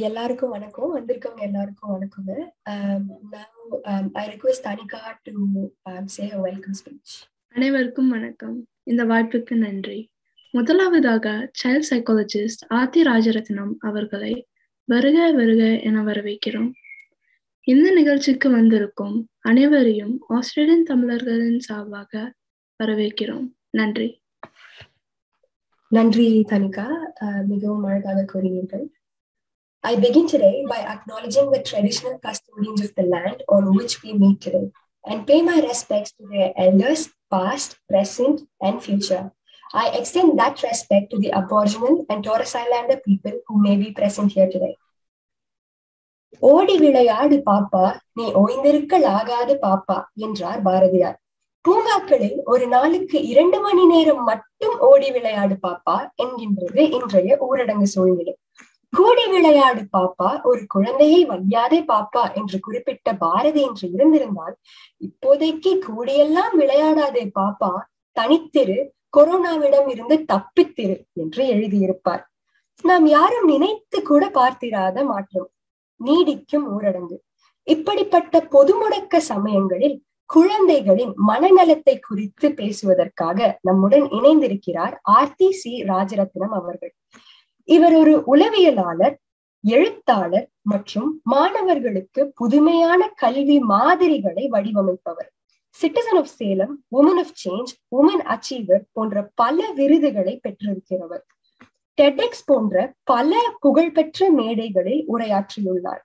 எல்லாருக்கும் வணக்கம். வந்திருக்கவங்க எல்லாருக்கும் வணக்கங்க. Now I request Tanika to say her welcome speech. அனைவருக்கும் வணக்கம். இந்த வாய்ப்புக்கு நன்றி. முதலாவதாக சைல்ட் சைக்காலஜிஸ்ட் ஆர்த்தி ராஜரத்னம் அவர்களை வருக வருக என வரவேற்கிறோம். இந்த நிகழ்ச்சிக்கு வந்திருக்கும் அனைவரையும் ஆஸ்திரேலியன் தமிழர்களின் சார்பாக வரவேற்கிறோம். நன்றி. நன்றி தானிகா, மிகவும் அழகாக கூறினீர்கள். I begin today by acknowledging the traditional custodians of the land on which we meet today and pay my respects to their elders, past, present, and future. I extend that respect to the Aboriginal and Torres Islander people who may be present here today. ஓடி விளையாடு பாப்பா, நீ ஓய்ந்திருக்கல் ஆகாது பாப்பா என்றார் பாரதியார். பூங்காக்களில் ஒரு நாளுக்கு 2 மணி நேரம் மட்டும் ஓடி விளையாடு பாப்பா என்கின்றது இன்றைய ஊரடங்கு சூழ்நிலை. கூடி விளையாடு பாப்பா, ஒரு குழந்தையை வையாதே பாப்பா என்று குறிப்பிட்ட பாரதி என்று இருந்திருந்தால், இப்போதைக்கு கூடியெல்லாம் விளையாடாதே பாப்பா, தனித்திரு, கொரோனாவிடம் இருந்து தப்பித்திரு என்று எழுதியிருப்பார். நாம் யாரும் நினைத்து கூட பார்த்திராத மாற்றம், நீடிக்கும் ஊரடங்கு. இப்படிப்பட்ட பொது முடக்க சமயங்களில் குழந்தைகளின் மனநலத்தை குறித்து பேசுவதற்காக நம்முடன் இணைந்திருக்கிறார் ஆர்த்தி ராஜரத்னம் அவர்கள். இவர் ஒரு உளவியலாளர், எழுத்தாளர் மற்றும் மாணவர்களுக்கு புதுமையான கல்வி மாதிரிகளை வடிவமைப்பவர். Citizen of Salem, woman of change, woman achiever போன்ற பல விருதுகளை பெற்றிருக்கிறவர். டெடெக்ஸ் போன்ற பல புகழ்பெற்ற மேடைகளில் உரையாற்றியுள்ளார்.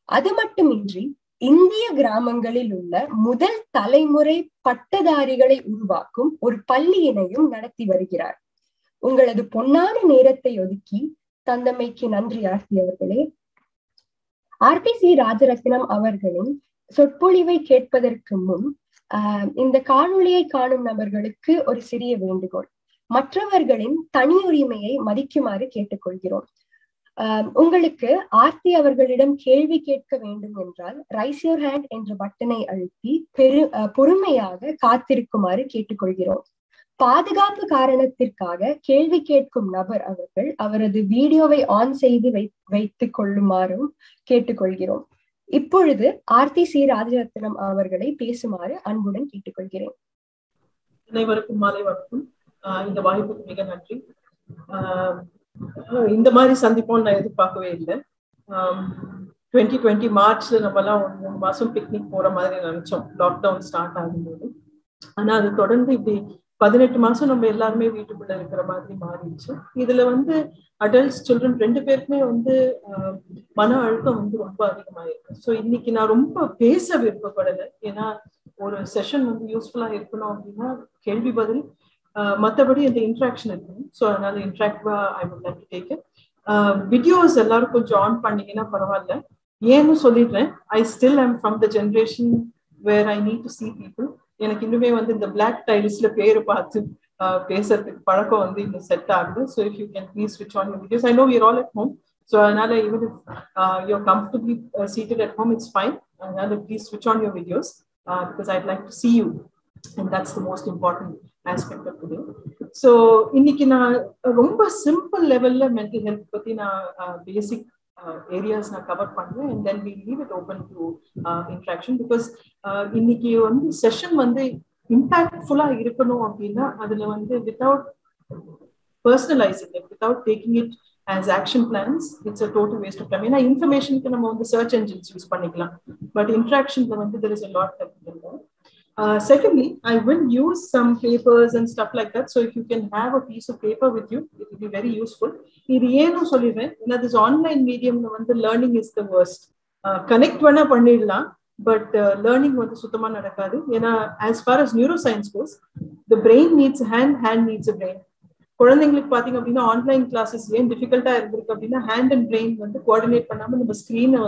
அது மட்டுமின்றி இந்திய கிராமங்களில் உள்ள முதல் தலைமுறை பட்டதாரிகளை உருவாக்கும் ஒரு பள்ளியினையும் நடத்தி வருகிறார். உங்களது பொன்னான நேரத்தை ஒதுக்கி தந்தமைக்கு நன்றி ஆர்த்தி அவர்களே. ஆர்த்தி ராஜரத்னம் அவர்களின் சொற்பொழிவை கேட்பதற்கு முன் இந்த காணொளியை காணும் நபர்களுக்கு ஒரு சிறிய வேண்டுகோள். மற்றவர்களின் தனி உரிமையை மதிக்குமாறு கேட்டுக்கொள்கிறோம். உங்களுக்கு ஆர்த்தி அவர்களிடம் கேள்வி கேட்க வேண்டும் என்றால் ரைஸ் யுவர் ஹேண்ட் என்ற பட்டனை அழுத்தி பொறுமையாக காத்திருக்குமாறு கேட்டுக்கொள்கிறோம். பாதுகாப்பு காரணத்திற்காக கேள்வி கேட்கும் நபர் அவர்கள் அவரது வீடியோவை ஆன் செய்து வைத்துக் கொள்ளுமாறும் கேட்டுக்கொள்கிறோம். இப்பொழுது ஆர்த்தி ராஜரத்னம் அவர்களை பேசுமாறு அன்புடன் கேட்டுக்கொள்கிறேன். அனைவருக்கும் மாலை வணக்கம். இந்த வாய்ப்புக்கு மிக நன்றி. இந்த மாதிரி சந்திப்போம் நான் எதிர்பார்க்கவே இல்லை. 2020 மார்ச்ல நம்ம எல்லாம் 3 மாசம் பிக்னிக் போற மாதிரி நினைச்சோம் லாக்டவுன் ஸ்டார்ட் ஆகும்போது. ஆனா அது தொடர்ந்து இப்படி 18 மாசம் நம்ம எல்லாருமே வீட்டுக்குள்ள இருக்கிற மாதிரி மாறிடுச்சு. இதுல அடல்ட்ஸ், சில்ட்ரன் 2 பேருக்குமே மன அழுத்தம் ரொம்ப அதிகமாயிருக்கு. ஸோ இன்னைக்கு நான் ரொம்ப பேச விருப்பப்படலை. ஏன்னா ஒரு செஷன் யூஸ்ஃபுல்லா இருக்கணும் அப்படின்னா கேள்வி பதில், மற்றபடி அந்த இன்ட்ராக்ஷன் இருக்கணும். ஸோ அதனால இன்ட்ராக்டிவா I would like to take it. Videos எல்லாரும் கொஞ்சம் ஆன் பண்ணீங்கன்னா பரவாயில்ல. ஏன்னு சொல்லிடுறேன், I still I'm from the generation where I need to see people. எனக்கு இன்னுமே இந்த பிளாக் டைல்ஸ்ல பேரு பார்த்து பேசுறதுக்கு பழக்கம் இன்னும் செட் ஆகுது. So if you can please ஸ்விட்ச் on your videos. I know we are all at home. So அதனால even if you are comfortably seated at home, it's fine. அதனால ப்ளீஸ் ஸ்விட்ச் on your videos because I'd like to see you and that's the most important aspect of today. So இன்னைக்கு நான் ரொம்ப simple லெவல்ல mental health பத்தி நான் பேசிக் areas நான் cover பண்ணுவேன் and then we leave it open to interaction because இன்னைக்கு session இம்பாக்ட்ஃபுல்லா இருக்கணும் அப்படின்னா அதுல without personalizing it, without taking it as action plans, it's a total waste of time. ஏன்னா இன்ஃபர்மேஷனுக்கு நம்ம search engines யூஸ் பண்ணிக்கலாம், but இன்ட்ராக்ஷன்ல there is a lot that we can learn. Secondly, I will use some papers and stuff like that. So if you can have a piece of paper with you, it will be very useful. இது ஏன்னு சொல்லிடுறேன், this online medium learning is the worst. Connect வேணா பண்ணிடலாம், but learning சுத்தமா நடக்காது. ஏன்னா as far as neuroscience goes, the brain needs a hand, hand needs a brain. குழந்தைங்களுக்கு பாத்தீங்க அப்படின்னா ஆன்லைன் கிளாஸஸ் ஏன் டிஃபிகல்ட்டா இருந்திருக்கு அப்படின்னா ஹேண்ட் அண்ட் பிரெயின் கோஆர்டினேட் பண்ணாம நம்ம ஸ்கிரீனை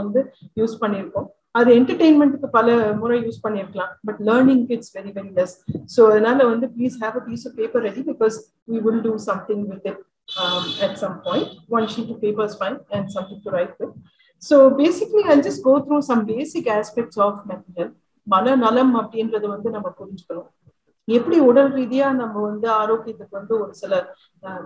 யூஸ் பண்ணியிருக்கோம். அது என்டர்டெயின்மெண்ட்டுக்கு பல முறை யூஸ் பண்ணிருக்கலாம், பட் லேர்னிங்க்கு it's very very less. So அதனால please have a piece of paper ready because we will do something with it at some point. One sheet of paper is fine and something to write with. So basically I'll just go through some basic aspects of mental health. மனநலம் அப்படின்றது நம்ம புரிஞ்சுக்கணும். எப்படி உடல் ரீதியா நம்ம வந்து ஆரோக்கியத்துக்கு வந்து ஒரு சில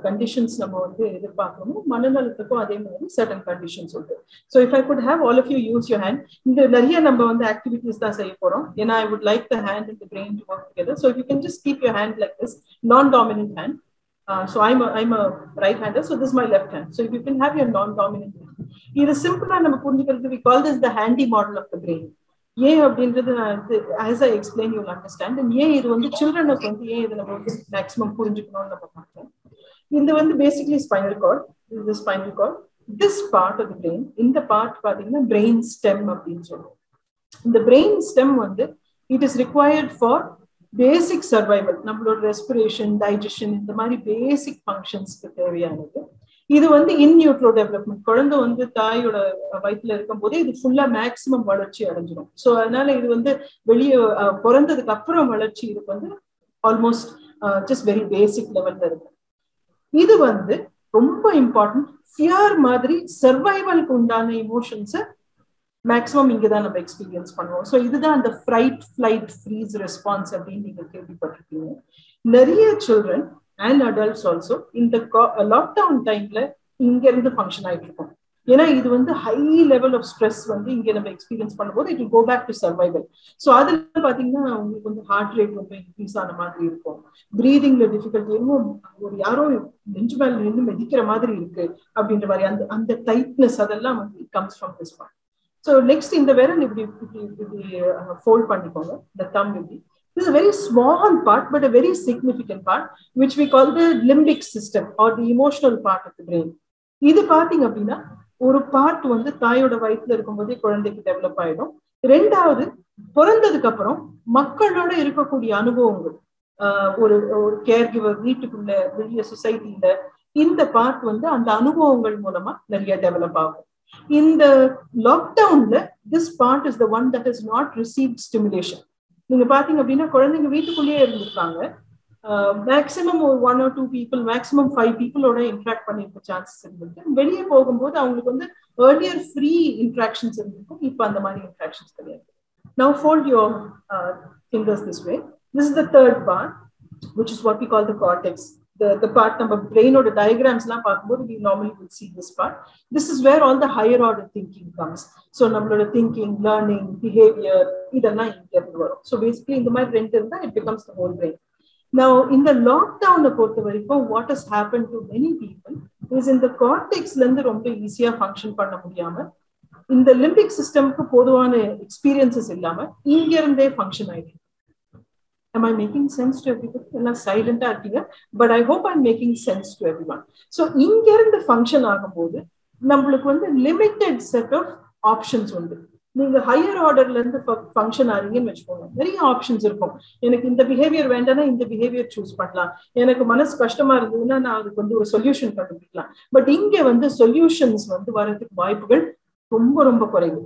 கண்டிஷன்ஸ் நம்ம வந்து எதிர்பார்க்கணும், மனநலத்துக்கும் அதே மாதிரி சர்டன் கண்டிஷன்ஸ் உண்டு. So if I could have all of you use your hand, இந்த நிறைய நம்ம வந்து ஆக்டிவிட்டிஸ் தான் செய்ய போறோம். ஏன்னா I would like the hand and the brain to work together. So if you can just keep your hand like this, non-dominant hand. So I'm a right-hander, so this is my left hand. So if you can have your non-dominant hand, இது சிம்பிளா நம்ம புரிஞ்சுக்கிறது, we call this the handy model of the brain. ஏன் அப்படின்றது as I explain you'll understand. And ஏன் இது வந்து சில்ட்ரனுக்கு வந்து ஏன் இது நம்ம வந்து மேக்ஸிமம் புரிஞ்சுக்கணும்னு நம்ம பார்க்கலாம். இது வந்து பேசிக்லி ஸ்பைனல் கார்ட். இது spinal card. This part of the brain, இந்த பார்ட் பாத்தீங்கன்னா brain stem அப்படின்னு சொல்லுவோம். இந்த brain stem வந்து it is required for basic survival. நம்மளோட ரெஸ்பிரேஷன், டைஜஷன், இந்த மாதிரி பேசிக் ஃபங்க்ஷன்ஸ்க்கு தேவையானது. இது வந்து இன் நியூட்ரோ டெவலப்மெண்ட். குழந்தை வந்து தாயோட வயிற்றுல இருக்கும் போதே இது ஃபுல்லா மேக்சிமம் வளர்ச்சி அடைஞ்சிடும். ஸோ அதனால இது வந்து வெளியே பிறந்ததுக்கு அப்புறம் வளர்ச்சி இதுக்கு வந்து ஆல்மோஸ்ட் ஜஸ்ட் வெரி பேசிக் லெவல்ல இருக்கு. இது வந்து ரொம்ப இம்பார்ட்டன்ட். ஃபியர் மாதிரி சர்வைவலுக்கு உண்டான இமோஷன்ஸை மேக்ஸிமம் இங்கதான் நம்ம எக்ஸ்பீரியன்ஸ் பண்ணுவோம். ஸோ இதுதான் அந்த ஃப்ரைட், ஃபிளைட், ஃப்ரீஸ் ரெஸ்பான்ஸ் அப்படின்னு நீங்க கேள்விப்பட்டிருக்கீங்க. நிறைய சில்ட்ரன் அண்ட் அடல்ட்ஸ் ஆல்சோ இந்த லாக்டவுன் டைம்ல இங்க இருந்து ஃபங்க்ஷன் ஆயிட்டு இருக்கும். ஏன்னா இது வந்து ஹை லெவல் ஆஃப் ஸ்ட்ரெஸ் வந்து இங்க நம்ம எக்ஸ்பீரியன்ஸ் பண்ணும்போது it will go back to survival. So அதுல பாத்தீங்கன்னா உங்களுக்கு வந்து ஹார்ட் ரேட் ரொம்ப இன்க்ரீஸ் ஆன மாதிரி இருக்கும், பிரீதிங்ல டிஃபிகல்ட்டி இருக்கும், ஒரு யாரோ நெஞ்சு மேல நின்று மெதிக்கிற மாதிரி இருக்கு அப்படின்ற மாதிரி அந்த டைட்னஸ் அதெல்லாம் வந்து it comes from this part. So next in the viral இப்படி fold பண்ணிக்கோங்க, the thumb இப்படி. This is a very small part but a very significant part which we call the limbic system or the emotional part of the brain. இது பாத்தீங்க அப்படின்னா ஒரு part வந்து தாயோட வயிற்றுல இருக்கும்போதே குழந்தைக்கு டெவலப் ஆயிடும். ரெண்டாவது பிறந்ததுக்கு அப்புறம் மக்களோட இருக்கக்கூடிய அனுபவங்கள், ஒரு கேர் கிவர், வீட்டுக்குள்ள, வெளிய சொசைட்டில, இந்த பார்ட் வந்து அந்த அனுபவங்கள் மூலமா நிறைய டெவலப் ஆகும். இந்த லாக்டவுன்ல this part is the one that has not received stimulation. நீங்க பாத்தீங்க அப்படின்னா குழந்தைங்க வீட்டுக்குள்ளேயே இருந்திருக்காங்க. மேக்சிமம் ஒரு 1 or 2 people, மேக்சிமம் 5 peopleோட இன்ட்ராக்ட் பண்ணிருக்க சான்சஸ் இருந்திருக்கு. வெளியே போகும்போது அவங்களுக்கு வந்து earlier free interactions இருந்திருக்கும், இப்போ அந்த மாதிரி இன்ட்ராக்ஷன்ஸ் கிடையாது. Now fold your fingers this way. This is the third part, which is what we call the cortex. The part number brain or the diagrams la paakumbodhu we normally will see this part. This is where all the higher order thinking comes. So nammaloda thinking, learning, behavior idella inga irundhu varum. So basically indha mari rendu irundha it becomes the whole brain. Now in the lockdown portha varaikum what has happened to many people is in the cortex la irundhu romba easy ah function panna mudiyama in the limbic system ku poduvana experiences illama inga irundhe function aayidhu. Am I making sense to everybody? I'm not silent, but I hope I'm making sense to everyone. So, inge irundhu function ஆகும்போது நம்மளுக்கு வந்து limited set of options உண்டு. நீங்க higher ஆர்டர்ல இருந்து function ஆறீங்கன்னு வச்சுக்கோங்க, நிறைய options இருக்கும். எனக்கு இந்த பிஹேவியர் வேண்டாம்னா இந்த பிஹேவியர் சூஸ் பண்ணலாம், எனக்கு மனசு கஷ்டமா இருந்ததுன்னா நான் அதுக்கு வந்து ஒரு சொல்யூஷன் கண்டுபிடிக்கலாம். பட் இங்க வந்து சொல்யூஷன்ஸ் வந்து வர்றதுக்கு வாய்ப்புகள் ரொம்ப ரொம்ப குறைவு.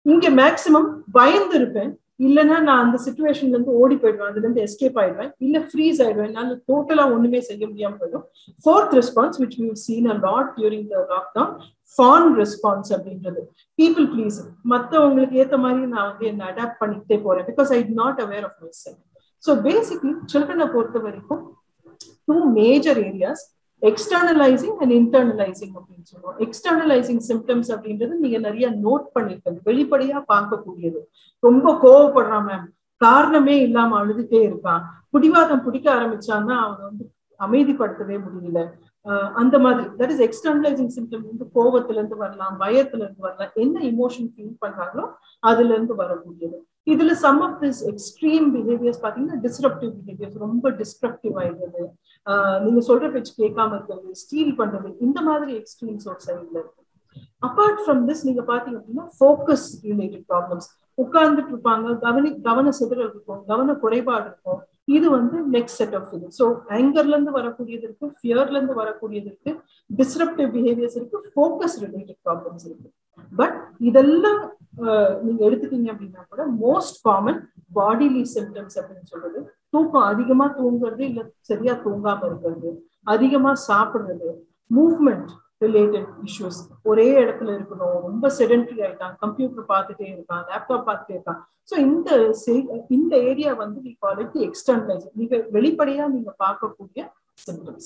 இங்க மேக்சிமம் பயந்து இருப்பேன், இல்லைன்னா நான் அந்த சிச்சுவேஷன்ல இருந்து ஓடி போயிடுவேன், அதுல இருந்து எஸ்கேப் ஆயிடுவேன், இல்ல ஃப்ரீஸ் ஆயிடுவேன், என்னால டோட்டலா ஒண்ணுமே செய்ய முடியாம போயிடும். Fourth response which we've seen a lot during the lockdown, fawn response அப்படின்றது people pleasing. மத்தவங்களுக்கு ஏத்த மாதிரி நான் வந்து என்ன அடாப்ட் பண்ணிட்டே போறேன் because I am not aware of myself. So basically children பொறுத்த வரைக்கும் two major areas, எக்ஸ்டர்னலைசிங் அண்ட் இன்டர்னலைசிங் அப்படின்னு சொல்லுவோம். எக்ஸ்டர்னலைசிங் சிம்டம்ஸ் அப்படின்றது நீங்க நிறைய நோட் பண்ணிருக்கீங்க, வெளிப்படையா பார்க்கக்கூடியது. ரொம்ப கோவப்படுறான் மேம், காரணமே இல்லாம அழுதுட்டே இருக்கான், பிடிவாதம் பிடிக்க ஆரம்பிச்சான்னா அவனை வந்து அமைதிப்படுத்தவே முடியல, அந்த மாதிரி. That is externalising symptom. வந்து கோவத்துல இருந்து வரலாம், பயத்துல இருந்து வரலாம், என்ன இமோஷன் ஃபீல் பண்றாங்களோ அதுல இருந்து வரக்கூடியது. இதுல some of this extreme behaviours பாத்தீங்கன்னா டிஸ்ரப்டிவ் பிஹேவியர்ஸ், ரொம்ப டிஸ்ட்ரக்டிவ் ஆயிடுறது, நீங்க சொல்ற பேச்சு கேட்காம இருக்கிறது, ஸ்டீல் பண்றது, இந்த மாதிரி எக்ஸ்ட்ரீம்ஸ் ஒரு சைட்ல இருக்கு. அப்பார்ட் ஃப்ரம் திஸ் நீங்க பாத்தீங்க அப்படின்னா ஃபோக்கஸ் ரிலேட்டட் ப்ராப்ளம்ஸ், உட்கார்ந்துட்டு இருப்பாங்க, கவன சிதறல் இருக்கும், கவன குறைபாடு இருக்கும். இது வந்து நெக்ஸ்ட் செட் ஆஃப் இது. ஸோ ஆங்கர்ல இருந்து வரக்கூடியது இருக்கு, ஃபியர்ல இருந்து வரக்கூடியது இருக்கு, டிஸ்ரப்டிவ் பிஹேவியர்ஸ் இருக்கு, ஃபோக்கஸ் ரிலேட்டட் ப்ராப்ளம்ஸ் இருக்கு. பட் இதெல்லாம் நீங்க எடுத்துட்டீங்க அப்படின்னா கூட மோஸ்ட் காமன் பாடிலி சிம்டம்ஸ் அப்படின்னு சொல்றது தூக்கம், அதிகமா தூங்குறது இல்ல சரியா தூங்காம இருக்கிறது, அதிகமா சாப்பிடுறது, மூவ்மெண்ட், ரிலேட்டட் இஷ்யூஸ். ஒரே இடத்துல இருக்கணும், ரொம்ப செடென்டரி ஆயிட்டான், கம்ப்யூட்டர் பார்த்துட்டே இருக்கான், லேப்டாப் பார்த்துட்டே இருக்கான். ஸோ இந்த ஏரியா வந்து we call it the externalizing. நீங்க வெளிப்படையா நீங்க பார்க்கக்கூடிய symptoms.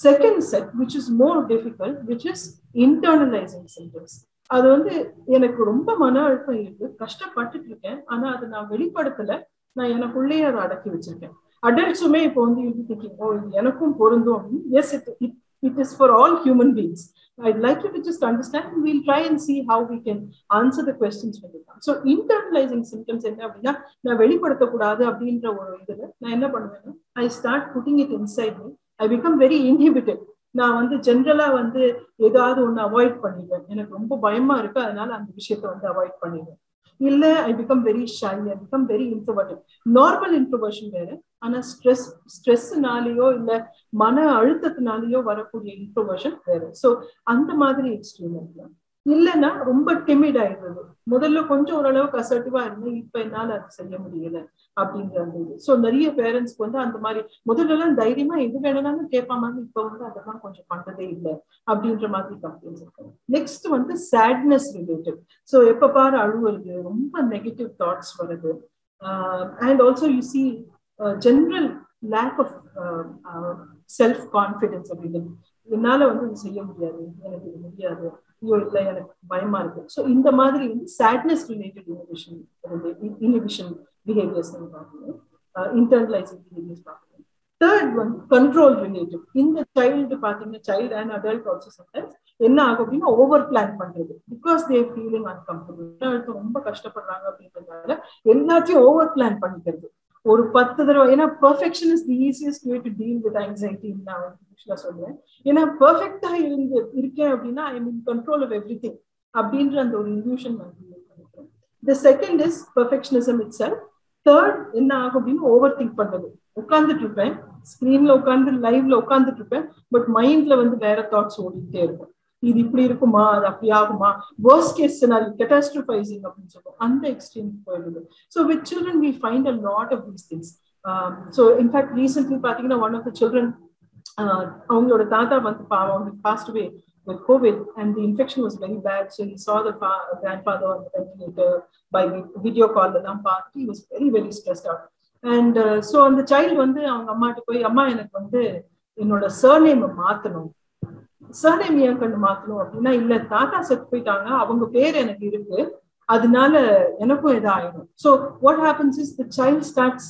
Second set, which is more difficult, which is internalizing symptoms. அது வந்து எனக்கு ரொம்ப மன அழுத்தம் இருக்கு, கஷ்டப்பட்டுட்டு இருக்கேன், ஆனா அதை நான் வெளிப்படுத்தல, நான் எனக்குள்ளேயே அதை அடக்கி வச்சிருக்கேன். அடல்ட்ஸுமே இப்போ வந்து எனக்கும் பொருந்தும் அப்படின்னு. Yes, it is for all human beings. I'd like you to just understand, and we'll try and see how we can answer the questions when they come. So internalizing symptoms என்ன அப்படின்னா, நான் வெளிப்படுத்தக்கூடாது அப்படின்ற ஒரு இதுல நான் என்ன பண்ணுவேன்னா, I start putting it inside me. I become very inhibited. நான் வந்து ஜென்ரலா வந்து ஏதாவது ஒண்ணு அவாய்ட் பண்ணிடுவேன். எனக்கு ரொம்ப பயமா இருக்கு, அதனால அந்த விஷயத்த வந்து அவாய்ட் பண்ணிடுவேன். இல்ல I become very shy, I become very introverted. Normal introversion வேற, ஆனா ஸ்ட்ரெஸ்னாலேயோ இல்ல மன அழுத்தத்தினாலேயோ வரக்கூடிய இன்ட்ரோவர்ஷன் வேற. ஸோ அந்த மாதிரி எக்ஸ்ட்ரீம் இருக்கலாம். இல்லைன்னா ரொம்ப டிமிட் ஆயிடுறது. முதல்ல கொஞ்சம் ஓரளவுக்கு அசர்ட்டிவா இருந்தேன், இப்ப என்னால அது செய்ய முடியல அப்படிங்கிற அந்த இது. ஸோ நிறைய பேரண்ட்ஸ்க்கு வந்து அந்த மாதிரி முதல்ல எல்லாம் தைரியமா எது வேணும்னாலும் கேட்பாங்க, இப்ப வந்து அதெல்லாம் கொஞ்சம் பண்றதே இல்லை அப்படின்ற மாதிரி கம்ப்ளைண்ட்ஸ் இருக்காங்க. நெக்ஸ்ட் வந்து சேட்னஸ் ரிலேட்டட். ஸோ எப்ப பாரு அழுவுறது, ரொம்ப நெகட்டிவ் தாட்ஸ் வருது. And also you see general lack of self confidence அப்படின்னு. என்னால வந்து இது செய்ய முடியாது, எனக்கு இது முடியாது, ஐயோ இல்லை எனக்கு பயமா இருக்கு. ஸோ இந்த மாதிரி வந்து சேட்னஸ் ரிலேட்டட் இன்ஹிபிஷன் பிஹேவியர்ஸ் பார்க்கணும், இன்டர்னலைசிங் பிஹேவியர்ஸ் பார்க்கணும். தேர்ட் வந்து கண்ட்ரோல் ரிலேட்டட். இந்த சைல்டு பாத்தீங்கன்னா, child and adult also sometimes என்ன ஆகும் அப்படின்னா, ஓவர் பிளான் பண்றது. பிகாஸ் தே ஃபீலிங் அன்கம்ஃபர்டபிள், ரொம்ப கஷ்டப்படுறாங்க அப்படின்றதுனால எல்லாத்தையும் ஓவர் பிளான் பண்ணிக்கிறது. ஒரு 10 தடவை. ஏன்னா perfection is the easiest way to deal with anxiety நான் யூஸ்வலா சொல்லுவேன். ஏன்னா பெர்ஃபெக்டா இருக்கேன் அப்படின்னா I am in control of everything அப்படின்ற அந்த ஒரு இல்யூஷன் வந்து பண்ணிக்கிறேன். The second is perfectionism itself. Third என்ன ஆகும் அப்படின்னு, ஓவர் திங்க் பண்றது. உட்கார்ந்துட்டு இருப்பேன், ஸ்கிரீன்ல உட்கார்ந்து லைவ்ல உட்கார்ந்துட்டு இருப்பேன், பட் மைண்ட்ல வந்து வேற தாட்ஸ் ஓடிட்டே இருக்கும். இது இப்படி இருக்குமா, அது அப்படி ஆகுமா, வர்ஸ்ட் கேஸ் சினாரியோ, கேட்டாஸ்ட்ரோஃபைசிங் அப்படின்னு சொல்லுவோம், அந்த எக்ஸ்ட்ரீம் போயிடுது. So with children we find a lot of these things. So in fact recently பாத்தீங்கன்னா, one of the children, அவங்களோட தாத்தா வந்து பாவம் passed away with COVID and the infection was very bad. So he saw the grandfather on the ventilator by video call எல்லாம் பார்த்து he was very very stressed out. And so அந்த child வந்து அவங்க அம்மாட்ட போய், அம்மா எனக்கு வந்து என்னோட surname மாத்தணும், சர்நேம் ஏன் கண்டு மாத்தணும் அப்படின்னா, இல்ல தாத்தா செத்து போயிட்டாங்க, அவங்க பேர் எனக்கு இருக்கு, அதனால எனக்கும் எதாயிடும். So what happens is the child starts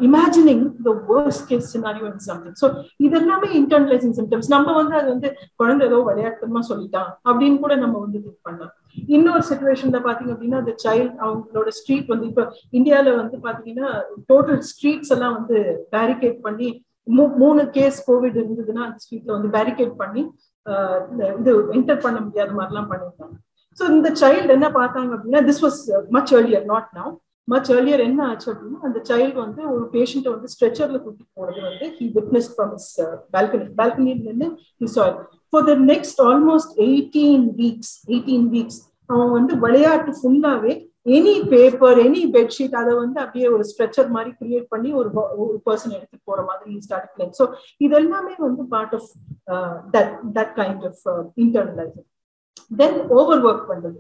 imagining the worst case scenario in something. So இதெல்லாமே internalizing symptoms. நம்ம வந்து அது வந்து குழந்தை ஏதோ விளையாட்டுமா சொல்லிட்டான் அப்படின்னு கூட நம்ம வந்து திங்க் பண்ணலாம். இன்னொரு சிச்சுவேஷன்ல பாத்தீங்க அப்படின்னா, the child அவங்களோட ஸ்ட்ரீட் வந்து, இப்ப இந்தியால வந்து பாத்தீங்கன்னா டோட்டல் ஸ்ட்ரீட்ஸ் எல்லாம் வந்து பேரிகேட் பண்ணி, 3 கேஸ் கோவிட் இருந்ததுன்னா அந்த ஸ்ட்ரீட்ல வந்து பேரிகேட் பண்ணி இது என்டர் பண்ண முடியாத மாதிரிலாம் பண்ணிருக்காங்க. ஸோ இந்த சைல்டு என்ன பார்த்தாங்க அப்படின்னா, this was much earlier, not now, much earlier. என்ன ஆச்சு அப்படின்னா, அந்த சைல்டு வந்து ஒரு பேஷண்ட்டை வந்து ஸ்ட்ரெச்சர்ல தூக்கி போறது வந்து he witnessed from his balcony நின்று he saw it. For the next almost 18 weeks அவன் வந்து விளையாட்டு ஃபுல்லாவே எனி பேப்பர், எனி பெட்ஷீட், அதை வந்து அப்படியே ஒரு ஸ்ட்ரெச்சர் மாதிரி கிரியேட் பண்ணி ஒரு பர்சன் எடுத்துட்டு போற மாதிரி ஸ்டார்ட் பிளேயிங். ஸோ இதெல்லாமே வந்து part of that kind of internalising. Then over work பண்றது.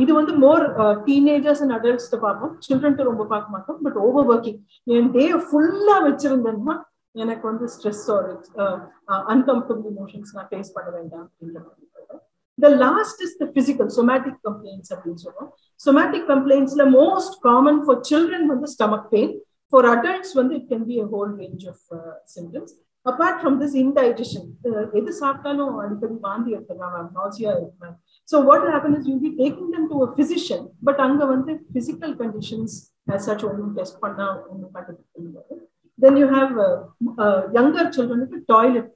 இது வந்து மோர் டீனேஜர்ஸ் அண்ட் அடல்ட்ஸ் பார்ப்போம், சில்ட்ரன் ரொம்ப பார்க்க மாட்டோம். பட் ஓவர் ஒர்க்கிங், என் டே ஃபுல்லா வச்சிருந்தேன்னா எனக்கு வந்து ஸ்ட்ரெஸ் ஒரு அன்கம்ஃபர்டபிள் இமோஷன்ஸ் நான் ஃபேஸ் பண்ண வேண்டாம் அப்படின்ற மாதிரி. The last is the physical, somatic complaints அப்படின்னு சொல்லுவோம். Somatic complaints la most common for children வந்து stomach pain. For adults வந்து it can be a whole range of symptoms. Apart from this, indigestion, எது சாப்பிட்டாலும் அடிக்கடி வாந்தி எடுத்துறாங்க, nausea இருக்கு. So what will happen is you'll be taking them to a physician, but அங்க வந்து physical conditions as such ஒன்றும் test பண்ணா ஒன்றும் கண்டுபிடிக்க. Then you have younger children with toilet,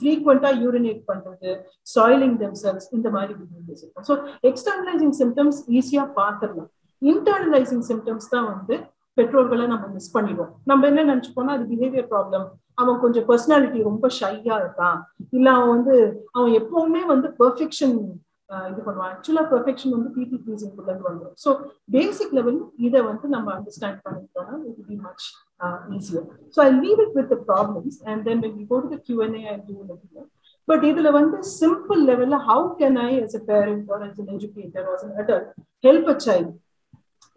frequently urinate பண்றது, soiling themselves, இந்த மாதிரி behaviors இருக்கும். So externalizing symptoms ஈஸியா பார்த்துடலாம். Internalizing symptoms தான் வந்து பெற்றோர்களை நம்ம மிஸ் பண்ணிடுவோம். நம்ம என்ன நினைச்சுப்போம்னா, அது பிஹேவியர் ப்ராப்ளம், அவன் கொஞ்சம் பர்சனாலிட்டி ரொம்ப ஷையா இருக்கான், இல்ல அவன் எப்பவுமே வந்து பெர்ஃபெக்ஷன் இது பண்ணுவான். ஆக்சுவலா பெர்ஃபெக்ஷன் வந்து பீப்புள் ப்ளீசிங் குள்ள இருந்து வந்துடும். ஸோ பேசிக் லெவல் இதை வந்து நம்ம அண்டர்ஸ்டாண்ட் பண்ணிட்டோம்னா it will be much easier. So I'll leave it with the problems and then when we go to the Q&A I'll do a little more. But இதுல வந்து simple level, how can I as a parent or as an educator or as an adult help a child?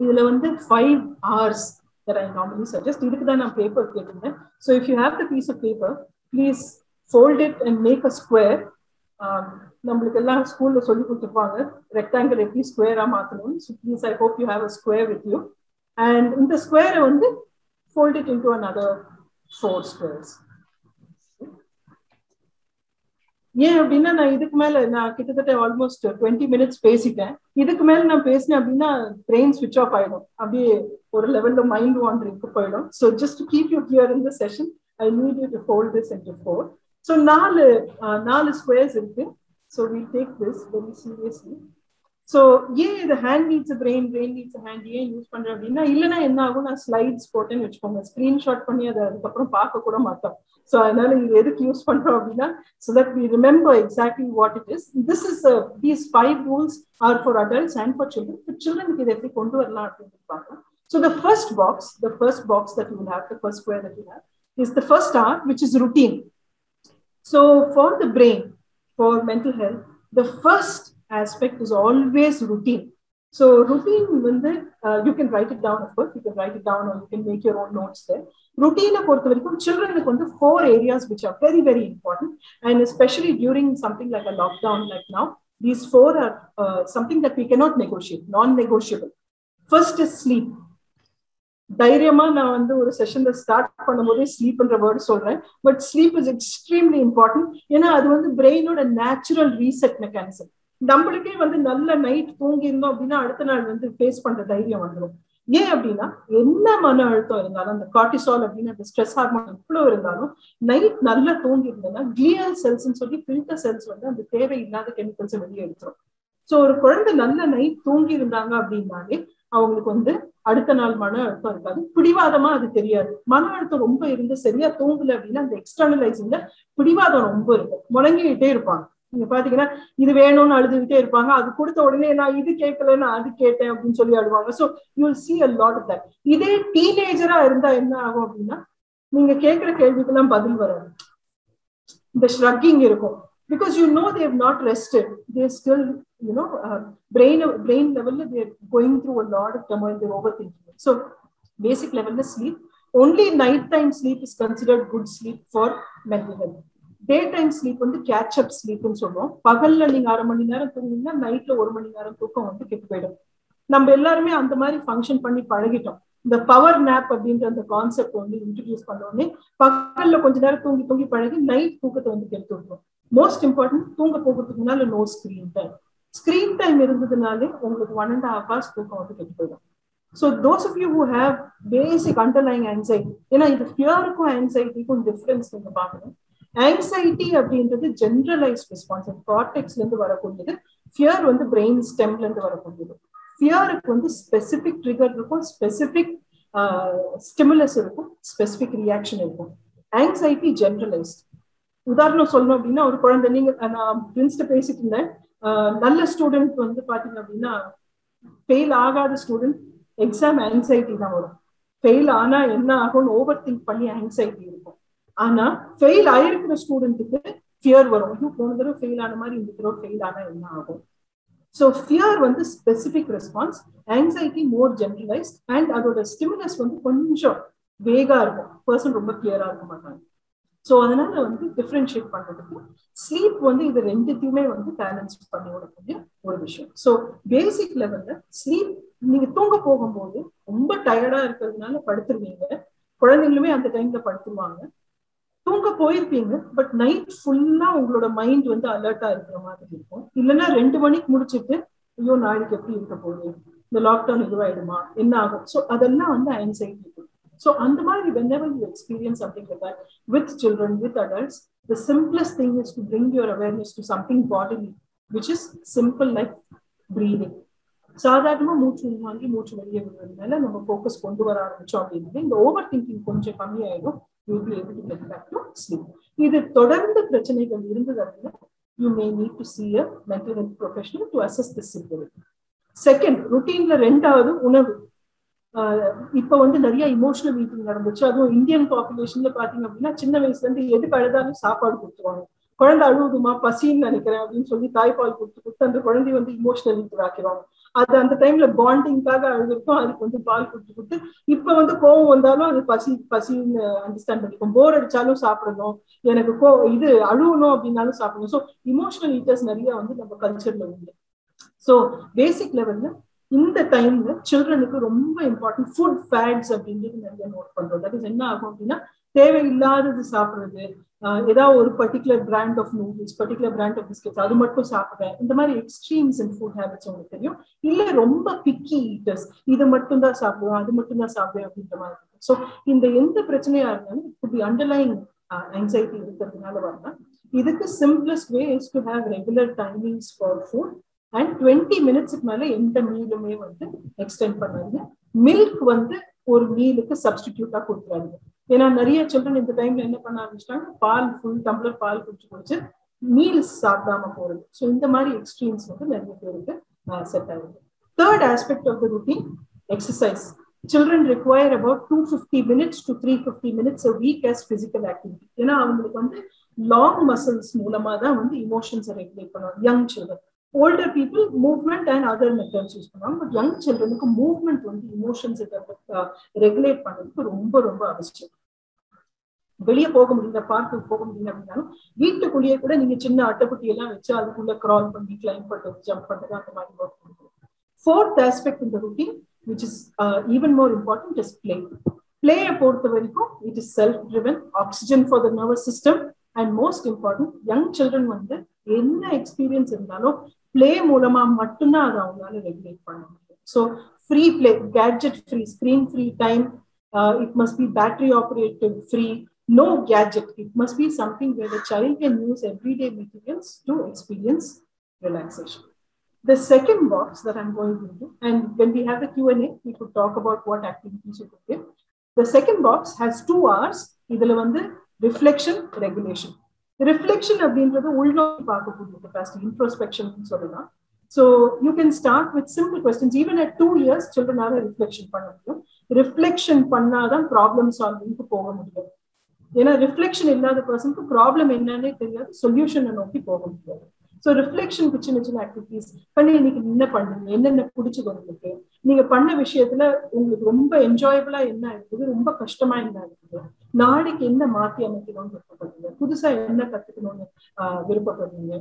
இதுல வந்து 5 hours that I normally suggest. இதுக்கு தான் நான் paper கேட்டிருந்தேன். So if you have the piece of paper, please fold it and make a square. நம்மளுக்கு எல்லாம் ஸ்கூல்ல சொல்லி கொடுத்துருப்பாங்க ரெக்டாங்கிள் எப்படி ஸ்கொயரா மாத்தணும். So please, I hope you have a square with you. And இந்த ஸ்கொயரை வந்து fold it into another 4 squares. ஏன் அப்படின்னா நான் இதுக்கு மேல நான் கிட்டத்தட்ட ஆல்மோஸ்ட் 20 minutes பேசிட்டேன். இதுக்கு மேல நான் பேசினேன் அப்படின்னா பிரெயின் ஸ்விட்ச் ஆஃப் ஆயிடும், அப்படியே ஒரு லெவல்ல மைண்ட் வாண்டரிங்க்கு போயிடும். So just to keep you here in the session, I need you to fold this into 4. So 4 squares இருக்கு. So will take this very seriously. So ஏன் இது hand needs brain, brain needs hand ஏன் use பண்றேன் அப்படின்னா, இல்லைன்னா என்ன ஆகும், நான் ஸ்லைட்ஸ் போட்டேன்னு வச்சுக்கோங்க, ஸ்கிரீன்ஷாட் பண்ணி அதை அதுக்கப்புறம் பார்க்க கூட மாட்டோம். ஸோ அதனால இது எதுக்கு யூஸ் பண்றோம் அப்படின்னா, so that we remember exactly what it is. This is these 5 rules are for adults and for children. For children இது எப்படி கொண்டு வரலாம் அப்படின்னு பார்க்கலாம். So the first box that you will have, the first square that you have is the first R, which is routine. So for the brain, for mental health, the first aspect is always routine. So routine, you can write it down, of course, you can write it down or you can make your own notes there. Routine பொறுத்த வரைக்கும் children வந்து 4 areas which are very, very important, and especially during something like a lockdown like now, these 4 are something that we cannot negotiate, non-negotiable. First is sleep. தைரியமா நான் வந்து ஒரு செஷன்ல start பண்ணும்போதே ஸ்லீப்ன்ற word சொல்றேன், but sleep is extremely important. ஏன்னா அது வந்து பிரெயினோட natural reset mechanism. நம்மளுக்கே வந்து நல்ல நைட் தூங்கி இருந்தோம் அப்படின்னா அடுத்த நாள் வந்து ஃபேஸ் பண்ற தைரியம் வந்துடும். ஏன் அப்படின்னா, என்ன மன அழுத்தம் இருந்தாலும், அந்த கார்டிசால் அப்படின்னு அந்த ஸ்ட்ரெஸ் ஹார்மோன் எவ்வளவு இருந்தாலும், நைட் நல்லா தூங்கி இருந்தோம்னா கிளியல் செல்ஸ் சொல்லி ஃபில்டர் செல்ஸ் வந்து அந்த தேவையில்லாத கெமிக்கல்ஸை வெளியே எடுத்துரும். ஸோ ஒரு குழந்தை நல்ல நைட் தூங்கி இருந்தாங்க அப்படின்னாலே அவங்களுக்கு வந்து அடுத்த நாள் மன அழுத்தம் இருக்காது, பிடிவாதமா அது தெரியாது. மன அழுத்தம் ரொம்ப இருந்து சரியா தூங்கல அப்படின்னா அந்த எக்ஸ்டர்னலைசிங்ல பிடிவாதம் ரொம்ப இருக்கும், முடங்கிக்கிட்டே இருப்பாங்க. நீங்க பாத்தீங்கன்னா இது வேணும்னு அழுதுகிட்டே இருப்பாங்க, அது கொடுத்த உடனே நான் இது கேட்கல நான் அது கேட்டேன் அப்படின்னு சொல்லி அழுவாங்க. So you will see a lot of that. இதே டீனேஜரா இருந்தா என்ன ஆகும் அப்படின்னா, நீங்க கேட்கிற கேள்விக்கெல்லாம் பதில் வராது, இந்த ஷ்ரக்கிங் இருக்கும். Because you know they have not rested, they still, brain level they are going through a lot of turmoil, they're overthinking. So basic level is sleep. Only nighttime sleep is considered good sleep for mental health. Daytime sleep வந்து catch up sleep ன்னு சொல்லுவோம். பகல்ல நீங்க 1/2 மணி நேரம் தூங்குனீங்கன்னா நைட்ல 1 மணி நேரம் தூக்கம் வந்து கெட்டு போயிடும். நம்ம எல்லாருமே அந்த மாதிரி ஃபங்க்ஷன் பண்ணி பழகிட்டோம். இந்த பவர் நேப் அப்படின்ற அந்த கான்செப்ட் வந்து இன்ட்ரடியூஸ் பண்ண உடனே பகல்ல கொஞ்ச நேரம் தூங்கி பழகி நைட் தூக்கத்தை வந்து கெடுத்து விட்டுரும். மோஸ்ட் இம்பார்ட்டன்ட், தூங்க போகிறதுக்கு முன்னால no screen time. Screen time இருந்ததுனாலே உங்களுக்கு 1.5 hours தூக்கம் வந்து கெட்டு போயிடும். So those of you who have basic underlying anxiety, ஏன்னா இது ஃபியருக்கும் ஆங்ஸைட்டிக்கும் டிஃபரன்ஸ் நீங்க பார்க்கணும். ஆங்ஸைட்டி அப்படின்றது ஜெனரலைஸ்ட் ரெஸ்பான்ஸ், கார்டெக்ஸ்ல இருந்து வரக்கூடியது. ஃபியர் வந்து பிரெயின் ஸ்டெம்ல இருந்து வரக்கூடியது. ஃபியருக்கு வந்து ஸ்பெசிபிக் ட்ரிகர் இருக்கும், ஸ்பெசிபிக் ஸ்டிமுலஸ் இருக்கும், ஸ்பெசிபிக் ரியாக்ஷன் இருக்கும். Anxiety generalised. உதாரணம் சொல்லணும் அப்படின்னா, ஒரு குழந்தை, நீங்க நான் பிரின்ஸ்ட பேசிட்டு இருந்தேன், நல்ல ஸ்டூடெண்ட் வந்து பாத்தீங்க அப்படின்னா ஃபெயில் ஆகாத ஸ்டூடெண்ட் எக்ஸாம் ஆங்ஸைட்டி தான் வரும். ஃபெயில் ஆனா என்ன ஆகும்னு ஓவர் திங்க் பண்ணி ஆங்ஸைட்டி இருக்கும். ஆனா ஃபெயில் ஆயிருக்கிற ஸ்டூடெண்ட்டுக்கு ஃபியர் வரும், போன தடவை ஃபெயில் ஆன மாதிரி இந்த தடவை ஃபெயில் ஆனா என்ன ஆகும். ஸோ ஃபியர் வந்து specific response, anxiety more generalised, and அதோட ஸ்டிமுலஸ் வந்து கொஞ்சம் வேகா இருக்கும், பர்சன் ரொம்ப கிளியரா இருக்க மாட்டாங்க. ஸோ அதனால வந்து டிஃபரன்ஷியேட் பண்றதுக்கு ஸ்லீப் வந்து இது ரெண்டுத்தையுமே வந்து பேலன்ஸ் பண்ணி விடக்கூடிய ஒரு விஷயம். ஸோ பேசிக் லெவல்ல ஸ்லீப், நீங்க தூங்க போகும்போது ரொம்ப டயர்டா இருக்கிறதுனால படுத்துருவீங்க, குழந்தைங்களுமே அந்த டைம்ல படுத்துருவாங்க, தூங்க போயிருப்பீங்க, பட் நைட் ஃபுல்லா உங்களோட மைண்ட் வந்து அலர்ட்டா இருக்கிற மாதிரி இருக்கும். இல்லைன்னா 2 மணிக்கு முடிச்சுட்டு ஐயோ நாளைக்கு எப்படி இருக்க போகுது, இந்த லாக்டவுன் இதுவாயிடுமா, என்ன ஆகும். ஸோ அதெல்லாம் வந்து ஆங்ஸைட்டி இருக்கும். So அந்த மாதிரி whenever you experience something like that with children, with adults, the simplest thing is to bring your awareness to something bodily, which is simple like breathing. சாதாரணமா மூச்சு வாங்கி மூச்சு வெளியே விடுறதுனால நம்ம ஃபோக்கஸ் கொண்டு வர ஆரம்பிச்சோம் அப்படின்னா இந்த ஓவர் திங்கிங் கொஞ்சம் கம்மியாயிடும். You will be able to get back to sleep. இது தொடர்ந்து பிரச்சனைகள் இருந்தது அப்படின்னா you may need to see a mental health professional to assess this severity. Second, routineல 2வது உணவு. இப்ப வந்து நிறைய இமோஷனல் மீட்டிங் நடந்துச்சு. அதுவும் இந்தியன் பாப்புலேஷன்ல பாத்தீங்க அப்படின்னா சின்ன வயசுல இருந்து எதுக்கு அழுதாலும் சாப்பாடு கொடுத்துருவாங்க. குழந்தை அழுவுதுமா பசின்னு நினைக்கிறேன் அப்படின்னு சொல்லி தாய்ப்பால் கொடுத்து அந்த குழந்தை வந்து இமோஷனல் இன்டராக்கிறாங்க. அது அந்த டைம்ல பாண்டிங்காக அழுதுருக்கும், அதுக்கு வந்து பால் கொடுத்து இப்ப வந்து கோவம் வந்தாலும் அது பசின்னு அண்டர்ஸ்டாண்ட் பண்ணிக்கும். போர் அடிச்சாலும் சாப்பிடணும், எனக்கு இது அழுவணும் அப்படின்னாலும் சாப்பிடணும். ஸோ இமோஷனல் ஈட்டர்ஸ் நிறைய வந்து நம்ம கல்ச்சர்ல உண்டு. ஸோ பேசிக் லெவல்ல இந்த டைம்ல சில்ட்ரனுக்கு ரொம்ப இம்பார்ட்டன்ட் ஃபுட் ஃபேட்ஸ் அப்படின்றது நிறைய நோட் பண்றோம். தட் இஸ் என்ன ஆகும் அப்படின்னா, தேவையில்லாதது சாப்பிடுறது, ஏதாவது ஒரு particular brand of noodles, particular brand of biscuits அது மட்டும் சாப்பிடுறேன், இந்த மாதிரி எக்ஸ்ட்ரீம்ஸ் இன் ஃபுட் ஹேபிட்ஸ் உங்களுக்கு தெரியும். இல்ல ரொம்ப பிக்கி ஈட்டர்ஸ், இது மட்டும் தான் சாப்பிடுவேன் அது மட்டும் தான் சாப்பிடுவேன் அப்படின்ற மாதிரி இருக்கும். ஸோ இந்த எந்த பிரச்சனையா இருந்தாலும் இப்படி அண்டர்லைங் ஆங்ஸைட்டி இருக்கிறதுனால வரலாம். இதுக்கு simplest way is to have regular timings for food and 20 மினிட்ஸ்க்கு மேல எந்த மீலுமே வந்து எக்ஸ்டெண்ட் பண்ணாங்க. மில்க் வந்து ஒரு மீலுக்கு சப்ஸ்டிடியூட்டா கொடுக்குறாங்க. ஏன்னா நிறைய சில்ட்ரன் இந்த டைம்ல என்ன பண்ண ஆரம்பிச்சிட்டாங்க, பால் ஃபுல் டம்ளர் பால் குடிச்சு மீல்ஸ் சாப்பிடாம போறது. ஸோ இந்த மாதிரி எக்ஸ்ட்ரீம்ஸ் வந்து நிறைய பேருக்கு செட் ஆகுது. Third aspect of the routine, exercise. Children require about 250 minutes to 350 minutes a week as physical activity. ஏன்னா அவங்களுக்கு வந்து லாங் மசில்ஸ் மூலமா தான் வந்து இமோஷன்ஸை ரெகுலேட் பண்ணுவாங்க. Young children, older people movement and other methods use பண்ணுவாங்க. பட் யங் சில்ட்ரனுக்கு மூவ்மெண்ட் வந்து இமோஷன்ஸை regulate பண்றதுக்கு ரொம்ப ரொம்ப அவசியம். வெளியே போக முடியல, பார்க்குக்கு போக முடியல அப்படின்னாலும் வீட்டுக்குள்ளேயே கூட நீங்க சின்ன அட்டைக்குட்டி எல்லாம் வச்சு அதுக்குள்ள கிரால் பண்ணி கிளைம் பண்றது, ஜம்ப் பண்றது, அந்த மாதிரி ஒர்க் பண்ணுறது. ஃபோர்த் ஆஸ்பெக்ட் இந்த routine which is even more important is play. Play பொறுத்த வரைக்கும் it is self driven, oxygen for the nervous system, and most important young children வந்து என்ன எக்ஸ்பீரியன்ஸ் இருந்தாலும் பிளே மூலமா மட்டும்தான் அதை அவங்களால ரெகுலேட் பண்ண முடியும். So free play, gadget free, screen free time, it must be battery operated free, no gadget. It must be something where the child can use everyday materials to experience relaxation. The second box that I'm going to do, and when we have the Q&A, we could talk about what activities you could give. The second box has 2 hours. இதுல வந்து reflection, regulation. Reflection அப்படின்றது உள்நோக்கி பார்க்கக்கூடிய capacity, introspection சொல்லலாம். So you can start with simple questions. Even at 2 years, children are reflection பண்ண முடியும். Reflection பண்ணாதான் problem solving க்கு போக முடியும். ஏன்னா ரிஃப்ளெக்ஷன் இல்லாத பர்சனுக்கு ப்ராப்ளம் என்னன்னே தெரியாது, சொல்யூஷனை நோக்கி போக முடியாது. ஸோ ரிஃப்ளெக்ஷனுக்கு சின்ன சின்ன ஆக்டிவிட்டிஸ் பண்ணி இன்னைக்கு என்ன பண்ணுங்க, என்னென்ன பிடிச்சது உங்களுக்கு, நீங்க பண்ண விஷயத்துல உங்களுக்கு ரொம்ப என்ஜாயபிளா என்ன இருக்குது, ரொம்ப கஷ்டமா என்ன இருக்குது, நாளைக்கு என்ன மாற்றி அமைக்கணும்னு விருப்பப்படுறீங்க, புதுசா என்ன கத்துக்கணும்னு விருப்பப்படுறீங்க,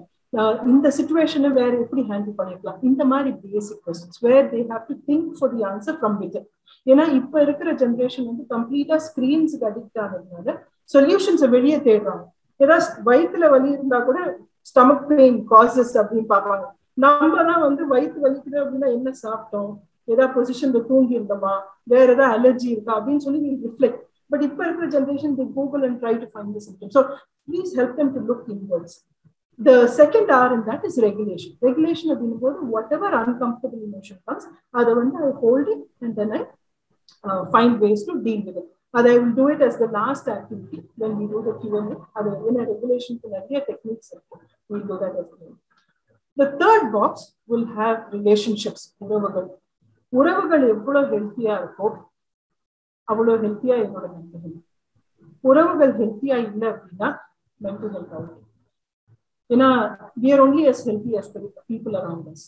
இந்த சிச்சுவேஷனை வேற எப்படி ஹேண்டில் பண்ணிக்கலாம், இந்த மாதிரி basic questions where they have to think for the answer from within. ஏன்னா இப்ப இருக்கிற ஜென்ரேஷன் வந்து கம்ப்ளீட்டா ஸ்கிரீன்ஸுக்கு அடிக்ட் ஆனதுனால சொல்யூஷன்ஸை வெளியே தேடுறாங்க. ஏதாவது வயிற்றுல வலி இருந்தா கூட ஸ்டமக் பெயின் காசஸ் அப்படின்னு பார்ப்பாங்க. நம்ம தான் வந்து வயிற்று வலிக்குது அப்படின்னா என்ன சாப்பிட்டோம், ஏதாவது பொசிஷன்ல தூங்கி இருந்தோமா, வேற ஏதாவது அலர்ஜி இருக்கா அப்படின்னு சொல்லி நீங்க ரிஃப்ளெக்ட். பட் இப்ப இருக்கிற generation they Google and try to find the symptoms. So please help them to look inwards. The second R in that is regulation. Regulation அப்படின்னும் போது whatever uncomfortable emotion comes, அதை வந்து I hold it and then I find ways to deal with it. And I will do it as the last activity when we do the Q&A. Other in a regulation to techniques, we'll do that as well. The third box will have relationships. உறவுகள் எவ்வளவு ஹெல்த்தியா இருக்கோ அவ்வளவு ஹெல்த்தியா என்னோட mental health. உறவுகள் ஹெல்த்தியா இல்லை அப்படின்னா மென்டல் ஹெல்த் ஆகும். ஏன்னா we are only as healthy as the people around us.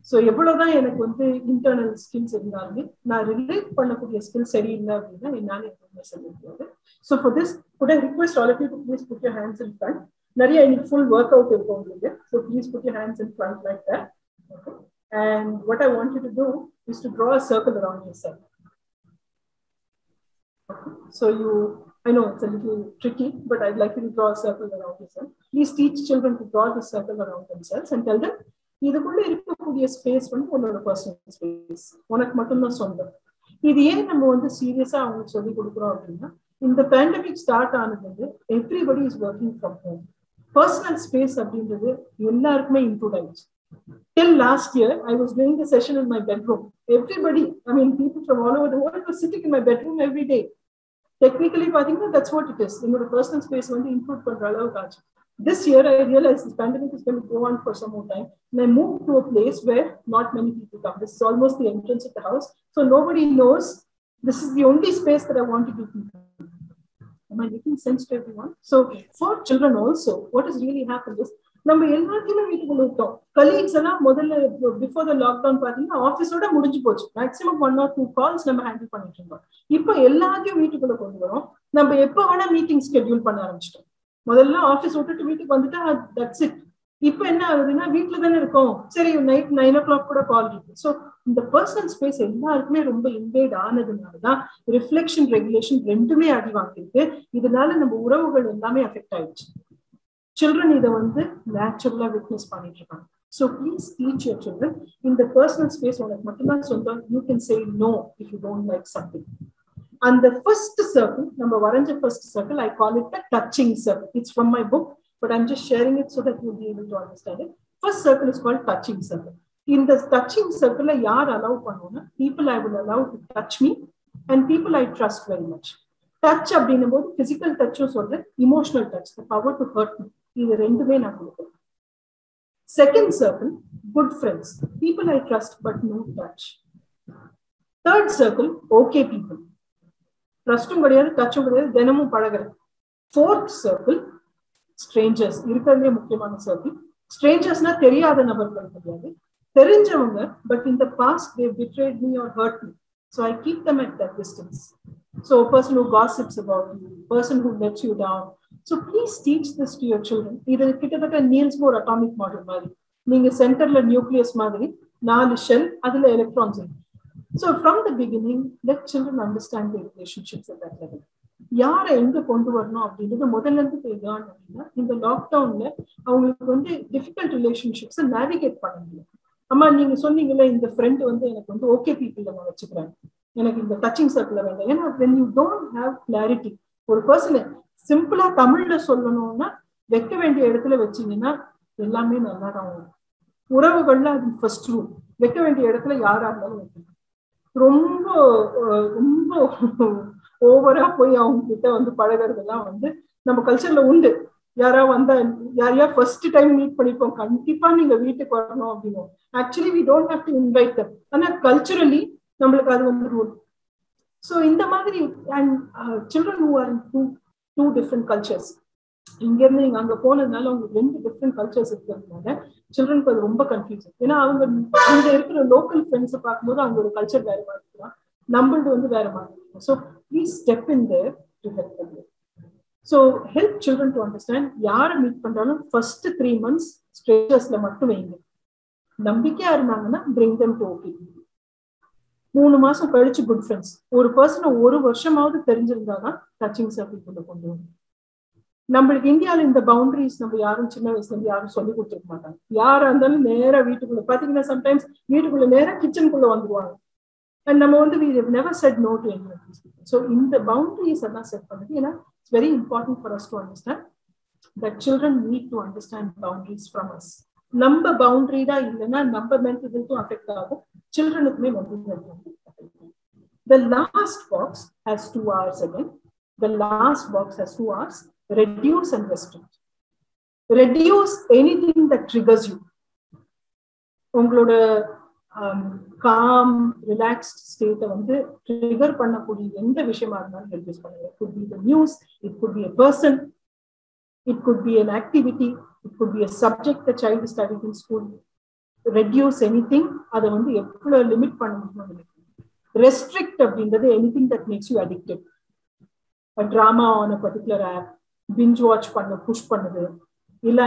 So எவ்வளவுதான் எனக்கு வந்து இன்டர்னல் ஸ்கில்ஸ் இருந்தாலுமே நான் ரிலேட் பண்ணக்கூடிய ஸ்கில் சரியில்லை அப்படின்னா என்னால எதுவுமே சொல்ல முடியாது. So for this could I request all of you to please put your hands in front. நிறைய இன்னைக்கு ஃபுல் ஒர்க் அவுட் இருக்கும் உங்களுக்கு. So please put your hands in front like that. Okay. And what I want you to do is to draw a circle around yourself. Okay. So I know it's a little tricky, but I'd like you to draw a circle around yourself. Please teach children to draw the circle around themselves and tell them இதுக்குள்ள இருக்கக்கூடிய space வந்து உன்னோட personal space, உனக்கு மட்டும்தான் சொந்தம். இது ஏன் நம்ம வந்து சீரியஸா அவங்களுக்கு சொல்லி கொடுக்குறோம் அப்படின்னா, இந்த பேண்டமிக் ஸ்டார்ட் ஆனது வந்து everybody is working from home. Personal space அப்படின்றது எல்லாருக்குமே இன்க்ளூட் ஆயிடுச்சு. Till last year, I was doing the session in my bedroom. Everybody, I mean, people from all over the world were sitting in my bedroom every day. Technically, that's what it is. என்னோட personal space வந்து include பண்ற அளவுக்கு ஆச்சு. This year, I realized this pandemic is going to go on for some more time. And I moved to a place where not many people come. This is almost the entrance of the house. So nobody knows this is the only space that I want to give people. Am I making sense to everyone? So for children also, what has really happened is, நம்ம எல்லாத்தையுமே வீட்டுக்குள்ள விட்டோம். Colleagues எல்லாம் முதல்ல before the lockdown பாத்தீங்கன்னா ஆஃபீஸோட முடிஞ்சு போச்சு. Maximum 1 or 2 calls நம்ம ஹேண்டில் பண்ணிட்டு இருந்தோம். இப்போ எல்லாத்தையும் வீட்டுக்குள்ள கொண்டு வரோம். நம்ம எப்ப வேணா மீட்டிங் ஸ்கெட்யூல் பண்ண ஆரம்பிச்சிட்டோம். முதல்ல ஆஃபீஸ் விட்டுட்டு வீட்டுக்கு வந்துட்டா தட்ஸ் இட். இப்ப என்ன ஆகுதுன்னா வீட்டுல தானே இருக்கோம், சரி நைட் 9 o'clock கூட கால் இருக்கு. ஸோ இந்த பர்சனல் ஸ்பேஸ் எல்லாருக்குமே ரொம்ப இன்வேட் ஆனதுனாலதான் ரிஃப்ளெக்ஷன் ரெகுலேஷன் ரெண்டுமே அடி வாங்கிருக்கு. இதனால நம்ம உறவுகள் எல்லாமே அஃபெக்ட் ஆயிடுச்சு. சில்ட்ரன் இதை வந்து நேச்சுரலா விட்னஸ் பண்ணிட்டு இருக்காங்க. So please teach your children, இந்த பர்சனல் ஸ்பேஸ் உனக்கு மட்டும்தான் சொந்தம். You can say know if you don't like something. அந்த ஃபர்ஸ்ட் சர்க்கிள், நம்ம வரைஞ்ச first circle, I call it the touching circle. It's from my book, but I'm just sharing it so that you'll be able to understand it. First circle is called touching circle. In the touching circle, yaar allow pannona, people I will allow to touch me, and people I trust very much. Touch அப்படின்னும்போது physical touch-உம் சொல்றேன், emotional touch, the power to hurt me. இது ரெண்டுமே நான் கொடுப்பேன். Second circle, good friends, people I trust but no touch. Third circle, okay people, trust-உம் கிடையாது, touch-உம் கிடையாது, தினமும் பழகுறேன். Fourth circle, strangers, இருக்கிறதே முக்கியமான சர்க்கிள். ஸ்ட்ரேஞ்சர்ஸ்னா தெரியாத நபர்கள் கிடையாது, தெரிஞ்சவங்க, but in the past they betrayed me or hurt me, so I keep them at that distance. So a person who gossips about you, person who lets you down. So please teach this to your children. இது கிட்டத்தட்ட Niels Bohr atomic model மாதிரி. நீங்க சென்டர்ல nucleus மாதிரி 4 shell, அதுல electrons இருக்கு. So from the beginning, let children understand their relationships at that level. யாரை எங்க கொண்டு வரணும் அப்படின்றது முதல்ல இருந்து தெரியும். அப்படின்னா இந்த லாக்டவுன்ல அவங்களுக்கு வந்து டிஃபிகல்ட் ரிலேஷன்ஷிப்ஸ் நேவிகேட் பண்ண முடியும். அம்மா நீங்க சொன்னீங்கல்ல, இந்த ஃப்ரெண்ட் வந்து எனக்கு வந்து ஓகே பீப்புள் நான் வச்சுக்கிறேன், எனக்கு இந்த டச்சிங் சர்க்கிள் வேண்டாம். ஏன்னா when you don't have clarity, ஒரு பர்சனை சிம்பிளா தமிழ்ல சொல்லணும்னா வைக்க வேண்டிய இடத்துல வச்சீங்கன்னா எல்லாமே நல்லா தான் வரும். உறவுகள்ல அது ஃபர்ஸ்ட் ரூல், வைக்க வேண்டிய இடத்துல யாரா இருந்தாலும் வைக்கணும். ரொம்ப ரொம்ப ஓவரா போய் அவங்க கிட்ட வந்து பழகிறதெல்லாம் வந்து நம்ம கல்ச்சர்ல உண்டு. யாரா வந்தா யாரையா ஃபர்ஸ்ட் டைம் மீட் பண்ணிப்போம், கண்டிப்பா நீங்க வீட்டுக்கு வரணும் அப்படின்னு. Actually we don't have to invite them, ஆனா கல்ச்சுரலி நம்மளுக்கு அது வந்து ரூல். ஸோ இந்த மாதிரி and children who are in two different cultures, இங்க இருந்து நீங்க அங்க போனதுனால உங்களுக்கு 2 டிஃப்ரெண்ட் கல்ச்சர்ஸ் இருக்கிறதுனால சில்ட்ரனுக்கு அது ரொம்ப கன்ஃபியூசன். ஏன்னா அவங்க அங்க இருக்கிற லோக்கல் ஃப்ரெண்ட்ஸை பார்க்கும்போது அவங்க ஒரு கல்ச்சர் வேற மாதிரி இருக்கலாம், நம்மளது வந்து வேற மாதிரி இருக்கும். So please step in there to help them. So help children to understand, யாரை மீட் பண்றாலும் ஃபர்ஸ்ட் 3 months ஸ்ட்ரேஞ்சர்ஸ்ல மட்டும் வைங்க. நம்பிக்கையா இருந்தாங்கன்னா பிரிங் them to okay. 3 மாசம் கழிச்சு குட் ஃப்ரெண்ட்ஸ். ஒரு பர்சனை 1 வருஷமாவது தெரிஞ்சிருந்தாதான் டச்சிங் சர்க்கிள்குள்ள கொண்டு வரும். நம்மளுக்கு இந்தியாவில இந்த பவுண்டரிஸ் நம்ம யாரும் சின்ன வயசுல இருந்து யாரும் சொல்லி கொடுத்துருக்க மாட்டாங்க. யாரா இருந்தாலும் நேரா வீட்டுக்குள்ள பாத்தீங்கன்னா சம்டைம்ஸ் வீட்டுக்குள்ள நேரா கிச்சனுக்குள்ள வந்துருவாங்க. அண்ட் நம்ம வந்து we have never said no to any of these people. So இந்த பவுண்டரிஸ் எல்லாம் செட் பண்ணுது. ஏன்னா it's very important for us to understand that children need to understand boundaries from us. நம்ம பவுண்டரி தான் இல்லைன்னா நம்ம மென்டல் ஹெல்த்தும் அஃபெக்ட் ஆகும், சில்ட்ரனுக்குமே mental health affect ஆகும். The last box has 2 hours again. The last box has 2 hours. Reduce and restrict. Reduce anything that triggers you. உங்களோட com relaxed ஸ்டேட்டை வந்து trigger பண்ணக்கூடிய எந்த விஷயமா இருந்தாலும் ரெடியூஸ் பண்ணுங்க. It could be the news, it could be a person, it could be an activity, it could be a subject the child is studying in school. Reduce anything. அதை வந்து எவ்வளவு லிமிட் பண்ண முடியுமோ. Restrict அப்படின்றது anything that makes you addicted. A drama on a particular app, binge watch பண்ண push பண்ணுது, இல்ல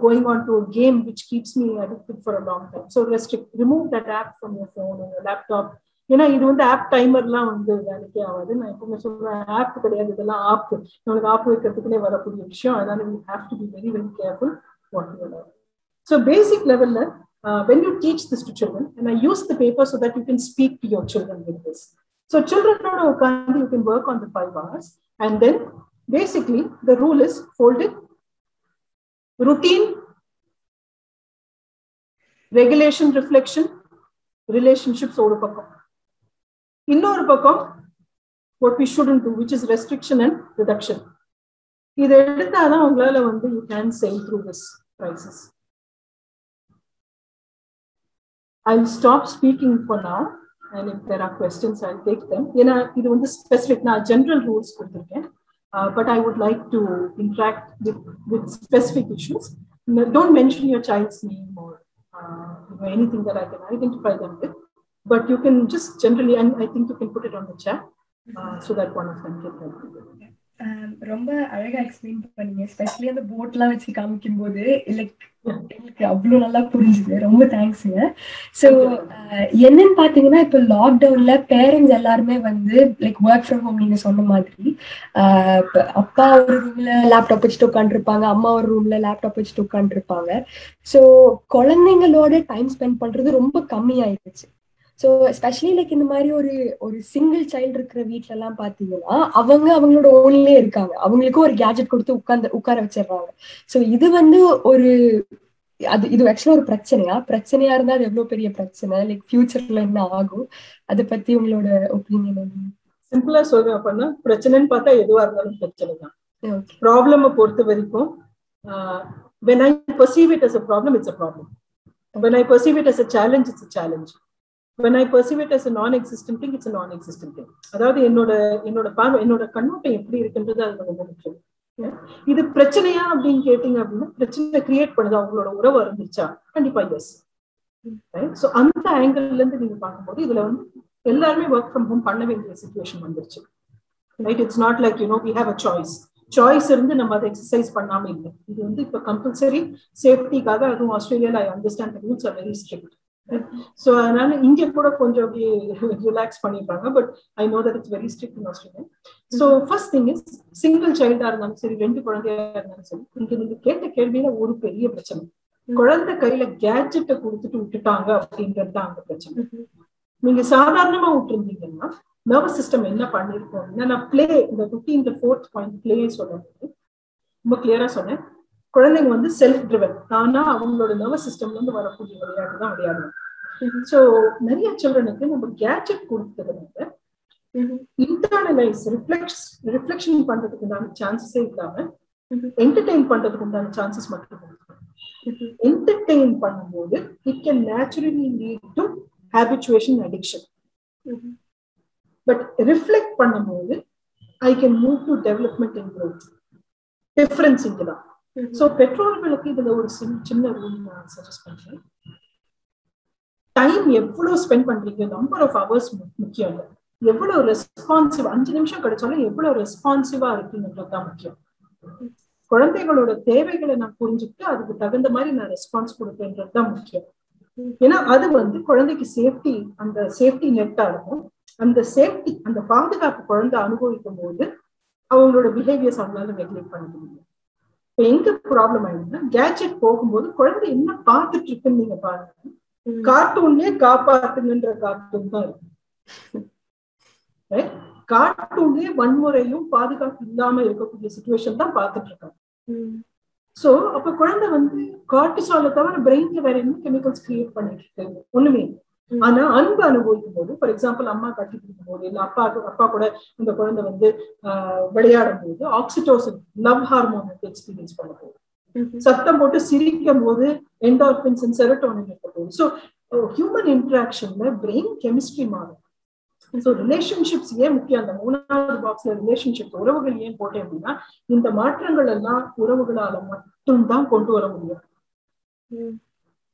going on to a game which keeps me addicted for a long time. So restrict, remove that app from your phone or your laptop. ஏன்னா இது வந்து app டைமர்லாம் வந்து வேலைக்கே ஆகாது. நான் எப்பவுமே சொல்றேன், ஆப் கிடையாது, இதெல்லாம் ஆப். நம்மளுக்கு ஆப் வைக்கிறதுக்குன்னே வரக்கூடிய விஷயம். அதனால we have to be very very careful what we allow. So basic level when you teach this to children, and I use the paper so that you can speak to your children with this. So children you can work on the 5 hours, and then basically the rule is folded routine, regulation, reflection, relationships ஒரு பக்கம், இன்னொரு பக்கம் what we shouldn't do, which is restriction and reduction. இதை எடுத்தாதான் உங்களால வந்து you can sail through this crisis. I'll stop speaking for now, and if there are questions I'll take them. ஏன்னா இது வந்து ஸ்பெசிபிக், நான் ஜெனரல் ரூல்ஸ் கொடுத்துருக்கேன். but I would like to interact with specific issues. Don't mention your child's name or anything that I can identify them with, but you can just generally, and I think you can put it on the chat so that one of them can help you. ரொம்ப அழகா explain பண்ணீங்க. Especially அந்த போட்லாம் வச்சு காமிக்கும் போது எனக்கு அவ்வளவு நல்லா புரிஞ்சுது. ரொம்ப தேங்க்ஸுங்க. ஸோ என்னன்னு பாத்தீங்கன்னா, இப்போ லாக்டவுன்ல பேரண்ட்ஸ் எல்லாருமே வந்து லைக் ஒர்க் ஃப்ரம் ஹோம், நீங்க சொன்ன மாதிரி அப்பா ஒரு ரூம்ல லேப்டாப் வச்சுட்டு உட்காந்துருப்பாங்க, அம்மா ஒரு ரூம்ல லேப்டாப் வச்சுட்டு உட்காந்துருப்பாங்க. ஸோ குழந்தைங்களோட டைம் ஸ்பெண்ட் பண்றது ரொம்ப கம்மியாயிடுச்சு. ஸோ எஸ்பெஷலி லைக் இந்த மாதிரி ஒரு சிங்கிள் சைல்டு இருக்கிற வீட்ல எல்லாம் பாத்தீங்கன்னா அவங்களோட ஓன்லயே இருக்காங்க. அவங்களுக்கும் ஒரு கேஜெட் கொடுத்து உட்கார வச்சிடுறாங்க. ஸோ இது வந்து இது ஆக்சுவலா ஒரு பிரச்சனையா இருந்தா அது எவ்வளவு பெரிய பிரச்சனை, லைக் ஃபியூச்சர்ல என்ன ஆகும், அதை பத்தி உங்களோட ஒப்பீனியன் என்ன? சிம்பிளா சொல்றேன் அப்படின்னா, பிரச்சனைன்னு பார்த்தா எதுவா இருந்தாலும் பிரச்சனை தான். ப்ராப்ளமை பொறுத்த வரைக்கும் when I perceive it as a problem, it's a problem. When I perceive it as a challenge, it's a challenge. When I perceive it as a non-existent thing, it's a non-existent thing. அதாவது என்னோட கண்ணோட்டம் எப்படி இருக்குன்றது அது ரொம்ப முக்கியம். இது பிரச்சனையா அப்படின்னு கேட்டீங்க அப்படின்னா, பிரச்சனை கிரியேட் பண்ணுது அவங்களோட உறவு இருந்துச்சா? கண்டிப்பா எஸ். ஸோ அந்த ஆங்கிள் இருந்து நீங்க பார்க்கும்போது இதுல வந்து எல்லாருமே ஒர்க் ஃப்ரம் ஹோம் பண்ண வேண்டிய சிச்சுவேஷன் வந்துருச்சு. Right? It's not like we have a choice இருந்து நம்ம அதை எக்ஸசைஸ் பண்ணாம இல்லை. இது வந்து இப்ப கம்பல்சரி சேஃப்டிக்காக, அதுவும் ஆஸ்திரேலியால I understand the rules are very strict. So அதனால இங்க கூட கொஞ்சம் அப்படியே ரிலாக்ஸ் பண்ணிருப்பாங்க, but I know that it's very strict in Australia. So first thing is, single சைல்டா இருந்தாலும் சரி, 2 குழந்தையா இருந்தாலும் சரி, நீங்க கேட்ட கேள்வியில ஒரு பெரிய பிரச்சனை, குழந்தை கையில கேட்ஜெட்டை கொடுத்துட்டு விட்டுட்டாங்க அப்படின்றது தான் அந்த பிரச்சனை. நீங்க சாதாரணமா விட்டுருந்தீங்கன்னா நர்வஸ் சிஸ்டம் என்ன பண்ணிருக்கோம், நான் பிளே இந்த 15th பாயிண்ட் பிளே சொல்லும்போது ரொம்ப கிளியரா சொன்னேன். குழந்தைங்க வந்து செல்ஃப் ட்ரிவன், ஆனா அவங்களோட நர்வஸ் சிஸ்டம்ல இருந்து வரக்கூடிய விளையாட்டு தான் விளையாடணும். சோ நிறைய சில்ட்ரனுக்கு நம்ம கேட்ஜெட் கொடுத்ததுனால இன்டர்னலைஸ் ரிஃப்ளெக்ஷன் பண்றதுக்கு உண்டான சான்சஸே இல்லாம என்டர்டெயின் பண்றதுக்கு உண்டான சான்சஸ் மட்டும் என்டர்டெயின் பண்ணும்போது it can naturally lead to habituation, addiction. But reflect பண்ணும்போது I can move to development and growth. Difference இங்கதான். சோ பெற்றோர்களுக்கு இதுல ஒரு சின்ன ரூல் நான் சஜஸ்ட் பண்றேன். டைம் எவ்வளவு ஸ்பெண்ட் பண்றீங்க, நம்பர் ஆஃப் ஹவர்ஸ் முக்கியம் இல்லை, எவ்வளவு ரெஸ்பான்சிவ், 5 நிமிஷம் கிடைச்சாலும் எவ்வளவு ரெஸ்பான்சிவா இருக்குன்றதுதான் முக்கியம். குழந்தைகளோட தேவைகளை நான் புரிஞ்சுக்கிட்டு அதுக்கு தகுந்த மாதிரி நான் ரெஸ்பான்ஸ் கொடுப்பேன்றதுதான் முக்கியம். ஏன்னா அது வந்து குழந்தைக்கு சேஃப்டி, அந்த சேஃப்டி நெட்டா இருக்கும். அந்த சேஃப்டி, அந்த பாதுகாப்பு குழந்தை அனுபவிக்கும் போது அவங்களோட பிஹேவியர்ஸ் அவங்களால ரெகுலேட் பண்ண முடியும். இப்ப எங்க ப்ராப்ளம் ஆயிடுதுன்னா, கேட்ஜெட் போகும்போது குழந்தை என்ன பார்த்துட்டு இருக்குன்னு நீங்க பாருங்க, கார்ட்டூன்லயே காப்பாத்துங்கன்ற கார்ட்டூன் தான் இருக்கு. கார்ட்டூன்லயே வன்முறையும் பாதுகாப்பு இல்லாம இருக்கக்கூடிய சிச்சுவேஷன் தான் பார்த்துட்டு இருக்காங்க. சோ அப்ப குழந்தை வந்து கார்டிசாலை தவிர பிரெயின்ல வேற என்ன கெமிக்கல்ஸ் கிரியேட் பண்ணிட்டு இருக்கு, ஒண்ணுமே. ஆனா அன்பு அனுபவிக்கும் போது, ஃபார் எக்ஸாம்பிள் அம்மா கட்டி கொடுக்கும் போது, இல்ல அப்பா கூட இந்த குழந்தை வந்து விளையாடும் போது ஆக்சிடோசின், லவ் ஹார்மோன் வந்து எக்ஸ்பீரியன்ஸ் பண்ண போகுது. சத்தம் போட்டு சிரிக்கும் போது என்டார்பின்ஸ் அண்ட் செரோட்டோனின் இருக்க போகுது. ஸோ ஹியூமன் இன்டராக்ஷன்ல பிரெயின் கெமிஸ்ட்ரி மாறும். ஸோ ரிலேஷன்ஷிப்ஸ் ஏன் முக்கியம், அந்த 3வது பாக்ஸ்ல ரிலேஷன்ஷிப், உறவுகள் ஏன் போட்டேன் அப்படின்னா, இந்த மாற்றங்கள் எல்லாம் உறவுகளால மட்டும்தான் கொண்டு வர முடியும்.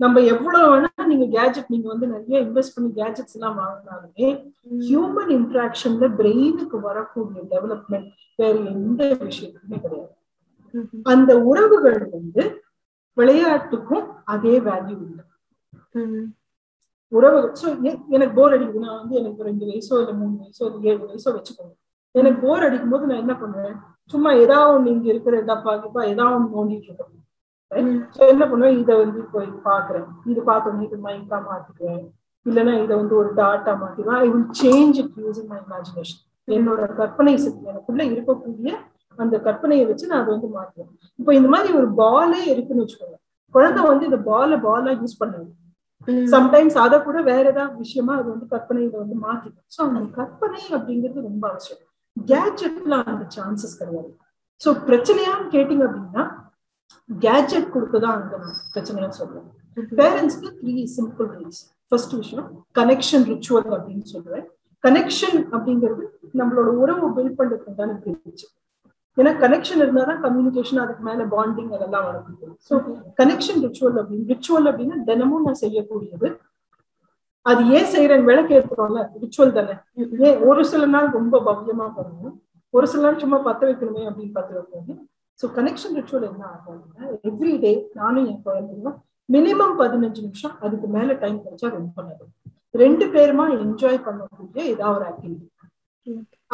நம்ம எவ்வளவு வேணா நீங்க கேட்ஜெட், நீங்க வந்து நிறைய இன்வெஸ்ட் பண்ணி கேட்ஜெட்ஸ் எல்லாம் வாங்கினாலுமே ஹியூமன் இன்டராக்ஷன்ல பிரெயினுக்கு வரக்கூடிய டெவலப்மெண்ட் வேற எந்த விஷயத்துக்குமே கிடையாது. அந்த உறவுகள் வந்து விளையாட்டுக்கும் அதே வேல்யூ இல்லை. உறவுகள், சோ எனக்கு போர் அடிக்குது, நான் வந்து எனக்கு 2 வயசோ இல்ல 3 வயசோ இல்ல 7 வயசோ வச்சுக்கோங்க, எனக்கு போர் அடிக்கும் போது நான் என்ன பண்ணுவேன், சும்மா ஏதாவது ஒண்ணு இங்க இருக்கிற டப்பா ஏதாவது ஒண்ணு நோண்டிட்டு இருக்கேன். என்ன பண்ணுவேன், இதை வந்து போய் பாக்குறேன், இது பார்த்தோன்னே இது மைக்கா மாத்திக்குவேன், இல்லைன்னா இதை வந்து ஒரு டாட்டா மாத்திக்குவேன். I will change it using my imagination. என்னோட கற்பனை சக்தி, எனக்குள்ள இருக்கக்கூடிய அந்த கற்பனையை வச்சு நான் அதை வந்து மாற்றுவேன். இப்போ இந்த மாதிரி ஒரு பாலே இருக்குன்னு வச்சுக்கோங்க, குழந்தை வந்து இந்த பாலா யூஸ் பண்ணாது. சம்டைம்ஸ் அதை கூட வேற ஏதாவது விஷயமா அது வந்து கற்பனையில வந்து மாத்திக்கும். ஸோ அந்த கற்பனை அப்படிங்கிறது ரொம்ப அவசியம். கேட்ஜெட்ல அந்த சான்சஸ் கிடையாது. ஸோ பிரச்சனையான்னு கேட்டீங்க அப்படின்னா கேட்ஜெட் கொடுத்துதான் அந்த பிரச்சனைன்னு சொல்றேன். பேரண்ட்ஸ்க்கு 3 சிம்பிள் ரூல்ஸ். ஃபர்ஸ்ட் விஷயம் கனெக்ஷன் ரிச்சுவல் அப்படின்னு சொல்றேன். கனெக்ஷன் அப்படிங்கிறது நம்மளோட உறவு பில்ட் பண்றதுக்கு தானே இருந்துச்சு. ஏன்னா கனெக்ஷன் இருந்தாதான் கம்யூனிகேஷன், அதுக்கு மேல பாண்டிங் அதெல்லாம் வளர்ந்து. ஸோ கனெக்ஷன் ரிச்சுவல் அப்படின்னா தினமும் நான் செய்யக்கூடியது. அது ஏன் செய்யறேன், விளக்கு ஏற்றுறோம்ல, ரிச்சுவல் தானே. ஏன் ஒரு சில நாள் ரொம்ப பவ்யமா பண்ணுவோம், ஒரு சில நாள் சும்மா பத்த வைக்கணுமே அப்படின்னு பத்த வைப்போம். ஸோ கனெக்ஷன் ரிச்சுவல் என்ன ஆகும்னா, எவ்ரி டே நானும் என் குழந்தைங்களும் மினிமம் 15 நிமிஷம், அதுக்கு மேல டைம் கிடைச்சா ரொம்ப நல்லது. 2 பேருமா என்ஜாய் பண்ணக்கூடிய ஏதாவது ஒரு ஆக்டிவிட்டி,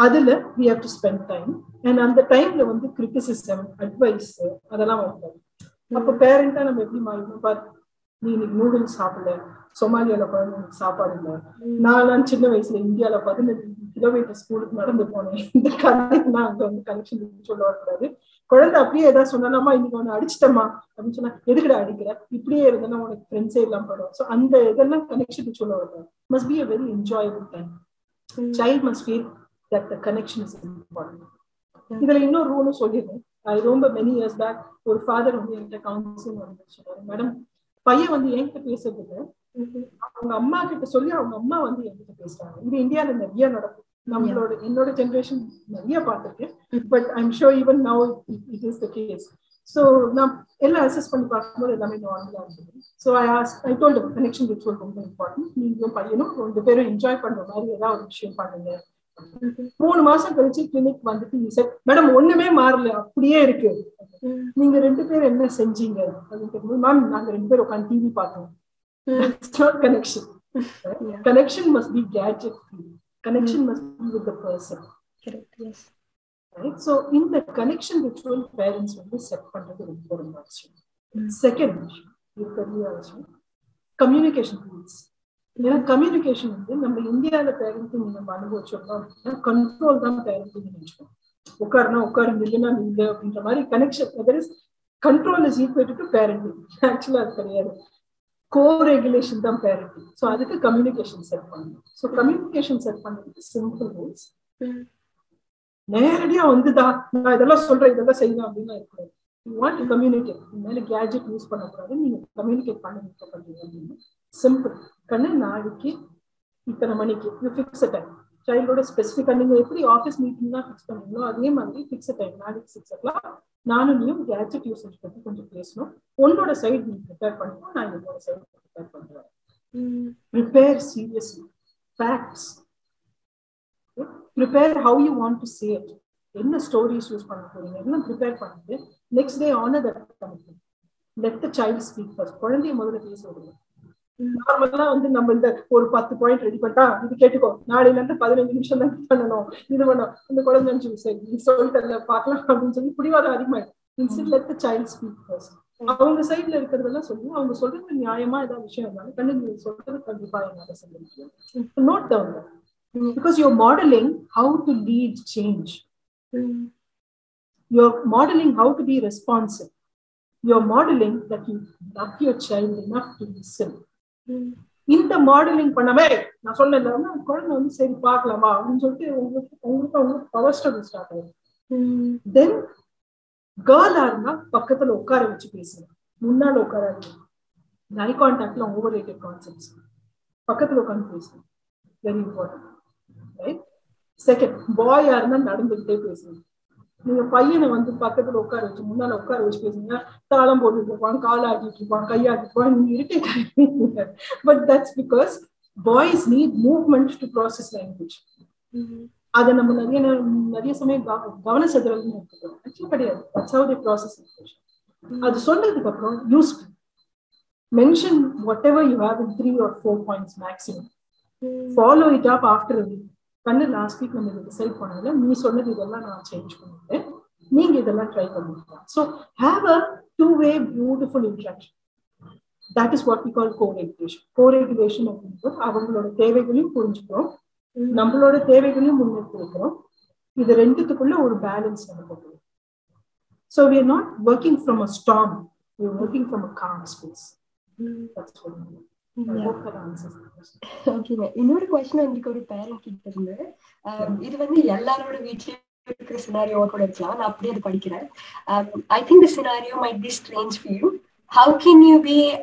அதுல we have to spend time. and அந்த டைம்ல வந்து கிரிட்டிசிசம், அட்வைஸ் அதெல்லாம் வரும். அப்ப பேரண்டா நம்ம எப்படி மாறிடணும் பாரு, நீ இன்னைக்கு நூடுல்ஸ் சாப்பிடல, சொமாலியால குழந்தைங்களுக்கு சாப்பாடு இல்லை, நான் சின்ன வயசுல இந்தியால 18 கிலோமீட்டர் ஸ்கூலுக்கு நடந்து போனேன். இந்த கனெக்ட் அங்க வந்து கனெக்ஷன் சொல்ல வரக்கூடாது. குழந்தை அப்படியே ஏதாவது சொன்னாலாமா, இன்னைக்கு ஒண்ணு அடிச்சிட்டமா அப்படின்னு சொன்னா, எதுக்குடா அடிக்கிற, இப்படியே இருந்தேன்னா உனக்கு ஃப்ரெண்ட்ஸே எல்லாம் போயிடும். ஸோ அந்த இதெல்லாம் கனெக்ஷன் சொல்ல வரக்கூடாது. Must be a very enjoyable time. Child must feel that the connection is important. இதுல இன்னொரு ரூலும் சொல்லிடுறேன். அது ரொம்ப மெனி இயர்ஸ் பேக் ஒரு ஃபாதர் வந்து என்கிட்ட கவுன்சிலிங் வந்து சொன்னாரு, மேடம் பையன் வந்து என்கிட்ட பேசுறது இல்லை, அவங்க அம்மா கிட்ட சொல்லி அவங்க அம்மா வந்து என்கிட்ட பேசுறாங்க. இது இந்தியால நிறைய நடக்கும். என்னோட ஜெனரேஷன் நிறைய பார்த்திருக்கேன். But I'm sure even now it is the case. So நான் எல்லாம் அசஸ் பண்ணி பார்க்கும்போது எல்லாமே நார்மலா இருந்தது. So I told connection ritual ரொம்ப இம்பார்ட்டன்ட். நீங்களும் பையனும் 2 பேரும் என்ஜாய் பண்ற மாதிரி ஏதாவது ஒரு விஷயம் பண்ணுங்க. 3 மாசம் கழிச்சு கிளினிக் வந்துட்டு மேடம் ஒண்ணுமே மாறல, அப்படியே இருக்கு, நீங்க 2 பேரும் என்ன செஞ்சீங்க அப்படின்னு, மேம் நாங்க 2 பேரும் உட்காந்து டிவி பார்த்தோம். That's not connection. Connection must be gadget free. Connection must be with the person. Correct. Yes. Right? So in the connection ritual, parents வந்து செட் பண்றது ரொம்ப ரொம்ப அவசியம். செகண்ட் விஷயம் கம்யூனிகேஷன் டூல்ஸ். ஏன்னா கம்யூனிகேஷன் வந்து நம்ம இந்தியாவில பேரண்டிங் நம்ம அனுபவிச்சோம்னா அப்படின்னா கண்ட்ரோல் தான் பேரண்டிங் நினைச்சோம். உட்காருனா உட்காரு, இல்லைன்னா இல்லை அப்படின்ற மாதிரி connection. Control is equal to parenting. ஆக்சுவலா அது கிடையாது. co-regulation தான் parenting. ஸோ அதுக்கு கம்யூனிகேஷன் செட் பண்ணணும். ஸோ கம்யூனிகேஷன் செட் பண்ணுறது சிம்பிள் ரூல்ஸ். நேரடியா வந்துதான் நான் இதெல்லாம் சொல்றேன், இதெல்லாம் செய்யணும் அப்படின்னு இருக்காது. You want to communicate. மேலே கேஜெட் யூஸ் பண்ணக்கூடாது, நீங்க கம்யூனிகேட் பண்ண பண்றீங்க அப்படின்னு சிம்பிள். கண்ணு நாளைக்கு இத்தனை மணிக்கு யூ ஃபிக்ஸ் அ டைம். சைல்டோட ஸ்பெசிஃபிக்கா நீங்க எப்படி ஆஃபீஸ் மீட்டிங் தான் ஃபிக்ஸ் பண்ணீங்களோ அதே மாதிரி ஃபிக்ஸ் டைம். நாளைக்கு 6 o'clock நானும் நீயும் கேஜெட் யூசேஜ் பத்தி கொஞ்சம் பேசணும். உன்னோட சைடு நீ ப்ரிப்பேர் பண்ணணும், நான் என்னோட சைடு ப்ரிப்பேர் பண்றேன். Prepare seriously facts. Prepare how you want to say it. என்ன ஸ்டோரிஸ் யூஸ் பண்ண போறீங்க எல்லாம் ப்ரிப்பேர் பண்ணிட்டு next day honour that commitment. Let the child speak first. குழந்தைய முதல்ல பேச விடுங்க. நார்மலா வந்து நம்ம இந்த ஒரு 10 பாயிண்ட் ரெடி பண்ணிட்டா இது கேட்டுக்கோ, நாளையில இருந்து 15 நிமிஷம் தான் பண்ணணும், இது பண்ணணும், இந்த குழந்தை சரி நீ சொல்லிட்டு பார்க்கலாம் அப்படின்னு சொல்லி பிடிவாதம் அதிகமாயிடும். Instead let the child speak first. அவங்க சைட்ல இருக்கிறதெல்லாம் சொல்லி அவங்க சொல்றது நியாயமா ஏதாவது விஷயம் இருந்தாலும் கண்ணு நீங்க சொல்றது கண்டிப்பா என்னால சொல்ல முடியும். Note down that because you're modeling how to lead change. You're modeling how to be responsive. You're modeling that you love your child enough to listen. இந்த மாடலிங் பண்ணவே நான் சொன்னேன் குழந்தை வந்து சரி பார்க்கலாமா அப்படின்னு சொல்லிட்டு உங்களுக்கு பவர் ஸ்ட்ரகிள் ஸ்டார்ட் ஆகும். தென் கேர்ள் ஆருன்னா பக்கத்துல உட்கார வச்சு பேசுங்க, முன்னால உட்காராது. ஐ கான்டாக்ட்ல ஓவர் ரேட்டட் கான்செப்ட்ஸ். பக்கத்துல உட்காந்து பேசுங்க, வெரி இம்பார்ட்டன்ட். ரைட். செகண்ட், பாய் யாருன்னா நடந்துகிட்டே பேசுங்க. நீங்க பையனை வந்து பக்கத்துல உட்கார வச்சு முன்னால உட்கார வச்சு பேசுங்க, தாளம் போட்டுட்டு இருப்பான், கால் ஆட்டிட்டு இருப்பான், கையாட்டிட்டு இருப்பான், நீங்க இரிட்டேட் ஆகிடுவீங்க. But that's because boys need movement to process language. அதை நம்ம நிறைய சமயம் கவன செதறல்னு எடுத்துக்கிறோம். ஆக்சுவலி கிடையாது. That's how they process information. அது சொன்னதுக்கு அப்புறம் use mention whatever you have in 3 or 4 points maximum. Follow it up after a week. கண்ணு லாஸ்ட் வீக் நம்ம இதை டிசைட் பண்ணல, நீ சொன்னது இதெல்லாம் நான் சேஞ்ச் பண்ணிட்டேன், நீங்க இதெல்லாம் ட்ரை பண்ணிக்கலாம். So have a 2-way beautiful interaction. That is what we call coregulation. Coregulation அப்படின்றது அவங்களோட தேவைகளையும் புரிஞ்சுக்கிறோம், நம்மளோட தேவைகளையும் முன்னெடுத்து வைக்கிறோம். இது ரெண்டுத்துக்குள்ள ஒரு பேலன்ஸ் நமக்கு. So we are not working from a storm, we are working from a calm space. That's what I mean. இன்னொரு क्वेश्चन உங்களுக்கு ஒரு பேரண்ட் கிட்ட இருந்து, இது வந்து எல்லாரோட வீட்லயும் இருக்கிற சினாரியோவா கூட இருக்கலாம், நான் அப்படியே அது படிக்கிறேன். I think the scenario might be strange for you. how can we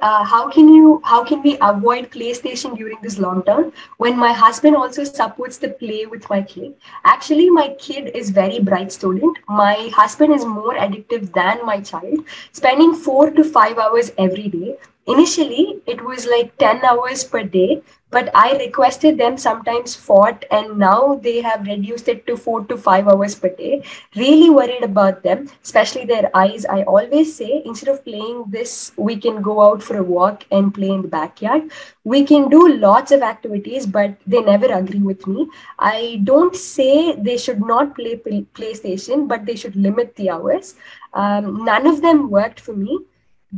avoid PlayStation during this lockdown when my husband also supports the play with my kid? Actually, my kid is very bright student. My husband is more addictive than my child, spending 4 to 5 hours every day. Initially, it was like 10 hours per day, but I requested them, sometimes fought, and now they have reduced it to 4 to 5 hours per day. Really worried about them, especially their eyes. I always say, instead of playing this, we can go out for a walk and play in the backyard. We can do lots of activities, but they never agree with me. I don't say they should not play PlayStation, but they should limit the hours. None of them worked for me.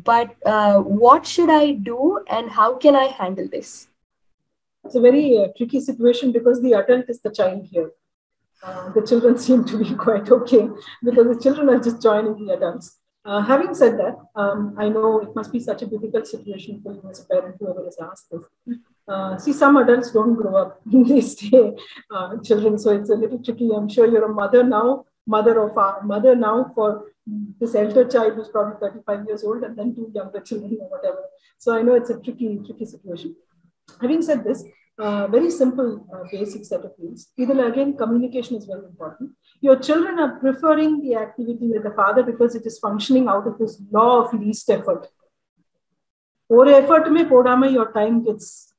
But what should I do, and how can I handle this? It's a very tricky situation because the adult is the child here. The children seem to be quite okay because the children are just joining the adults. Having said that, I know it must be such a difficult situation for you as a parent, whoever has asked this. See, some adults don't grow up. They stay children, so it's a little tricky. I'm sure you're a mother now for this elder child who's probably 35 years old, and then 2 younger children or whatever. So I know it's a tricky situation. Having said this, very simple basic set of rules. Again, communication is very important. Your children are preferring the activity with the father because it is functioning out of this law of least effort. Or effort mein podama, your time gets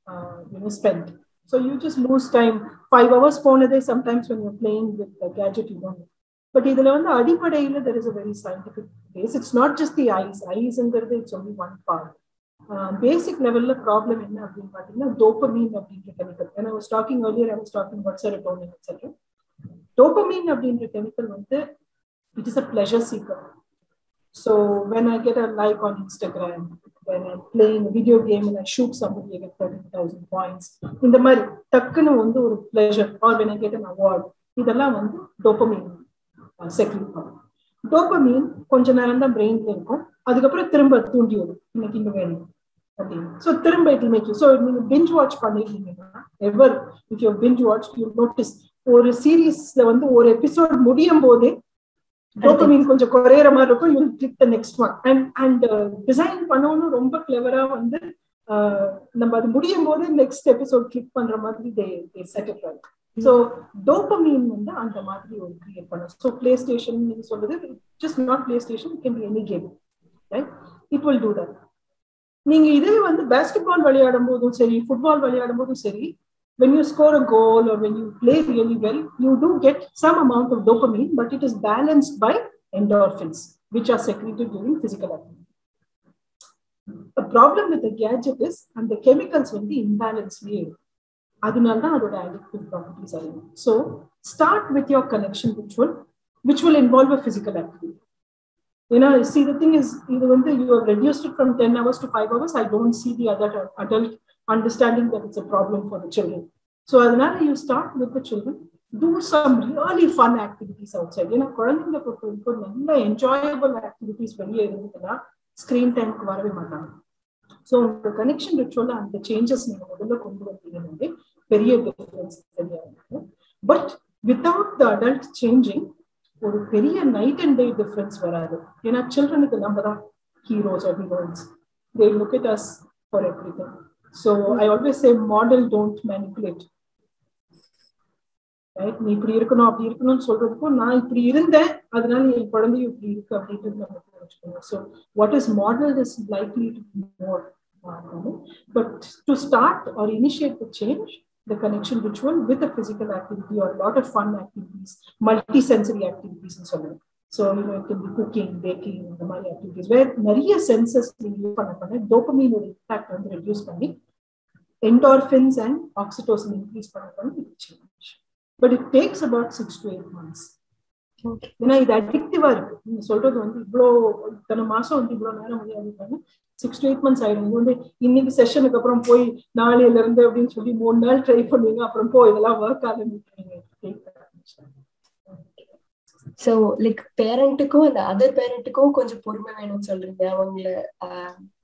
spent. So you just lose time. 5 hours ponade sometimes when you're playing with the gadget, you don't. But there is a very scientific base. It's not just the eyes. Eyes and it's only one part. Basic level of problem in dopamine chemical. When I was talking earlier, I was talking about serotonin, etc. Dopamine chemical, it is a pleasure seeker. So when I get a like on Instagram, when I'm playing a video game and I shoot somebody, I get 30,000 points. In the mari, takkanu pleasure, or when I get an award, idella dopamine secrete. Dopamine konja neram da brain la irukum. Adukapra thirumba thoondi viடும். Inakku inga venum. So it will make you. So when you binge watch ever, if you binge watched, you'll notice or a series or episode mudiyum bode dopamine konja koreyra mari irukum, you will click the next one. And design panavonu romba clever-a நம்ம அது முடியும் போது next episode click பண்ற மாதிரி they set it right. So dopamine அந்த மாதிரி ஒரு create பண்ணும். So PlayStation நீங்க சொல்றது just not PlayStation, it can be any game, right? It will do that. நீங்க இதே basketball விளையாடும் போதும் சரி, football விளையாடும் போதும் சரி, when you score a goal or when you play really well, you do get some amount of dopamine, but it is balanced by endorphins, which are secreted during physical activity. A problem with the gadget is, and the chemicals will be imbalanced. Adunalda adoda addictive properties are. So start with your connection ritual, which will involve a physical activity. See, the thing is, you have reduced it from 10 hours to 5 hours. I don't see the other adult understanding that it's a problem for the children. So you start with the children, do some really fun activities outside. Enjoyable activities screen time. So the connection ritual and the changes very difference. But without the adult changing, ஒரு பெரிய night and day difference வராது. ஏன்னா childrenக்கு நம்ம தான் heroes or heroines. They look at us for everything. So I always say model, don't manipulate. Right? நீ இப்படி இருக்கணும் அப்படி இருக்கணும்னு சொல்றதுக்கும் நான் இப்படி இருந்தேன் அதனால என் குழந்தையும் இப்படி இருக்கு அப்படின்றது நம்ம வச்சுக்கணும். So what is modeled is likely to be more. But to start or initiate the change, the connection ritual with a physical activity or a lot of fun activities, multi-sensory activities and so on. So, it can be cooking, baking, the many activities where nariya senses dopamine will impact on the reduce panni, endorphins and oxytocin increase change. But it takes about 6 to 8 months. Okay. இது அடிக்டிவா இருக்கு. நீங்க சொல்றது இவ்வளோ இத்தனை மாசம் இவ்வளோ நேரம் முடியாது. 6 to 8 months ஆயிடும். இன்னைக்கு செஷனுக்கு அப்புறம் போய் நாளையில இருந்து அப்படின்னு சொல்லி 3 நாள் ட்ரை பண்ணுவீங்க, அப்புறம் இதெல்லாம் ஒர்க் ஆரம்பிக்கிறீங்க. So like பேரண்ட்டுக்கும் அந்த அதர் பேரண்ட்டுக்கும் கொஞ்சம் பொறுமை வேணும்னு சொல்றீங்க. அவங்கள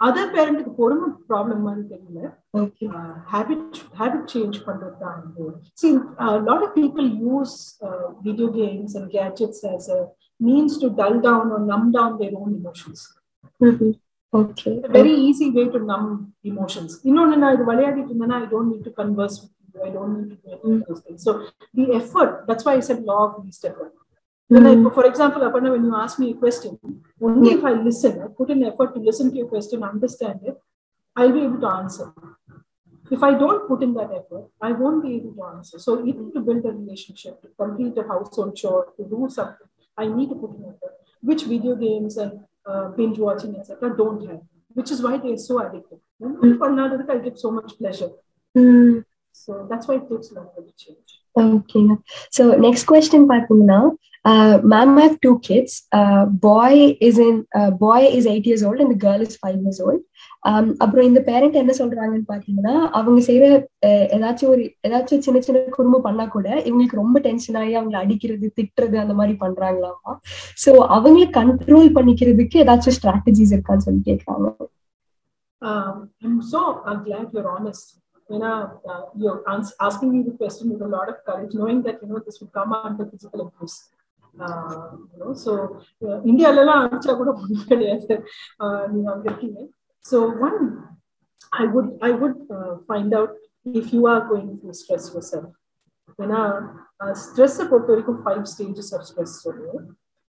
அதர் பேரண்ட்டுக்கு பொறுமை ப்ராப்ளம் மாதிரி தெரியல. Habit change பண்றது தான். See, a lot of people use video games and gadgets as a means to dull down or numb down their own emotions. Okay. A very easy way to numb emotions. Innொன்னு நான் இது விளையாடிட்டு இருந்தேன்னா I don't need to converse with you, I don't need to do any of those things. So the effort, that's why I said law of least effort. When for example, Aparna, when you ask me a question, only if I listen, I put in effort to listen to your question, understand it, I'll be able to answer. If I don't put in that effort, I won't be able to answer. So even to build a relationship, to complete a household chore, to do something, I need to put in effort, which video games and binge watching, etc. don't have, which is why they are so addictive. I get so much pleasure. So that's why it takes longer to change. Okay. So next question, Pathina. Ma'am, I have 2 kids. Boy is 8 years old and the girl is 5 years old. அப்புறம் இந்த parent என்ன சொல்றாங்கன்னு பாத்தீங்கன்னா, அவங்க செய்யற ஏதாச்சும் சின்ன சின்ன குறும்பு பண்ணா கூட இவங்களுக்கு ரொம்ப டென்ஷன் ஆகி அவங்களை அடிக்கிறது, திட்டுறது அந்த மாதிரி பண்றாங்களாமா. சோ அவங்களை கண்ட்ரோல் பண்ணிக்கிறதுக்கு ஏதாச்சும் ஸ்ட்ராட்டஜிஸ் இருக்கான்னு சொல்லி கேட்கறாங்க. I'm so glad you're honest. You're asking me the question with a lot of courage, knowing that this would come under physical abuse. So India la ancha kuda ponnu kediyadhu neenga anga irkeenga. So one, I would find out if you are going through stress yourself. Stress பொறுத்தவரைக்கும் 5 stages of stress சொல்லுவோம்.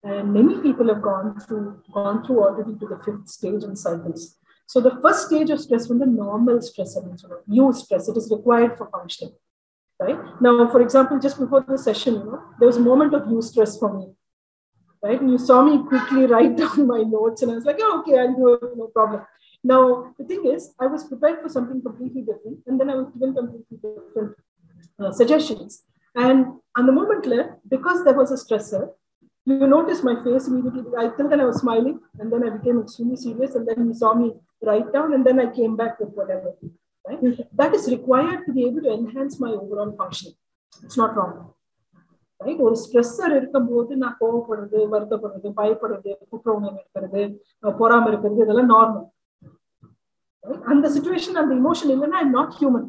And many people have gone through already to the 5th stage in cycles. So the first stage of stress was the normal stress, use stress. It is required for functioning, right? Now, for example, just before the session, there was a moment of use stress for me, right? And you saw me quickly write down my notes, and I was like, oh, okay, I'll do it, no problem. Now, the thing is, I was prepared for something completely different, and then I was given completely different suggestions. And on the moment, because there was a stressor, you notice my face immediately. I think that I was smiling, and then I became extremely serious, and then you saw me write down, and then I came back with whatever. Right? That is required to be able to enhance my overall functioning. It's not wrong. Right? Or stressor இருக்கும்போது நான் கோவப்படுறது, வருத்தப்படுறது, பயப்படுறது, குற்ற உணர்வு இருக்கிறது, பொறாமை இருக்கிறது, இதெல்லாம் நார்மல். அந்த சிச்சுவேஷன், அந்த இமோஷன் இல்லைன்னா I'm not human.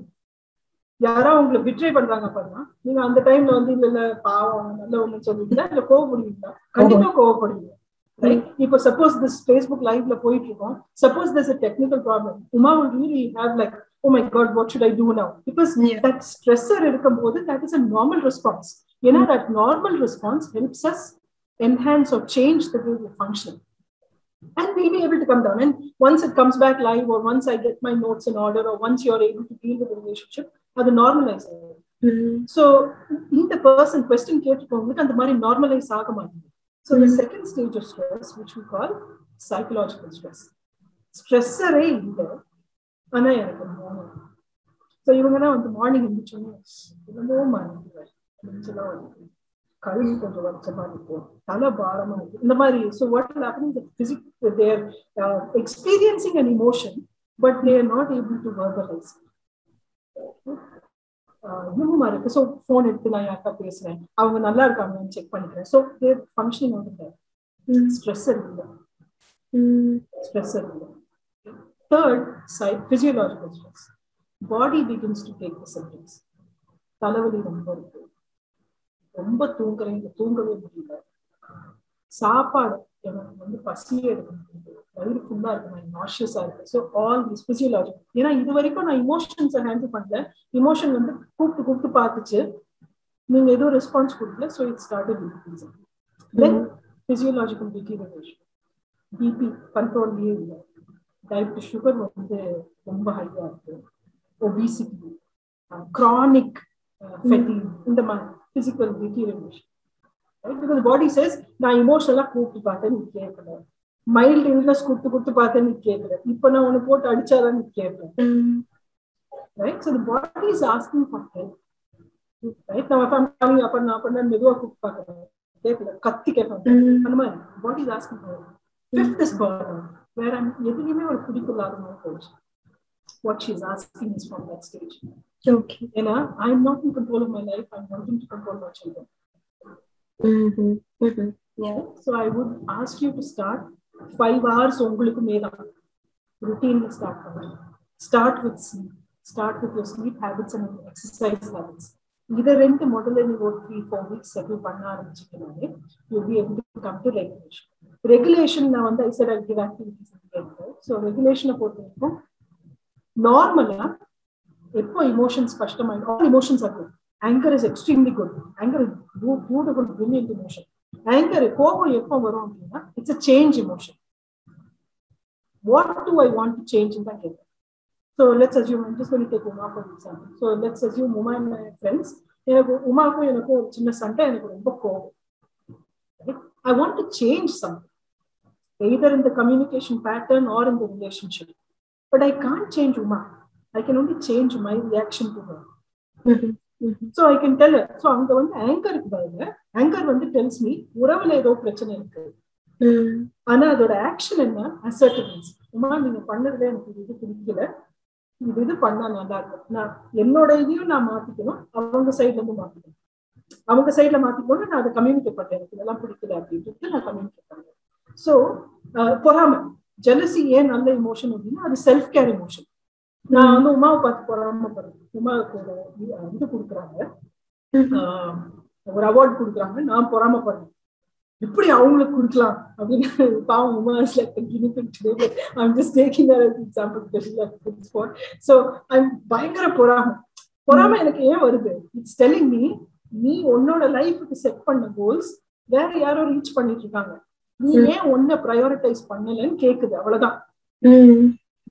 யாரா உங்களை பிட்ரே பண்றாங்க அப்படின்னா நீங்க அந்த டைம்ல இல்ல பாவம் நல்லவங்க சொல்லுவீங்களா, இல்ல கோவப்படுவீங்களா? கண்டிப்பா கோவப்படுவீங்க. Right? If suppose this Facebook live la போயிட்டு இருக்கோம், suppose there's a technical problem, Uma will really have like, oh my god, what should I do now? Because that stressor இருக்கும்போது that is a normal response. That normal response helps us enhance or change the way we function. And we'll be able to come down. And once it comes back live, or once I get my notes in order, or once you're able to deal with the relationship, அது normalize ஆகும். So இந்த person question கேட்டுக்கோங்களுக்கு அந்த மாதிரி normalize ஆக மாட்டேங்குது. So the second stage of stress, which we call psychological stress. Stressor இல்லை, ஆனா எனக்கு மோனம். So இவங்கன்னா மார்னிங் எழுந்திரிச்சோன்னே என்னமோ மாறிடுவார், நெஞ்செல்லாம் வலிக்கும், கழுவி கொஞ்சம் வச்சமா இருக்கும், தலை பாரமா இருக்கும், இந்த மாதிரி. So what will happen is that they are experiencing an emotion, but they are not able to verbalize it. இருக்கு. ஸோ ஃபோன் எடுத்து நான் யார்கிட்ட பேசுறேன், அவங்க நல்லா இருக்காங்கன்னு செக் பண்ணிக்கிறேன். ஸோ தேர் ஃபங்க்ஷனிங் ஆகுது. ஸ்ட்ரெஸ்ஸர் இல்லை. Third, physiological stress. Body begins to take the symptoms. தலைவலி ரொம்ப இருக்கு, ரொம்ப தூங்கவே முடியல, சாப்பாடு எனக்கு பசியே எடுக்க முடியுது, வயிறு ஃபுல்லா இருக்கு, நாஷியஸா இருக்கு. So all this physiological. ஏன்னா இது வரைக்கும் நான் இமோஷன்ஸை ஹேண்டில் பண்ணல. இமோஷன் கூப்பிட்டு பார்த்துச்சு, நீங்க எதுவும் ரெஸ்பான்ஸ் கொடுக்கல. So it started increasing. Then physiological deterioration, BP கண்ட்ரோல்லையே இல்லை, டயபெட்டிஸ் சுகர் ரொம்ப ஹையா இருக்கு, ஒபிசிட்டி, கிரானிக் ஃபெட்டிக், இந்த மாதிரி physical டிட்டீரியரேஷன். Right? Because the body says, நான் இமோஷனலா கூப்பிட்டு பார்த்தேன் நீ கேட்கல, மைல்ட் இல்னஸ் கொடுத்து பார்த்தேன் நீ கேட்கல, இப்ப நான் உன்னை போட்டு அடிச்சாதான் நீ கேட்பேன். Right? So the body is asking for help. Right? நான் அப்ப மெதுவா கூப்பிட்டு பார்க்கறேன், கேட்கல, கத்தி கேட்பாங்க, அந்த மாதிரி body is asking for help. Fifth is burnout, where எதுலையுமே ஒரு பிடிக்கலாத மாதிரி போச்சு. What she is asking is from that stage. Okay. ஏன்னா I'm not in control of my life, I'm wanting to control my children. Yeah. So I would ask you to start 5 hours உங்களுக்கு மேல routine start பண்ணுங்க. Start with sleep. Start with your sleep habits and exercise habits. இத ரெண்டு முதல்ல நீங்க ஒரு 3-4 weeks settle பண்ண ஆரம்பிச்சீங்கனாலே you'll be able to come to regulation. Regulation நான் I said I'll give activities at the end, right? So ரெகுலேஷனை பொறுத்த வரைக்கும் நார்மலா எப்போ இமோஷன்ஸ் கஷ்டமாயிடும், all emotions are good. Anger is extremely good. Anger is beautiful brilliant emotion. Anger கோபம் எப்போ வரும் அப்படின்னா it's a change emotion. What do I want to change தான் கேட்பேன். So let's assume, I'm just going to take Uma for example. So let's assume Uma and my friends, எனக்கு உமாக்கும் எனக்கும் ஒரு சின்ன சண்டை, எனக்கு ரொம்ப கோபம். I want to change something, either in the communication pattern or in the relationship. But I can't change Uma. I can only change my reaction to her. So I can tell her. So அங்க வந்து ஆங்கருக்கு பாருங்க, anchor வந்து tells me உறவுல ஏதோ பிரச்சனை இருக்கு. ஆனா அதோட ஆக்ஷன் என்ன? அசர்ட்டிவ்னஸ். உமா நீங்க பண்ணதுல எனக்கு இது பிடிக்கல, இது பண்ணா நல்லா இருக்கும், நான் என்னோட இதையும் நான் மாத்திக்கணும், அவங்க சைட்ல இருந்து மாத்திக்கணும், அவங்க சைட்ல மாத்திக்கணும், நான் அதை கம்யூனிகேட் பண்றேன், எனக்கு இதெல்லாம் பிடிக்கல அப்படின்ட்டு நான் கம்யூனிகேட் பண்றேன். ஸோ பொறாமை, ஜெலசி ஏன் நல்ல இமோஷன் அப்படின்னா அது செல்ஃப் கேர் இமோஷன். நான் வந்து உமாவை பார்த்து பொறாமப்படுறேன். உமாவுக்கு ஒரு இது கொடுக்குறாங்க, ஒரு அவார்டு கொடுக்குறாங்க, நான் பொறாமப்படுறேன், எப்படி அவங்களுக்கு கொடுக்கலாம் அப்படின்னு. பாவம் Uma is like continuing today. I'm just taking that as an example because she left the spot. So I'm பயங்கர பொறாமை எனக்கு ஏன் வருது? It's telling me நீ உன்னோட லைஃப்க்கு செட் பண்ண கோல்ஸ் வேற யாரோ ரீச் பண்ணிட்டு இருக்காங்க, நீ ஏன் ஒன்ன ப்ரையாரிட்டைஸ் பண்ணலன்னு கேக்குது, அவ்வளவுதான்.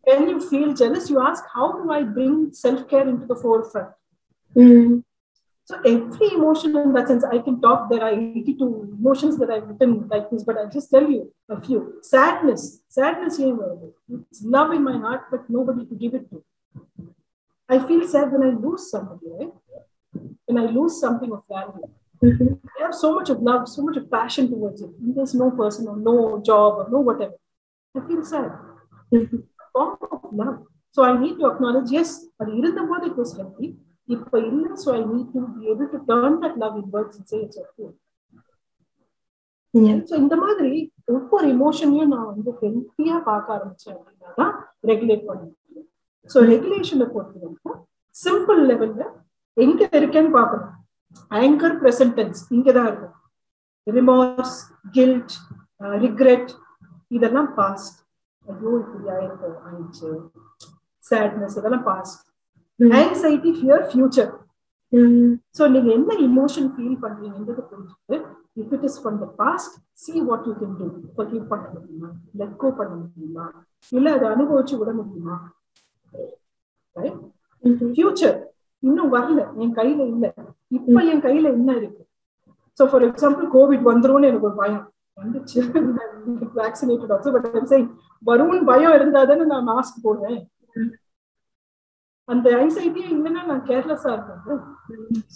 When you feel jealous, you ask, how do I bring self-care into the forefront? So every emotion in that sense, I can talk, there are 82 emotions that I've written like this, but I'll just tell you a few. Sadness, it's love in my heart, but nobody to give it to. I feel sad when I lose somebody, right? When I lose something of value. I have so much of love, so much of passion towards it. And there's no person or no job or no whatever. I feel sad. Form of love. So I need to acknowledge, yes, but it was healthy. So I need to be able to turn that love inwards and say it's okay. So இந்த மாதிரி ஒவ்வொரு இமோஷனையும் நான் வந்து ஹெல்த்தியா பார்க்க ஆரம்பிச்சேன் அப்படின்னா தான் ரெகுலேட் பண்ண முடியும். ஸோ ரெகுலேஷனை பொறுத்த வரைக்கும் சிம்பிள் லெவல்ல எங்க இருக்கேன்னு பார்க்கணும். ஆங்கர் பிரசன்ட் டென்ஸ் இங்கதான் இருக்கும். ரிமார்ஸ், கில்ட், ரிக்ரெட் இதெல்லாம் பாஸ்ட். ஐயோ இப்படி ஆயிடுச்சு, சேட்னஸ் இதெல்லாம் past. Anxiety, fear, future. So நீங்க என்ன இமோஷன் ஃபீல் பண்றீங்கன்றது புரிஞ்சுட்டு, if it is from the past, see what you can do. forgive பண்ண முடியுமா, let go பண்ண முடியுமா, இல்ல அதை அனுபவிச்சு விட முடியுமா, ரைட்? ஃபியூச்சர் இன்னும் வரல, என் கையில இல்ல, இப்ப என் கையில என்ன இருக்கு? சோ ஃபார் எக்ஸாம்பிள் கோவிட் வந்துரும்னு எனக்கு ஒரு பயம் வந்துச்சு, vaccinated also, but I'm saying வரும்னு பயம் இருந்தாதானே நான் மாஸ்க் போடுவேன். அந்த ஆங்ஸைட்டியே இல்லைன்னா நான் கேர்லெஸ்ஸா இருக்கேன்.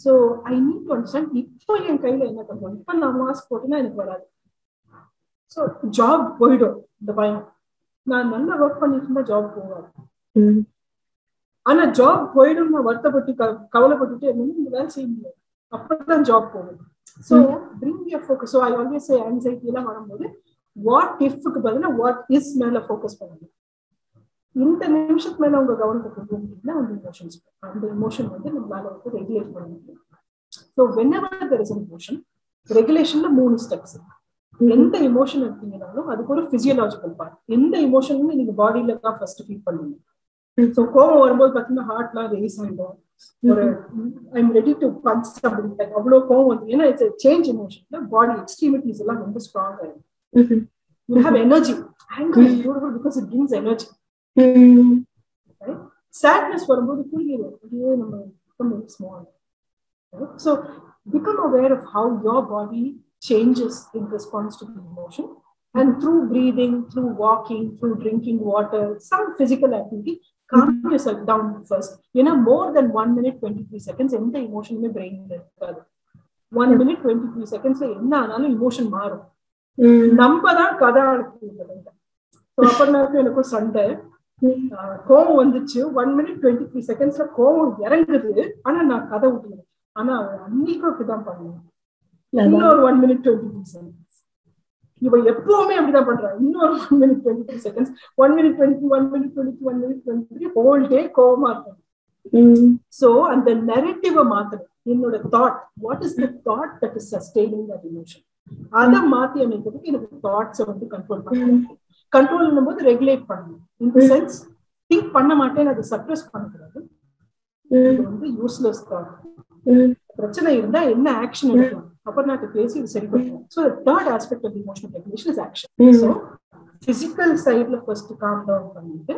So I need to understand இப்போ என் கையில என்ன பண்ணுவோம், இப்போ நான் மாஸ்க் போட்டேன்னா எனக்கு வராது. ஸோ ஜாப் போயிடும் இந்த பயம். நான் நல்லா ஒர்க் பண்ணிட்டு இருந்தா ஜாப் போவாது. ஆனா ஜாப் போயிடும் நான் வருத்தப்பட்டு கவலைப்பட்டுட்டு இருந்தாலும் இந்த வேலை செய்ய முடியாது, அப்பதான் ஜாப் போகும். So bring your focus. So I always say anxiety எல்லாம் வரும்போது வாட் இஃப்க்கு பதிலாக வாட் இஸ் மேல ஃபோக்கஸ் பண்ணணும். இந்த நிமிஷத்துக்கு மேல உங்க கவனத்தை கொண்டு வந்தீங்கன்னா அந்த இமோஷன் வந்து நம்மளால வந்து ரெகுலேட் பண்ண முடியும். So whenever there is an emotion, ரெகுலேஷன்ல 3 steps. எந்த இமோஷன் எடுத்தீங்கன்னாலும் அதுக்கு ஒரு பிசியலாஜிக்கல் பார்ட். எந்த இமோஷனுமே நீங்க பாடியில தான் ஃபர்ஸ்ட் ஃபீல் பண்ணுவீங்க. ஸோ கோவம் வரும்போது பாத்தீங்கன்னா ஹார்ட்லாம் ரேஸ் ஆயிடும், ஒரு I'm ready to punch somebody, அவ்வளவு கோவம் வந்து, ஏன்னா இட்ஸ் சேஞ்ச் இமோஷன்ல பாடி எக்ஸ்ட்ரீமிட்டிஸ் எல்லாம் ரொம்ப ஸ்ட்ராங் ஆயிடும். You have energy. Anger is beautiful because it gives energy. Sadness வரும்போது புரியுது, அப்படியே நம்ம become very small. So become aware of how your body changes in response to the emotion, and through breathing, through walking, through drinking water, some physical activity, calm yourself down first. More than 1 minute 23 seconds எந்த இமோஷனுமே பிரெயின்ல இருக்காது. 1 minute 23 secondsல என்ன ஆனாலும் emotion மாறும். நம்ம தான் கதை அனுப்புறது. அப்ப எனக்கும் சண்டை கோவம் வந்துச்சு, 1 minute 23 secondsல கோவம் இறங்குது, ஆனா நான் கதை விட்டுருவேன். ஆனா அன்னைக்கு அப்படிதான் பண்ணுவேன். இன்னொரு 1 minute 23 seconds. இவ எப்பவுமே அப்படிதான் பண்றான். இன்னொரு 1 minute 23 seconds, 1 minute 20, 1 minute 22, 1 minute 23, whole day கோவமா இருக்கும். சோ அந்த நெரேட்டிவ மாத்தணும். என்னோட thought, what is the thought that is sustaining that emotion, அதை மாத்தி அமைக்கிறதுக்கு எனக்கு தாட்ஸை வந்து கண்ட்ரோல் பண்ணணும். கண்ட்ரோல் போது ரெகுலேட் பண்ணணும். இன் தி சென்ஸ் திங்க் பண்ண மாட்டேன்னு அதை சப்ரஸ் பண்ணக்கூடாது. இது வந்து யூஸ்லெஸ் தான். பிரச்சனை இருந்தா என்ன ஆக்ஷன் எடுக்கலாம், அப்புறம் பேசி இது சரி பண்ணுவோம். So third aspect of emotional regulation is action. So physical சைட்ல ஃபர்ஸ்ட் காம் டவுன் பண்ணிட்டு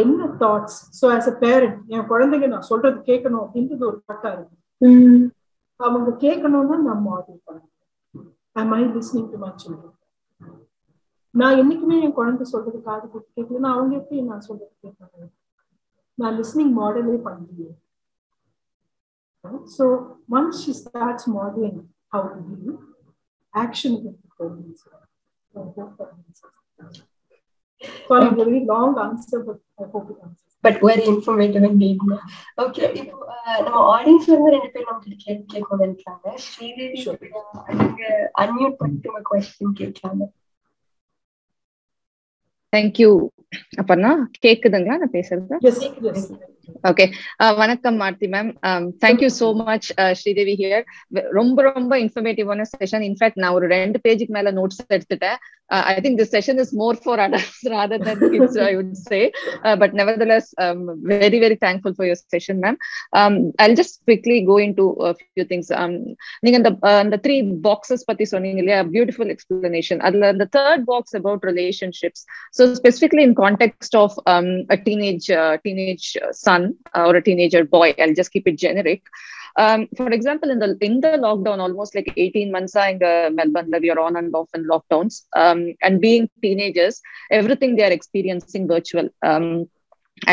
என்ன thoughts. So as a parent என் குழந்தைங்க நான் சொல்றது கேட்கணும் அப்படின்றது ஒரு பட்டா இருக்கு. அவங்க கேட்கணும்னா நான் மாடல் பண்ணணும். Am I listening to my children? நான் என்னைக்குமே என் குழந்தை சொல்றது காது கொடுத்து கேட்கலன்னா அவங்க எப்படி நான் சொல்றது கேட்கணும்? நான் லிஸ்னிங் மாடலே பண்ணுறேன். So once she starts modeling how to do, action will become easier. Sorry, very long answer, but I hope it answers. But very informative indeed. Okay, இப்போ நம்ம ஆடியன்ஸ்ல இருந்து 2 பேர் நமக்கு கேட்கணும்னு நினைக்கிறாங்க. ஸ்ரீதேவி நீங்க அன்மியூட் பண்ணிட்டு உங்க क्वेश्चन கேட்கலாம். Thank you. அப்பனா கேக்குதுங்களா நான் பேசுறது? Yes. Okay. வணக்கம் Aarti ma'am. Thank you so much Sridevi here. ரொம்ப informative session. In fact நான் ஒரு 2 பேஜுக்கு மேல நோட்ஸ் எடுத்துட்டேன். I think this session is more for adults rather than kids, I would say. But nevertheless, very thankful for your session, ma'am. I'll just quickly go into a few things. நீங்க the 3 boxes பத்தி சொன்னீங்க இல்லையா, beautiful explanation. அதுல the third box about relationships. So specifically in context of a teenage son or a teenager boy, I'll just keep it generic. For example, in the lockdown, almost like 18 months in Melbourne, we are on and off in lockdowns, and being teenagers, everything they are experiencing virtual.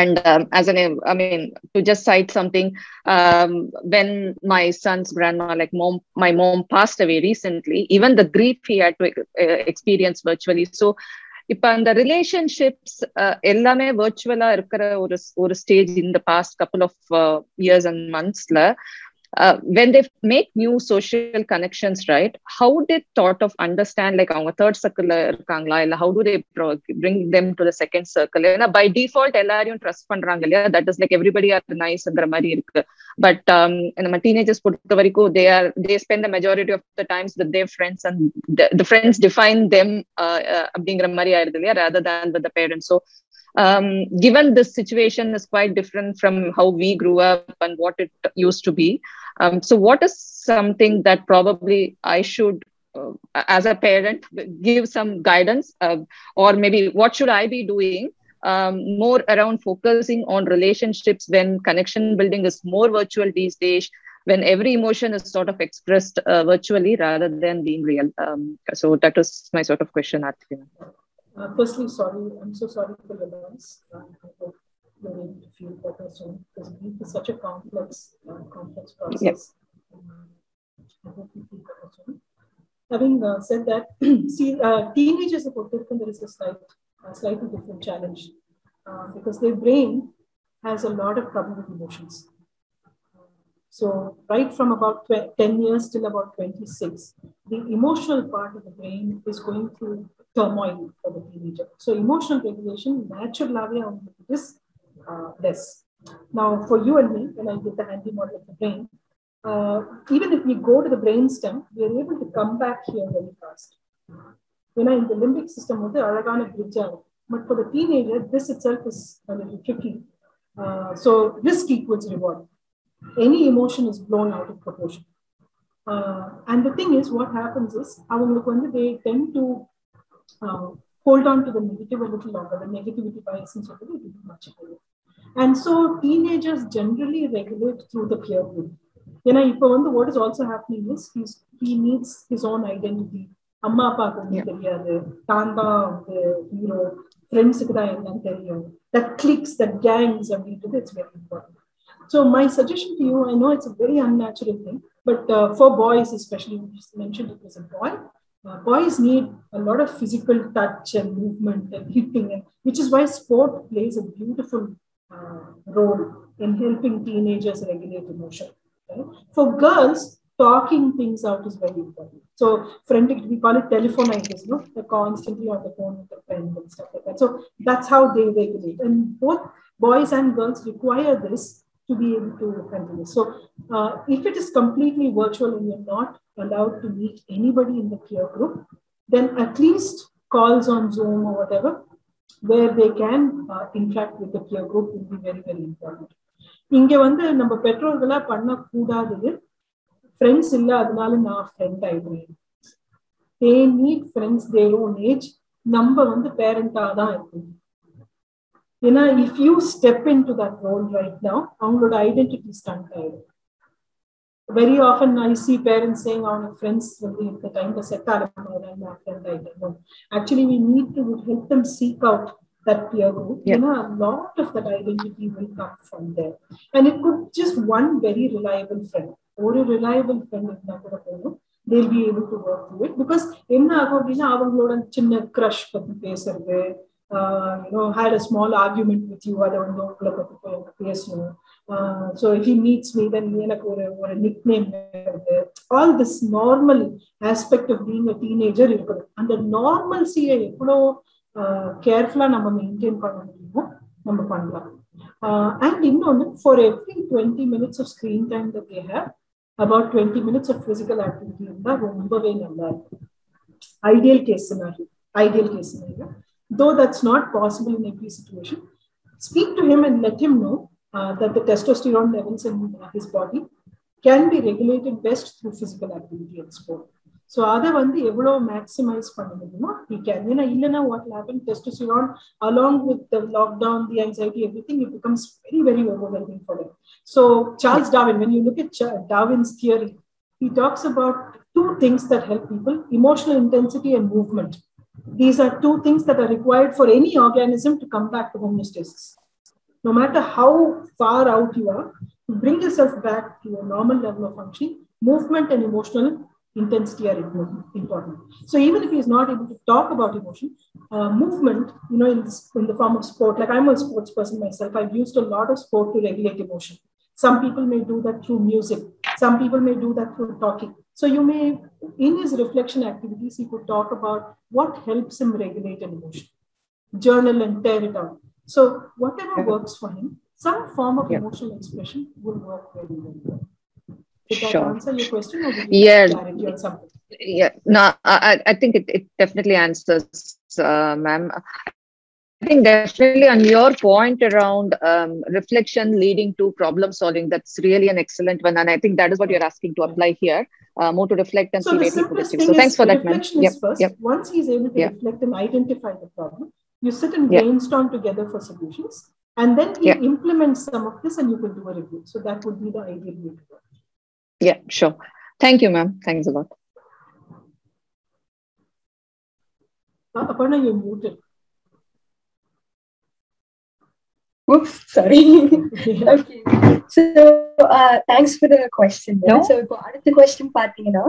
And to just cite something, when my son's grandma, my mom passed away recently, even the grief he had to experience virtually. So இப்ப அந்த relationships எல்லாமே வர்ச்சுவலா இருக்கிற ஒரு stage in the past couple of years and monthsல when they make new social connections, right, how they thought of understand like அவங்க third circle இருக்காங்களா இல்ல how do they bring them to the second circle? ஏன்னா by default எல்லாரையும் trust பண்றாங்க இல்லையா, that is like everybody are niceங்கிற மாதிரி இருக்கு. But நம்ம teenagers பொறுத்த வரைக்கும் they spend the majority of the times with their friends and the friends define them அப்படிங்கிற மாதிரி ஆயிருது இல்லையா, rather than with the parents. So given this situation is quite different from how we grew up and what it used to be, so what is something that probably I should as a parent give some guidance, or maybe what should I be doing more around focusing on relationships when connection building is more virtual these days, when every emotion is sort of expressed virtually rather than being real? So that is my sort of question, Arthi. Firstly, I'm so sorry for the loss. I hope you're able to feel better soon, because grief is such a complex process. Yep. I hope you feel better soon. Having said that, see, teenagers, there is a slightly different challenge, because their brain has a lot of trouble with emotions. So right from about 10 years till about 26, the emotional part of the brain is going through turmoil for the teenager. So emotional regulation naturally is less. Now for you and me, when I did the handy model of the brain, even if we go to the brain stem, we are able to come back here very fast. In the limbic system, but for the teenager, this itself is a little tricky. So risk equals reward. Any emotion is blown out of proportion. And the thing is, what happens is, they tend to hold on to the negative a little longer. The negativity bias is much higher. And so teenagers generally regulate through the peer group. What is also happening is he needs his own identity. Amma appa theriyadu, tanda the hero, friends that cliques, that gangs, it's very important. So my suggestion to you, I know it's a very unnatural thing, but for boys especially, you mentioned it was a boy. Boys need a lot of physical touch and movement and hitting, which is why sport plays a beautiful role in helping teenagers regulate emotion. Right? For girls, talking things out is very important. So frantic, we call it telephonitis, they're constantly on the phone with their friends and stuff like that. So that's how they regulate. And both boys and girls require this to be able to continue. So if it is completely virtual and you're not allowed to meet anybody in the peer group, then at least calls on Zoom or whatever, where they can interact with the peer group will be very, very important. இங்க வந்து நம்ம பெற்றோர்களா பண்ணக்கூடாதது, friends இல்ல அதனால நான் friend ஆயிடுவேன். They need friends their own age. நம்ம வந்து பேரண்டா தான் இருக்கும். ஏன்னா if you step into that role right now, அவங்களோட ஐடென்டிட்டி ஸ்டண்ட் ஆயிடும். Very often I see parents saying our friends will be the time to set our friend item. Actually, we need to help them seek out that peer group. You know, a lot of that identity will come from there. And it could just one very reliable friend or a reliable friend if not they'll be able to work through it. Because enna agum appadina avangaloda chinna crush patti pesறது, you know, had a small argument with you, adha vandu ungala patti pesum. So if he meets me, then எனக்கு ஒரு nickname இருக்கு. All this normal aspect of being a teenager இருக்குது. அந்த normalcy-யை எவ்வளோ கேர்ஃபுல்லா நம்ம maintain பண்ண முடியுமோ நம்ம பண்ணலாம். And இன்னொன்று, for every 20 minutes of screen time that they have, about 20 minutes of physical activity இருந்தா ரொம்பவே நல்லா இருக்கும். Ideal case scenario. Though that's not possible in every situation, speak to him and let him know that the testosterone levels in his body can be regulated best through physical activity and sport. So other வந்து எவ்வளோ maximize பண்ண முடியுமோ he can. ஏன்னா இல்லைன்னா what will happen, testosterone along with the lockdown, the anxiety, everything, it becomes very, very overwhelming for them. So Charles Darwin, when you look at Darwin's theory, he talks about two things that help people: emotional intensity and movement. These are two things that are required for any organism to come back to homeostasis. No matter how far out you are, to bring yourself back to a normal level of functioning, movement and emotional intensity are important. So even if he is not able to talk about emotion, movement, you know, in the form of sport, like I'm a sports person myself, I've used a lot of sport to regulate emotion. Some people may do that through music. Some people may do that through talking. So you may, in his reflection activities, he could talk about what helps him regulate an emotion. Journal and tear it out. So whatever works for him, some form of emotional expression will work very, very well. Did that answer your question, or did you have clarity on something? Yeah, no, I think it definitely answers, ma'am. I think definitely on your point around reflection leading to problem solving, that's really an excellent one, and I think that is what you're asking to apply here, more to reflect and see where he could achieve. So thanks for that, ma'am. Reflection is first. Once he's able to reflect and identify the problem, you sit and brainstorm together for solutions, and then he implements some of this and you can do a review. So that would be the ideal way to go. Yeah, sure. Thank you, ma'am. Thanks a lot. Aparna, you're muted. Oops, sorry. Okay. So thanks for the question. No? So இப்போ அடுத்த question பாத்தீங்கன்னா,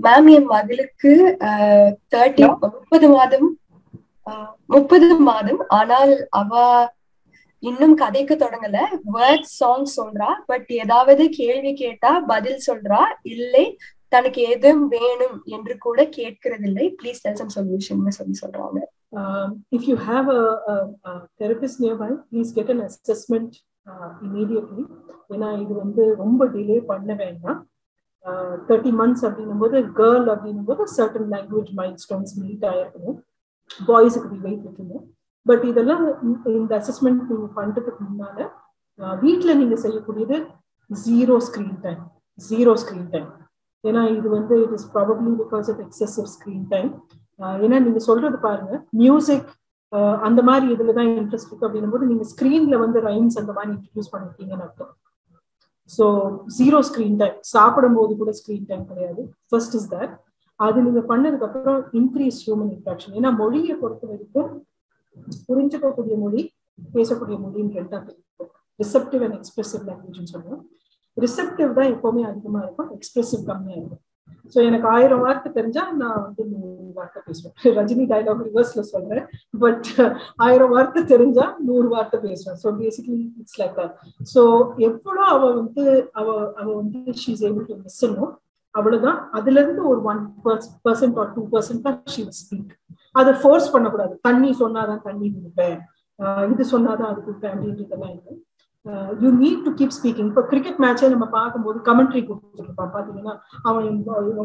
ma'am என் மகளுக்கு 30 மாதம் ஆனால் அவ இன்னும் கதைக்க தொடங்கல. Word song சொல்றா, பட் ஏதாவது கேள்வி கேட்டா பதில் சொல்றா, இல்லை தனக்கு எதுவும் வேணும் என்று கூட கேட்கறதில்லை. ப்ளீஸ் டெல் சம் சொல்யூஷன் சொல்றாங்க. If you have a therapist nearby, please get an assessment immediately. ஏன்னா இது வந்து ரொம்ப டிலே பண்ண வேண்டாம். 30 months அப்படின்னும்போது கேர்ள் அப்படின்னும்போது certain language milestones மீட் ஆயிருக்கணும். பாய்ஸுக்கு தி வெயிட் இருக்கணும். பட் இதெல்லாம் இந்த அசஸ்மெண்ட் நீங்க பண்றதுக்கு முன்னால வீட்டில் நீங்க செய்யக்கூடியது ஜீரோ ஸ்கிரீன் டைம். ஏன்னா இது வந்து it is probably because of excessive screen time. ஏன்னா நீங்க சொல்றது பாருங்க, மியூசிக் அந்த மாதிரி இதுலதான் இன்ட்ரெஸ்ட் இருக்கு அப்படின்னும் போது நீங்க ஸ்கிரீன்ல வந்து ரைம்ஸ் அந்த மாதிரி இன்ட்ரடியூஸ் பண்ணிருக்கீங்கன்னு அர்த்தம். ஸோ ஜீரோ ஸ்கிரீன் டைம், சாப்பிடும் போது கூட ஸ்கிரீன் டைம் கிடையாது. First is that. அது நீங்க பண்ணதுக்கு அப்புறம் இன்க்ரீஸ் ஹியூமன் இன்ட்ராக்ஷன். ஏன்னா மொழியை பொறுத்த வரைக்கும் புரிஞ்சுக்கக்கூடிய மொழி, பேசக்கூடிய மொழின்னு ரெண்டா இருக்கும். ரிசெப்டிவ் அண்ட் எக்ஸ்பிரசிவ் லாங்குவேஜ்னு சொல்லுவோம். ரிசெப்டிவ் தான் எப்பவுமே அதிகமா இருக்கும், எக்ஸ்பிரசிவ் கம்மியா இருக்கும். ஸோ எனக்கு 1000 வார்த்தை தெரிஞ்சா நான் வந்து 100 வார்த்தை பேசுவேன். ரஜினி டைலாக் ரிவர்ஸ்ல சொல்றேன், பட் 1000 வார்த்தை தெரிஞ்சா 100 வார்த்தை பேசுவேன். So basically it's like that. So எவ்வளோ அவ வந்து she is able to listen, அவ்வளவுதான். அதுல இருந்து ஒரு 1% or 2% தான் ஷீ வில் ஸ்பீக். அதை ஃபோர்ஸ் பண்ணக்கூடாது. தண்ணி சொன்னாதான் தண்ணி கொடுப்பேன், இது சொன்னாதான் அது கொடுப்பேன் அப்படின்றதெல்லாம் இல்லை. you need to keep speaking. இப்போ கிரிக்கெட் மேட்சே நம்ம பார்க்கும்போது கமெண்ட்ரி கொடுத்துருப்பான் பாத்தீங்கன்னா, அவன்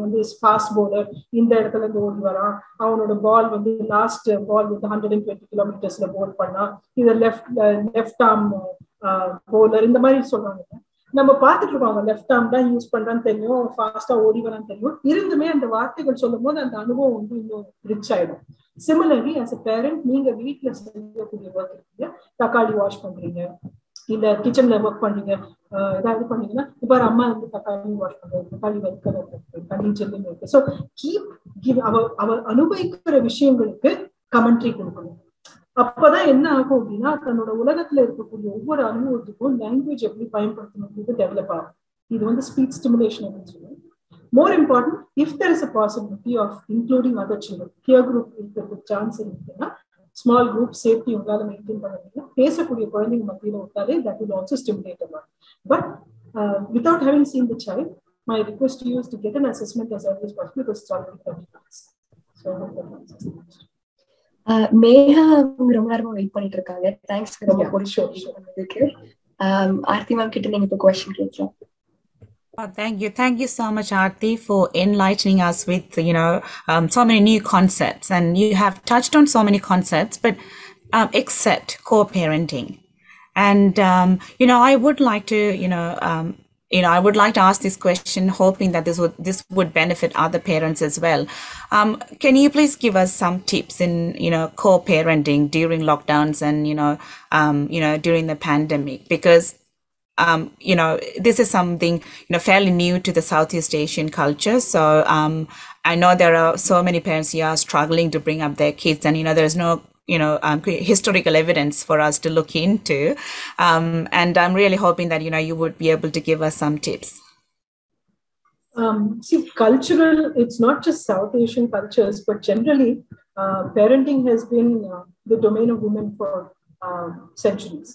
வந்து ஃபாஸ்ட் பவுலர், இந்த இடத்துல இருந்து ஓடி வரான், அவனோட பால் வந்து லாஸ்ட் பால் வந்து 120 கிலோமீட்டர்ஸ்ல பவுல் பண்ணா, இதை லெஃப்ட் ஆர்ம் பவுலர், இந்த மாதிரி சொல்றாங்க. நம்ம பார்த்துட்டு இருக்கோம், அவங்க லெஃப்ட் ஆர்ம் தான் யூஸ் பண்றான்னு தெரியும், ஃபாஸ்டா ஓடி வரான்னு தெரியும், இருந்துமே அந்த வார்த்தைகள் சொல்லும் போது அந்த அனுபவம் வந்து இன்னும் ரிச் ஆயிடும். சிமிலர்லி ஆஸ் அ பேரண்ட், நீங்க வீட்டுல செய்யக்கூடிய ஒர்க் இருக்கீங்க, தக்காளி வாஷ் பண்றீங்க, இல்ல கிச்சன்ல ஒர்க் பண்றீங்க, ஏதாவது பண்ணீங்கன்னா, இப்ப அம்மா வந்து தக்காளி வாஷ் பண்றது, தக்காளி வறுக்கிறது, தண்ணி செல்லுன்னு இருக்கு. ஸோ கீப் அவ அனுபவிக்கிற விஷயங்களுக்கு கமெண்ட்ரி கொடுக்கணும். அப்பதான் என்ன ஆகும் அப்படின்னா, தன்னோட உலகத்துல இருக்கக்கூடிய ஒவ்வொரு அனுபவத்துக்கும் லாங்குவேஜ் எப்படி பயன்படுத்தணும் டெவலப் ஆகும். இது வந்து ஸ்பீச் ஸ்டிமுலேஷன் அப்படின்னு சொல்லுவோம். More important, if there is a possibility of including other children, peer group இருக்கிறதுக்கு சான்ஸ் இருக்குன்னா, small group safety உங்களால மெயின்டைன் பண்ண முடியும், பேசக்கூடிய குழந்தைங்க மத்தியில விட்டாலே that will also stimulate a lot. But without having seen the child, my request to you is to get an assessment as early as possible because it's already 30 months. So I hope that answers the question. Megha அவங்க ரொம்ப நேரமா wait பண்ணிட்டு இருக்காங்க. Thanks ரொம்ப பொறுமைக்கு. Aarthi ma'am கிட்ட நீங்க இப்போ क्वेश्चन கேட்கலாம். Thank you so much, Aarti, for enlightening us with, so many new concepts. And you have touched on so many concepts, but except co-parenting. And, I would like to, I would like to ask this question, hoping that this would benefit other parents as well. Can you please give us some tips in, co-parenting during lockdowns and, during the pandemic? Because this is something, fairly new to the Southeast Asian culture. So I know there are so many parents here struggling to bring up their kids, and there's no historical evidence for us to look into. And I'm really hoping that you would be able to give us some tips. See, cultural, it's not just South Asian cultures, but generally parenting has been the domain of women for centuries.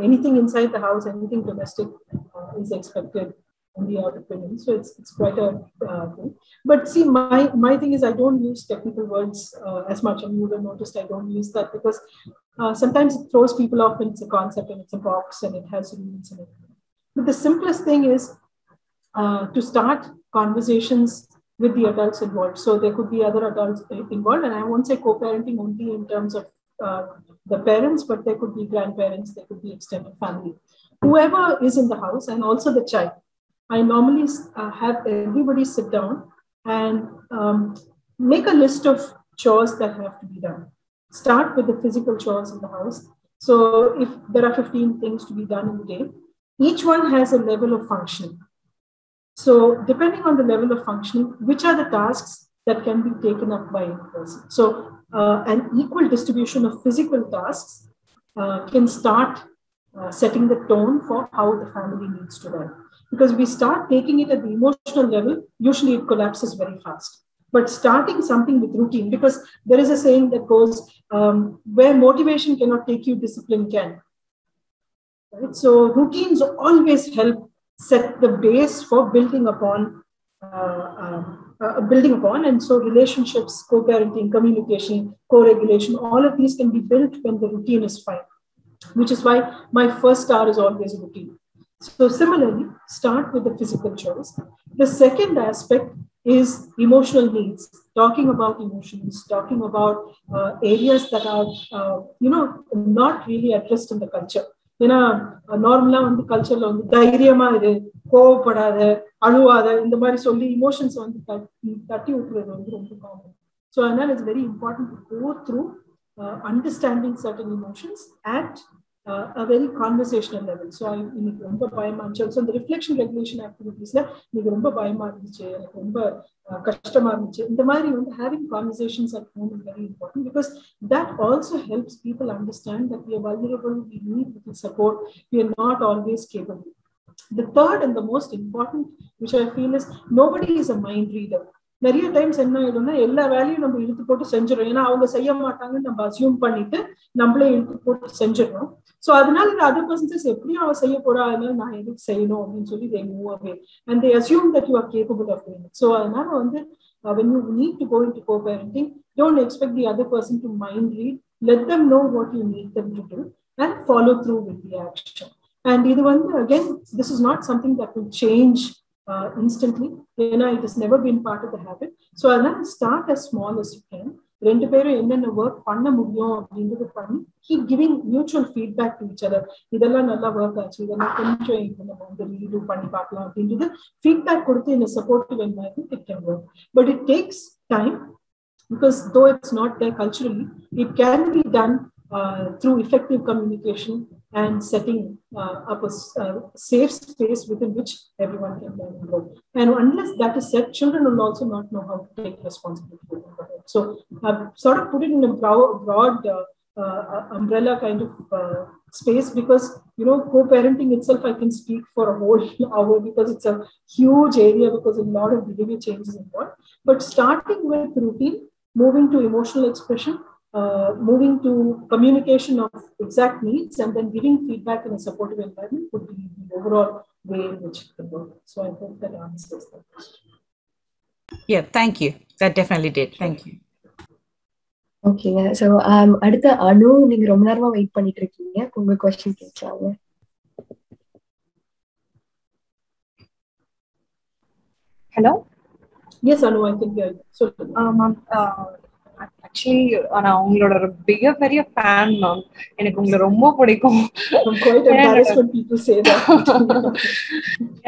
Anything inside the house, anything domestic is expected in the other opinion. So it's quite a thing. But see, my thing is I don't use technical words as much. And you would have noticed I don't use that because sometimes it throws people off when it's a concept and it's a box and it has rules in it. But the simplest thing is to start conversations with the adults involved. So there could be other adults involved, and I won't say co-parenting only in terms of the parents, but there could be grandparents, there could be extended family, whoever is in the house, and also the child. I normally have everybody sit down and make a list of chores that have to be done. Start with the physical chores in the house. So if there are 15 things to be done in the day, each one has a level of functioning. So depending on the level of functioning, which are the tasks that can be taken up by a person. So an equal distribution of physical tasks can start setting the tone for how the family needs to run. Because we start taking it at the emotional level, usually it collapses very fast. But starting something with routine, because there is a saying that goes, where motivation cannot take you, discipline can. Right? So routines always help set the base for building upon. And so relationships, co-parenting, communication, co-regulation, all of these can be built when the routine is fine, which is why my first star is always routine. So similarly, start with the physical chores. The second aspect is emotional needs, talking about emotions, talking about areas that are, not really addressed in the culture. ஏன்னா நார்மலா வந்து கல்ச்சர்ல வந்து தைரியமா இரு, கோவப்படாத, அழுவாத, இந்த மாதிரி சொல்லி இமோஷன்ஸ் வந்து தட்டி விட்டுறது வந்து ரொம்ப காமன். ஸோ அதனால it's very important to go through understanding certain emotions at a very conversational level. So இன்னைக்கு ரொம்ப பயமா இருந்துச்சு. ஸோ இந்த ரிஃப்ளெக்ஷன் ரெகுலேஷன் ஆக்டிவிட்டீஸ்ல இன்னைக்கு ரொம்ப பயமா இருந்துச்சு, எனக்கு ரொம்ப கஷ்டமா இருந்துச்சு, இந்த மாதிரி வந்து having conversations at home is very important because that also helps people understand that we are vulnerable, we need little support, we are not always capable. The third and the most important, which I feel, is nobody is a mind reader. நிறைய times என்ன ஆயிடும்னா எல்லா வேலையும் நம்ம இழுத்து போட்டு செஞ்சிடும். ஏன்னா அவங்க செய்ய மாட்டாங்கன்னு நம்ம அசியூம் பண்ணிட்டு நம்மளே இழுத்து போட்டு செஞ்சிடணும். ஸோ அதனால இந்த அதர் பர்சன்ஸ் எப்படியும் அவ செய்ய போறா, அதனால நான் எதுக்கு செய்யணும் அப்படின்னு சொல்லி they move away and they assume that you are capable of doing it. So அதனால வந்து when you need to go into co-parenting, don't expect the other person to mind read. Let them know what you need them to do and follow through with the action. And again, this is not something that will change instantly. It has never been part of the habit. So start as small as you can. ரெண்டு பேரும் என்னென்ன work பண்ண முடியும் அப்படின்றது பண்ணி keep giving mutual feedback to each other. இதெல்லாம் நல்லா work ஆச்சு, இதெல்லாம் கொஞ்சம் நம்ம வந்து ரீடு பண்ணி பார்க்கலாம் அப்படின்றது ஃபீட்பேக் கொடுத்து in a supportive environment it can work. But it takes time, because though it's not there culturally, it can be done through effective communication and setting up a safe space within which everyone can learn and grow. And unless that is set, children will also not know how to take responsibility for it. So I've sort of put it in a broad umbrella kind of space, because co-parenting itself I can speak for a whole hour, because it's a huge area, because a lot of behavior changes involved. But starting with routine, moving to emotional expression, moving to communication of exact needs, and then giving feedback in a supportive environment would be the overall way in which it can work. So I hope that answers that question. Yeah, thank you. That definitely did. Thank you. ஓகேங்க. So அடுத்த அனு, நீங்க ரொம்ப நேரமா wait பண்ணிட்டு இருக்கீங்க, உங்க question கேட்கலாங்க. Hello. Yes, Anu, I think ma'am, actually நான் உங்களோட ஒரு பெரிய ஃபேன் மேம். எனக்கு உங்களை ரொம்ப பிடிக்கும்.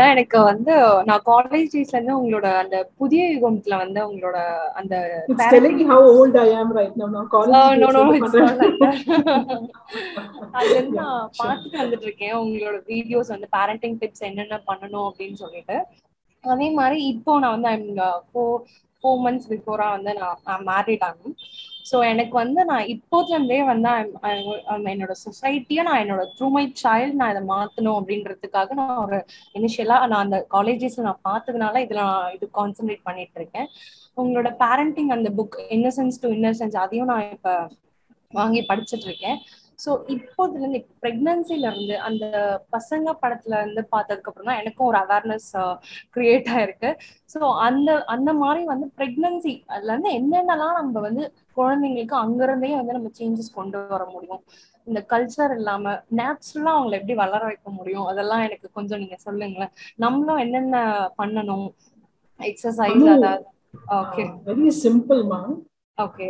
எனக்கு வந்து நான் காலேஜ் டேஸ்ல இருந்து உங்களோட அந்த புதிய யுகத்துல வந்து உங்களோட அந்த அது நான் பார்த்துட்டு வந்துட்டு இருக்கேன். உங்களோட வீடியோஸ் வந்து பேரண்டிங் டிப்ஸ் என்னென்ன பண்ணணும் அப்படின்னு சொல்லிட்டு. அதே மாதிரி இப்போ நான் வந்து 4 months பிஃபோரா வந்து நான் மேரிட் ஆகும். ஸோ எனக்கு வந்து நான் இப்போதுலேருந்தே வந்து என்னோட சொசைட்டியை நான் என்னோட த்ரூ மை சைல்டு நான் இதை மாற்றணும் அப்படின்றதுக்காக நான் ஒரு இனிஷியலாக நான் அந்த காலேஜஸ்ல நான் பார்த்ததுனால இதில் நான் இது கான்சென்ட்ரேட் பண்ணிட்டு இருக்கேன். உங்களோட பேரண்டிங் அந்த புக் இன்னசென்ஸ் டு இன்னசென்ஸ் அதையும் நான் இப்போ வாங்கி படிச்சுட்டு இருக்கேன். ஸோ இப்போதுல இருந்து பிரெக்னன்சில இருந்து அந்த பசங்க படத்துல இருந்து பார்த்ததுக்கு அப்புறம் தான் எனக்கும் ஒரு அவேர்னஸ் கிரியேட் ஆயிருக்கு. ஸோ அந்த மாதிரி வந்து பிரெக்னன்சி அதுல இருந்து என்னென்னலாம் நம்ம வந்து குழந்தைங்களுக்கு அங்கிருந்தே வந்து நம்ம சேஞ்சஸ் கொண்டு வர முடியும், இந்த கல்ச்சர் இல்லாம நேச்சுரலா அவங்களை எப்படி வளர வைக்க முடியும், அதெல்லாம் எனக்கு கொஞ்சம் நீங்க சொல்லுங்களேன். நம்மளும் என்னென்ன பண்ணணும், எக்ஸசைஸ் அதாவது. ஓகே, வெரி சிம்பிள் மா. Okay.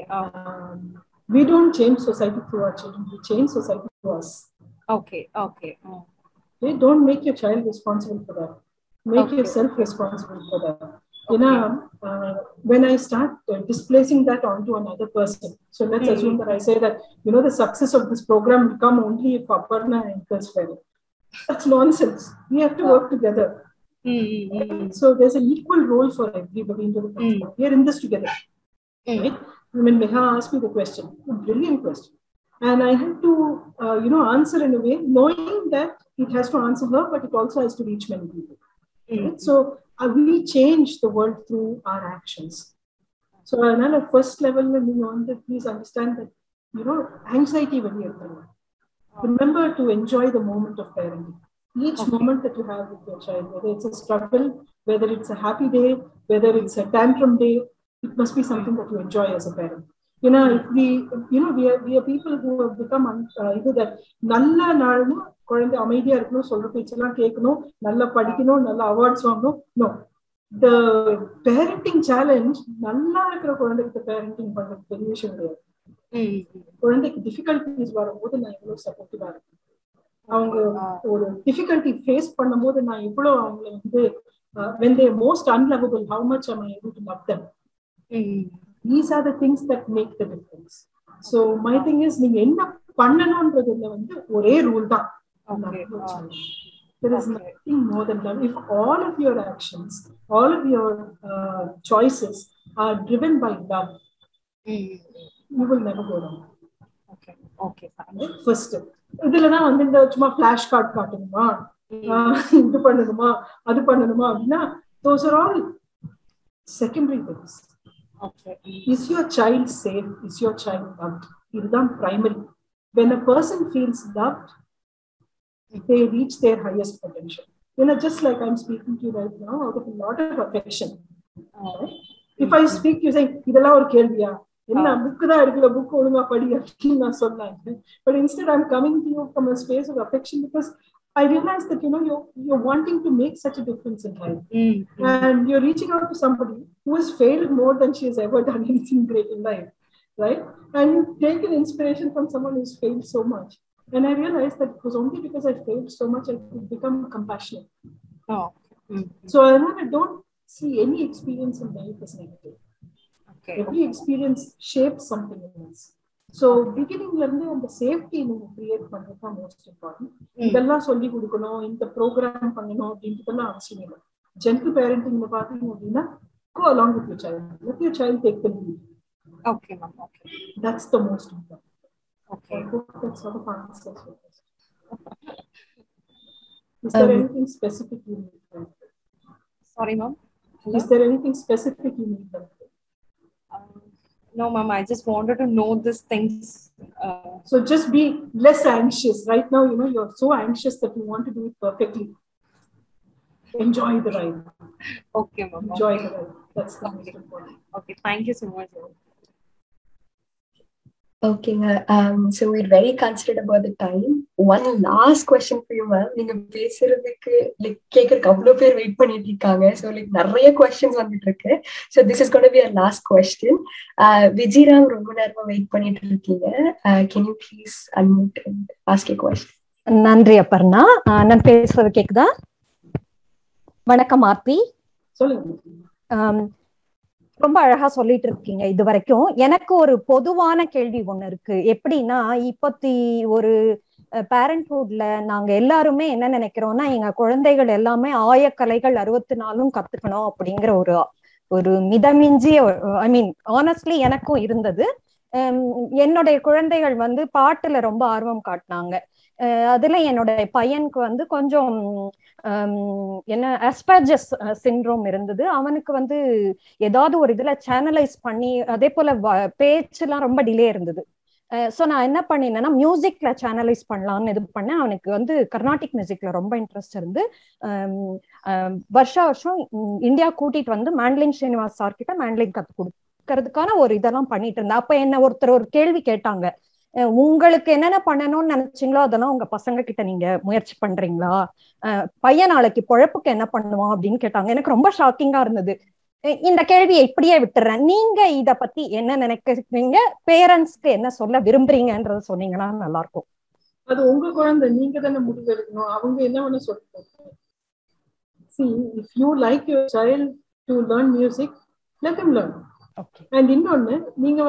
We don't change society through our children. We change society through us. Okay. Okay. Don't make your child responsible for that. Make yourself responsible for that. When I start displacing that onto another person, so let's assume that I say that the success of this program will come only if Aparna anchors well. That's nonsense. We have to work together. So there's an equal role for everybody into the program. We are in this together. Right? When Neha asked me the question, a brilliant question, and I had to, answer in a way, knowing that it has to answer her, but it also has to reach many people. Right? So we change the world through our actions. So at a first level, please understand that, anxiety will be there. Remember to enjoy the moment of parenting. Each moment that you have with your child, whether it's a struggle, whether it's a happy day, whether it's a tantrum day, it must be something that you enjoy as a parent. If we are people who have become that nalla naalna குழந்தை அமைதியா இருக்கணும், சொல்ற பேச்செல்லாம் கேட்கணும், நல்லா படிக்கணும், நல்ல awards வாங்கணும். No, the parenting challenge நல்லா இருக்கிற குழந்தைகிட்ட பேரண்டிங் பண்றது பெரிய விஷயம் கிடையாது. குழந்தைக்கு டிஃபிகல்டிஸ் வரும்போது நான் எவ்வளவு சப்போர்ட்டிவா இருக்கேன், அவங்க ஒரு டிஃபிகல்டி ஃபேஸ் பண்ணும்போது நான் எவ்வளவு அவங்களை வந்து when they are most unlovable, how much am I able to love them? These are the things that make the difference. So my thing is, நீங்க என்ன பண்ணணும்ன்றதுல வந்து ஒரே ரூல் தான். There is nothing more than love. If all of your actions, all of your choices are driven by love, you will never go wrong. Okay. First step. இதுலதான் வந்து இந்த சும்மா flash card காட்டணுமா, இது பண்ணணுமா, அது பண்ணணுமா அப்படின்னா, those are all secondary things. Okay. Is your child safe? Is your child loved? It's primary. When a person feels loved, they reach their highest potential. Just like I'm speaking to you right now, out of a lot of affection. Right? If I speak, you say, "Idella or kelviya? Enna book da irukla book olunga padi" appadina sollaanga. But instead, I'm coming to you from a space of affection, because I realized that, you're wanting to make such a difference in life. And you're reaching out to somebody who has failed more than she has ever done anything great in life, right? And you take an inspiration from someone who's failed so much. And I realized that it was only because I failed so much I could become compassionate. So I don't see any experience in life as negative. Every experience shapes something in us. So beginning learning and the safety create பண்றது most important. இதெல்லாம் சொல்லி கொடுக்கணும், இந்த program பண்ணணும் அப்படின்றதெல்லாம் அவசியம் இல்லை. Gentle parenting பாத்தீங்க அப்படின்னா go along with your child. Let your child take the lead. Okay, ma'am. Okay. That's the most important. Okay. I hope that sort of answers your question. Is there anything specific you need? Sorry, ma'am. Is there anything specific you need? No, ma'am. I just wanted to know these things. So just be less anxious. Right now, you're so anxious that you want to do it perfectly. Enjoy the ride. Okay, ma'am. Enjoy the ride. That's the most important. Okay, thank you so much, ma'am. Okay, so we're very considerate about the time. One last question for you, ma'am. நீங்க பேசுறதுக்கு கேக்குறதுக்கு அவ்வளவு பேர் wait பண்ணிட்டு இருக்காங்க. So நிறைய questions வந்துட்டு இருக்கு. So this is going to be our last question. விஜிராம் ரொம்ப நேரமா வெயிட் பண்ணிட்டு இருக்கீங்க. Can you please unmute and ask your question? நன்றி அப்பர்ணா. நான் பேசுறது கேக்குதா? வணக்கம் ஆர்த்தி. சொல்லுங்க. ரொம்ப அழகா சொல்லிட்டு இருக்கீங்க இது வரைக்கும். எனக்கு ஒரு பொதுவான கேள்வி ஒண்ணு இருக்கு. எப்படின்னா, இப்பத்தி ஒரு பேரண்ட்ஹுட்ல நாங்க எல்லாருமே என்ன நினைக்கிறோம்னா, எங்க குழந்தைகள் எல்லாமே ஆயக்கலைகள் 64 கத்துக்கணும் அப்படிங்கிற ஒரு மிதமிஞ்சிய, ஐ மீன் ஆனஸ்ட்லி எனக்கும் இருந்தது. என்னுடைய குழந்தைகள் பாட்டுல ரொம்ப ஆர்வம் காட்டினாங்க. அதுல என்னோட பையனுக்கு கொஞ்சம் என்ன அஸ்பர்ஜஸ் சிண்ட்ரோம் இருந்தது. அவனுக்கு ஏதாவது ஒரு இதுல சேனலைஸ் பண்ணி, அதே போல பேச்செல்லாம் ரொம்ப டிலே இருந்தது. சோ நான் என்ன பண்ணினேன்னா, மியூசிக்ல சேனலைஸ் பண்ணலாம்னு இது பண்ணேன். அவனுக்கு கர்நாடிக் மியூசிக்ல ரொம்ப இன்ட்ரெஸ்ட் இருந்து வருஷம் இந்தியா கூட்டிட்டு மேண்ட்லின் ஸ்ரீனிவாஸ் சார் கிட்ட மேண்ட்லின் கத்து கொடுக்கறதுக்கான ஒரு இதெல்லாம் பண்ணிட்டு இருந்தேன். அப்ப என்ன ஒருத்தர் ஒரு கேள்வி கேட்டாங்க, உங்களுக்கு என்னென்ன பண்ணணும்னு நினைச்சீங்களோ அதெல்லாம் உங்க பசங்க கிட்ட நீங்க முயற்சி பண்றீங்களா? பையன் நாளைக்கு பொழப்புக்கு என்ன பண்ணுவான் அப்படின்னு கேட்டாங்க. எனக்கு ரொம்ப ஷாக்கிங்கா இருந்தது. இந்த கேள்வியை இப்படியே விட்டுறேன். நீங்க இத பத்தி என்ன நினைக்கிறீங்க? பேரண்ட்ஸ்க்கு என்ன சொல்ல விரும்புறீங்கன்றத சொன்னீங்கன்னா நல்லா இருக்கும். அது உங்க குழந்தை, நீங்க தானே முடிவு எடுக்கணும். அவங்க என்ன வேணா சொல்லுங்க. See, if you like your child to learn music, let them learn. Okay. And இன்னொன்னு, நீங்க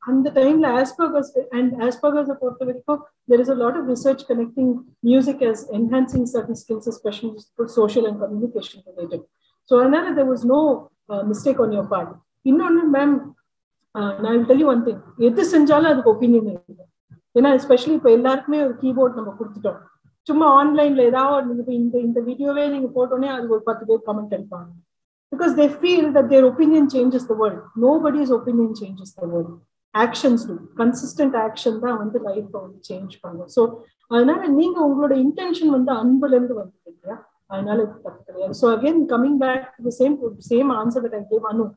அந்த டைம்ல Asperger's பொறுத்த வரைக்கும் there is a lot of research connecting music as enhancing certain skills, especially for social and communication related. So another, there was no mistake on your part. இன்னொன்னு ma'am, I will tell you one thing. எது செஞ்சாலும் அதுக்கு opinion இருக்கு. ஏன்னா especially இப்போ எல்லாருக்குமே ஒரு keyboard நம்ம கொடுத்துட்டோம். சும்மா ஆன்லைன்ல ஏதாவது இந்த வீடியோவே நீங்க போட்டோன்னே அது ஒரு 10 பேர் கமெண்ட் அடிப்பாங்க. Because they feel that their opinion changes the world. Nobody's opinion changes the world. Actions do. Consistent action தான் life change பண்ணும். So அதனால நீங்க உங்களோட இன்டென்ஷன் அன்புல இருந்து வந்துருக்கீங்க. அதனால தப்பு கிடையாது. So again, coming back to the same answer that I gave Anu.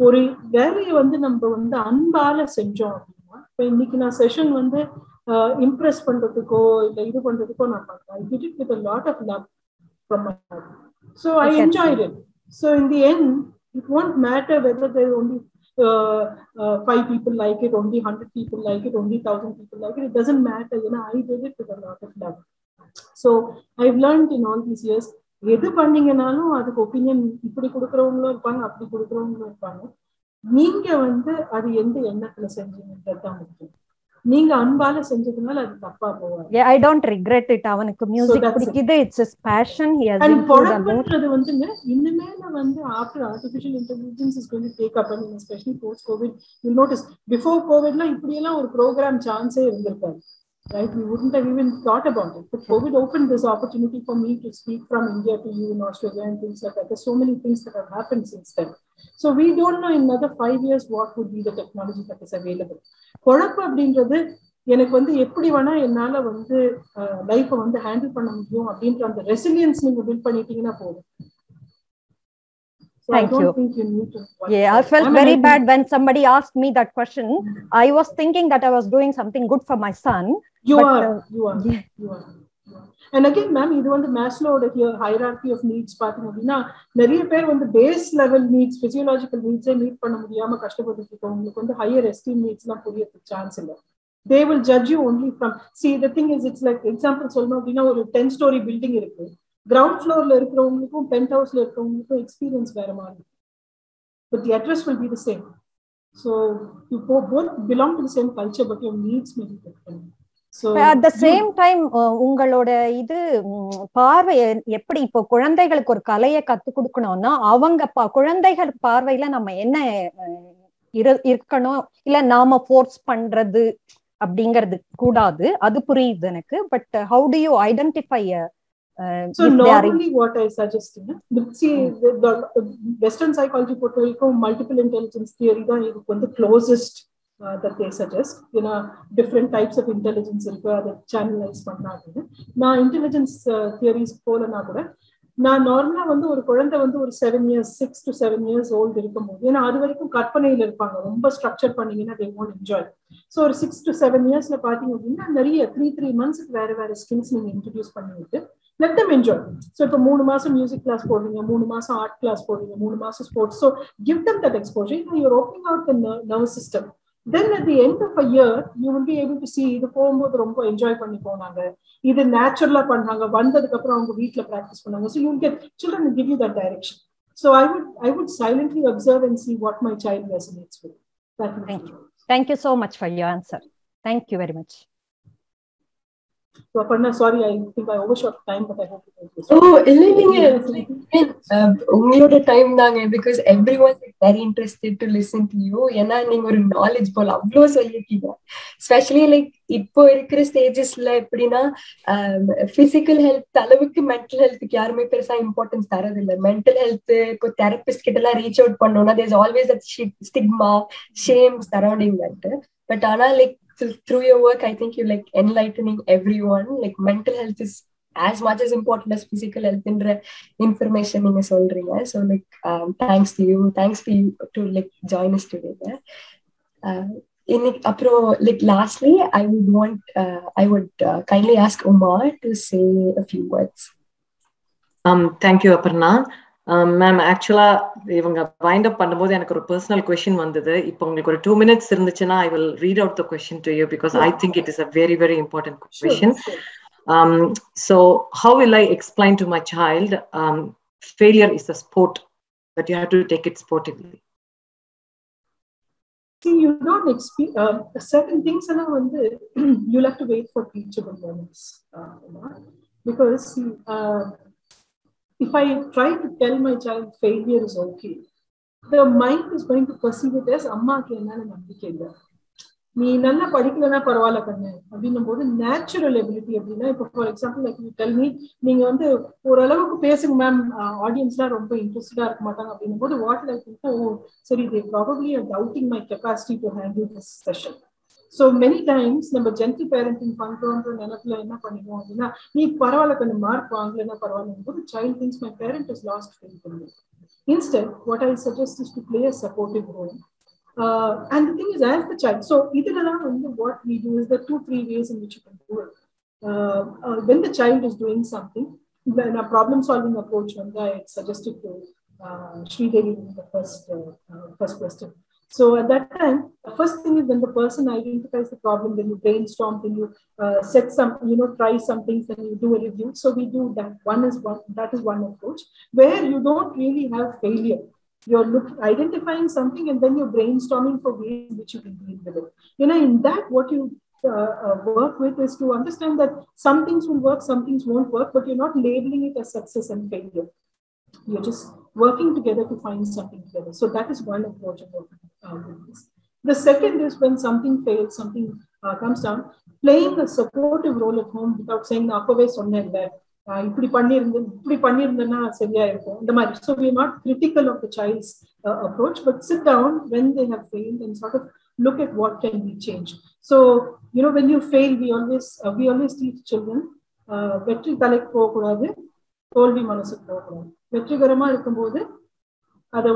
ஒரு வேலையை நம்ம அன்பால செஞ்சோம் அப்படின்னா, இப்போ இன்னைக்கு நான் செஷன் இம்ப்ரெஸ் பண்றதுக்கோ இல்ல இது பண்றதுக்கோ நான் பண்ணேன். I did it with a lot of love from my heart. So I enjoyed it. So in the end, it won't matter whether there are only 5 people like it, only 100 people like it, only 1,000 people like it. It doesn't matter. I did it with a lot of love. So I've learned in all these years, எது பண்ணீங்கனாலும் அதுக்கு opinion இப்படி கொடுக்கறவங்களும் இருப்பாங்க, அப்படி கொடுக்கறவங்களும் இருப்பாங்க. நீங்க அது எந்த எண்ணத்துல செஞ்சீங்கன்றதுதான் முக்கியம். நீங்க அன்பால செஞ்சதுனால அது தப்பா போவாது. I don't regret it. அவனுக்கு மியூசிக் பிடிக்குது. It's his passion. He has and பொழப்புன்றது இன்னுமே after artificial intelligence is going to take up, I mean especially post COVID, you'll notice before COVID இப்படி எல்லாம் ஒரு program chance இருந்திருக்காது. Right? We wouldn't have even thought about it. But COVID opened this opportunity for me to speak from India to you in Australia and things like that. There's so many things that have happened since then. So we don't know in another 5 years what would be the technology that is available. பொழப்பு அப்படின்றது எனக்கு எப்படி வேணா என்னால லைஃப handle பண்ண முடியும் அப்படின்ற அந்த ரெசிலியன்ஸ் நீங்க பில்ட் பண்ணிட்டீங்கன்னா போதும். So Thank I don't you. think you need to. Yeah, I felt very bad when somebody asked me that question. I was thinking that I was doing something good for my son. You but, are. You are. And again, ma'am, இது வந்து மேஸ்லோட hierarchy of needs பாத்தீங்க அப்படின்னா நிறைய பேர் வந்து base level needs physiological நீட்ஸே meet பண்ண முடியாம கஷ்டப்பட்டு இருக்கவங்களுக்கு வந்து ஹையர் எஸ்டீம் நீட்ஸ் எல்லாம் புரியறதுக்கு சான்ஸ் இல்லை. They will judge you only from, see, the thing is, it's like example சொல்லணும் அப்படின்னா ஒரு 10-story பில்டிங் இருக்கு, கிரவுண்ட் ஃப்ளோர்ல இருக்கிறவங்களுக்கும் பென்ட் ஹவுஸ்ல இருக்கிறவங்களுக்கும் எக்ஸ்பீரியன்ஸ் வேற மாதிரி, but the address will be the same. So you both belong to the same culture, but your needs may be different. So at the same time உங்களோட இது பார்வை எப்படி, இப்போ குழந்தைகளுக்கு ஒரு கலையை கத்து கொடுக்கணும்னா அவங்க குழந்தைகள் பார்வையில நம்ம என்ன இருக்கணும், இல்ல நாம ஃபோர்ஸ் பண்றது அப்படிங்கிறது கூடாது, அது புரியுது எனக்கு. But how do you identify so normally what I suggest, see, the Western psychology பொறுத்தவரைக்கும் multiple intelligence theory தான் இதுக்கு வந்து closest that they suggest. Different types of intelligence இருக்கு, அதை channelize பண்ணாங்க. நான் intelligence theories போலனா கூட நான் நார்மலா வந்து ஒரு குழந்தை வந்து ஒரு 6 to 7 years old இருக்கும்போது, ஏன்னா அது வரைக்கும் கற்பனையில இருப்பாங்க, ரொம்ப ஸ்ட்ரக்சர் பண்ணீங்கன்னா they won't enjoy. So ஒரு 6 to 7 yearsல பாத்தீங்க அப்படின்னா நிறைய 3 months வேற ஸ்கில்ஸ் நீங்க இன்ட்ரடியூஸ் பண்ணிட்டு let them enjoy. So இப்போ 3 மாசம் மியூசிக் கிளாஸ் போடுறீங்க, 3 மாசம் ஆர்ட் கிளாஸ் போடுறீங்க, 3 மாசம் sports. So give them that exposure. You're opening out the nervous system. Then at the end of a year you will be able to see இது போகும்போது ரொம்ப enjoy பண்ணி போனாங்க, இது நேச்சுரலா பண்ணாங்க, வந்ததுக்கு அப்புறம் அவங்க வீட்ல பிராக்டிஸ் பண்ணாங்க. So you will get children will give you that direction. So I would silently observe and see what my child resonates with. Thank you so much for your answer. Thank you very much. So Aparna, sorry, I think I overshot time, but I hope it was. Oh, இல்லைங்க, உங்களோட time தாங்க, because everyone is very interested to listen to you. ஏன்னா நீங்க ஒரு knowledge போல அவ்வளோ சொல்லிருக்கீங்க. Specially like இப்போ இருக்கிற ஸ்டேஜஸ்ல எப்படின்னா பிசிக்கல் ஹெல்த் அளவுக்கு மென்டல் ஹெல்த்துக்கு யாருமே பெருசா இம்பார்ட்டன்ஸ் தரது இல்லை. மென்டல் ஹெல்த் இப்போ தெரபிஸ்ட் கிட்ட எல்லாம் ரீச் அவுட் பண்ணோம்னா there's always that stigma, shame surrounding that. But ஆனா like through your work I think you like enlightening everyone, like mental health is as much as important as physical health in information நீங்க சொல்றீங்க. So like thanks to you to like join us today. இன்னைக்கு அப்புறம் like lastly I would kindly ask Umar to say a few words. Thank you Aparna. Ma'am, ஆக்சுவலா இவங்க wind up பண்ணும்போது எனக்கு ஒரு personal question வந்தது. இப்போ உங்களுக்கு ஒரு 2 minutes இருந்துச்சுன்னா I will read out the question to you because I think it is a very very important question. So how will I explain to my child failure is a sport, but you have to take it sportively? See, you don't expect certain things and you'll have to wait for teachable moments, because if I try to tell my child failure is okay, the mind is going to perceive it as amma ku enna nambikkai illa, நீ நல்லா படிக்கலன்னா பரவாயில்ல கண்ணு அப்படின்னும் போது natural ability அப்படின்னா, இப்போ for example like you tell me, நீங்க வந்து ஓரளவுக்கு பேசுங்க மேம், ஆடியன்ஸ்லாம் ரொம்ப இன்ட்ரெஸ்டடா இருக்க மாட்டாங்க அப்படின்னும் போது வாட் லைக் சரி they probably are doubting my capacity to handle this session. So many times நம்ம ஜென்டில் பேரண்டிங் பண்றோன்ற நிலத்துல என்ன பண்ணிடுவோம் அப்படின்னா, நீ பரவாயில்ல கொஞ்சம் மார்க் வாங்கலன்னா பரவாயில்ல போது child things my parent is last fail பண்ணி. Instead what I suggest is to play a supportive role, and the thing is as the child, so idhula what we do is there are 2-3 ways in which you can do it. When the child is doing something, in a problem solving approach I suggested to Sridevi in the first question. So at that time, the first thing is when the person identifies the problem, then you brainstorm, then you set some, try some things, then you do a review. So we do that. That is one approach where you don't really have failure. You're identifying something and then you're brainstorming for ways in which you can deal with it. In that, what you work with is to understand that some things will work, some things won't work, but you're not labeling it as success and failure. You're just working together to find something together. So that is one approach of working with this. The second is when something fails, something comes down, playing a supportive role at home without saying, "Appave sonnenga, இப்படி பண்ணிருந்தேன்னா சரியா இருக்கும்," இந்த மாதிரி. So we are not critical of the child's approach, but sit down when they have failed and sort of look at what can be changed. So when you fail, we always teach children, வெற்றி தலைக்கு போக கூடாது, தோல்வி மனசுக்கு போகக்கூடாது. வெற்றிகரமா இருக்கும்போது அதை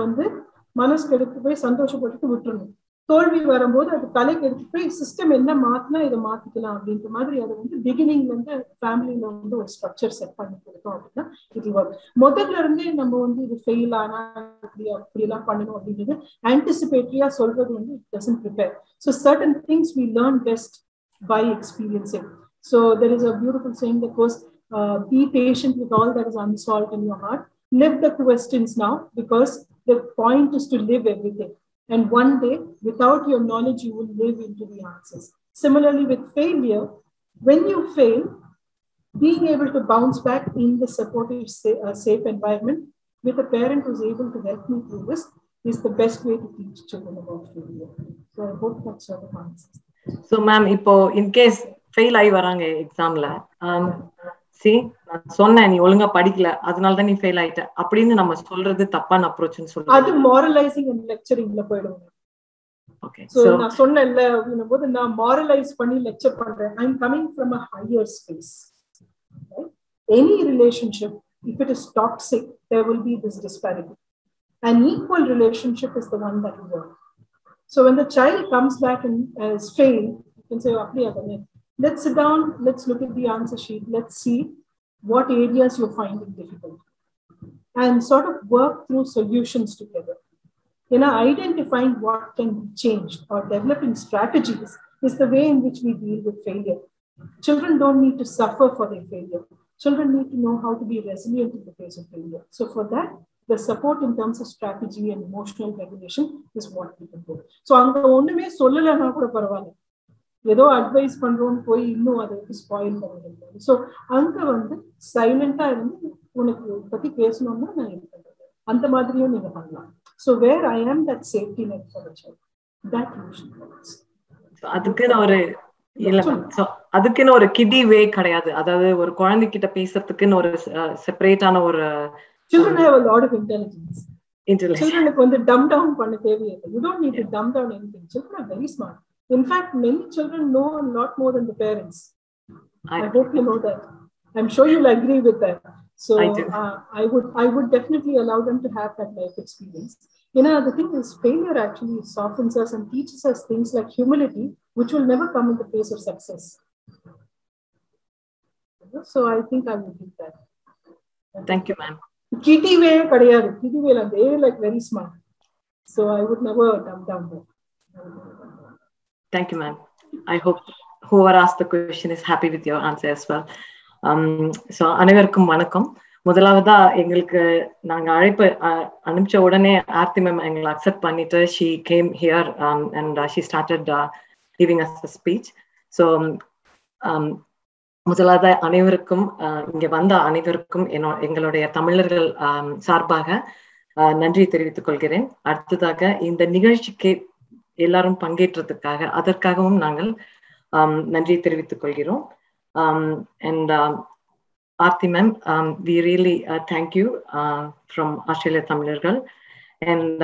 மனசுக்கு எடுத்து போய் சந்தோஷப்பட்டு விட்டுறணும். தோல்வி வரும்போது அது தலைக்கு எடுத்து போய் சிஸ்டம் என்ன மாத்தினா இதை மாத்திக்கலாம் அப்படின்ற மாதிரி அதை வந்து பிகினிங்ல இருந்து ஃபேமிலியில வந்து ஒரு ஸ்ட்ரக்சர் செட் பண்ணி கொடுத்தோம் அப்படின்னா இது வரும். முதல்ல இருந்தே நம்ம வந்து இது ஃபெயில் ஆனா அப்படி எல்லாம் பண்ணணும் அப்படின்றது ஆன்டிசிபேட்டரியா சொல்றது வந்து it doesn't prepare. So certain things we learn best by experiencing. So there is a beautiful saying that goes, be patient with all that is unsolved in your heart. Live the questions now, because the point is to live everything. And one day, without your knowledge, you will live into the answers. Similarly, with failure, when you fail, being able to bounce back in the supportive, safe environment with a parent who's able to help me through this is the best way to teach children about failure. So I hope that sort of answers. So ma'am, இப்போ in case fail ஆகி வராங்க எக்ஸாம்ல, நான் சொன்னேன் நீ ஒழுங்கா படிக்கல அதனால தான் நீ ஃபெயில் ஆயிட்ட அப்படின்னு நம்ம சொல்றது தப்பான அப்ரோச்னு சொல்றோம். அது மாரலைசிங் அண்ட் லெக்சரிங்ல போய்டுவாங்க. ஓகே, சோ நான் சொன்னேன்ல அப்படினும்போது நான் மாரலைஸ் பண்ணி லெக்சர் பண்றேன். I am coming from a higher space. Right? Any relationship, if it is toxic, there will be this disparity. An equal relationship is the one that will work. So when the child comes back and has failed, you can say, let's sit down, let's look at the answer sheet, let's see what areas you're finding difficult and sort of work through solutions together. Identifying what can be changed or developing strategies is the way in which we deal with failure. Children don't need to suffer for their failure. Children need to know how to be resilient in the face of failure. So for that, the support in terms of strategy and emotional regulation is what we can do. So anga onnume sollalana kuda paravalla, ஏதோ advice பண்றோம்னு போய் இன்னும் அதை spoil பண்ணிடுறாங்க. So அங்க வந்து சைலண்டா இருந்து உனக்கு பத்தி பேசணும்னா நான் இது பண்றேன், அந்த மாதிரியும் நீங்க பண்ணலாம். So where I am that safety net for the child, that usually works. அதுக்குன்னு ஒரு கிடி வே கிடையாது. அதாவது ஒரு குழந்தைகிட்ட பேசுறதுக்குன்னு ஒரு செப்பரேட்டான ஒரு children have a lot of intelligence. Childrenக்கு வந்து dumb down பண்ண தேவையில்லை. You don't need to dumb down anything. Children are very smart. In fact, many children know a lot more than the parents. I hope you know that. I'm sure you'll agree with that. So I would definitely allow them to have that life experience. The thing is, failure actually softens us and teaches us things like humility, which will never come in the face of success. So I think I would do that. Thank you, ma'am. Kitty way kadiyadu. Kitty way they like very smart. So I would never dumb down them. Thank you, ma'am. I hope whoever asked the question is happy with your answer as well. So அனைவருக்கும் வணக்கம். முதலாவதா எங்களுக்கு நாங்க அழைப்பு அனுப்பிச்ச உடனே Aarthi ma'am எங்களை accept பண்ணிட்டு she came here and she started giving us a speech. So முதலாவதா அனைவருக்கும் இங்க வந்த அனைவருக்கும் எங்களுடைய தமிழர்கள் சார்பாக நன்றி தெரிவித்துக் கொள்கிறேன். அடுத்ததாக இந்த நிகழ்ச்சிக்கு எல்லாரும் பங்கேற்றதுக்காக அதற்காகவும் நாங்கள் நன்றி தெரிவித்துக் கொள்கிறோம். And Arthi ma'am, we really thank you from Australia Tamilargal. And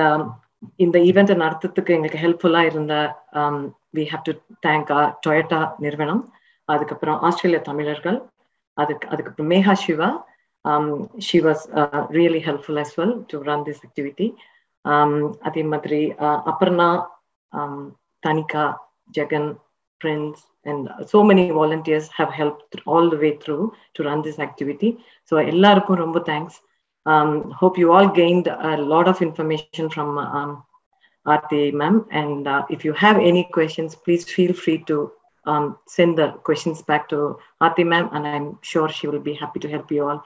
in the event நடத்துறதுக்கு எங்களுக்கு ஹெல்ப்ஃபுல்லா இருந்த we have to thank Toyota நிறுவனம், அதுக்கப்புறம் ஆஸ்திரேலியா தமிழர்கள், அதுக்கப்புறம் Megha Siva, she was really helpful as well to run this activity. அதே மாதிரி Aparna, Tanika, Jagan, Prince, and so many volunteers have helped all the way through to run this activity. So ellarukkum romba thanks. Hope you all gained a lot of information from Arthi ma'am, and if you have any questions, please feel free to send the questions back to Arthi ma'am, and I'm sure she will be happy to help you all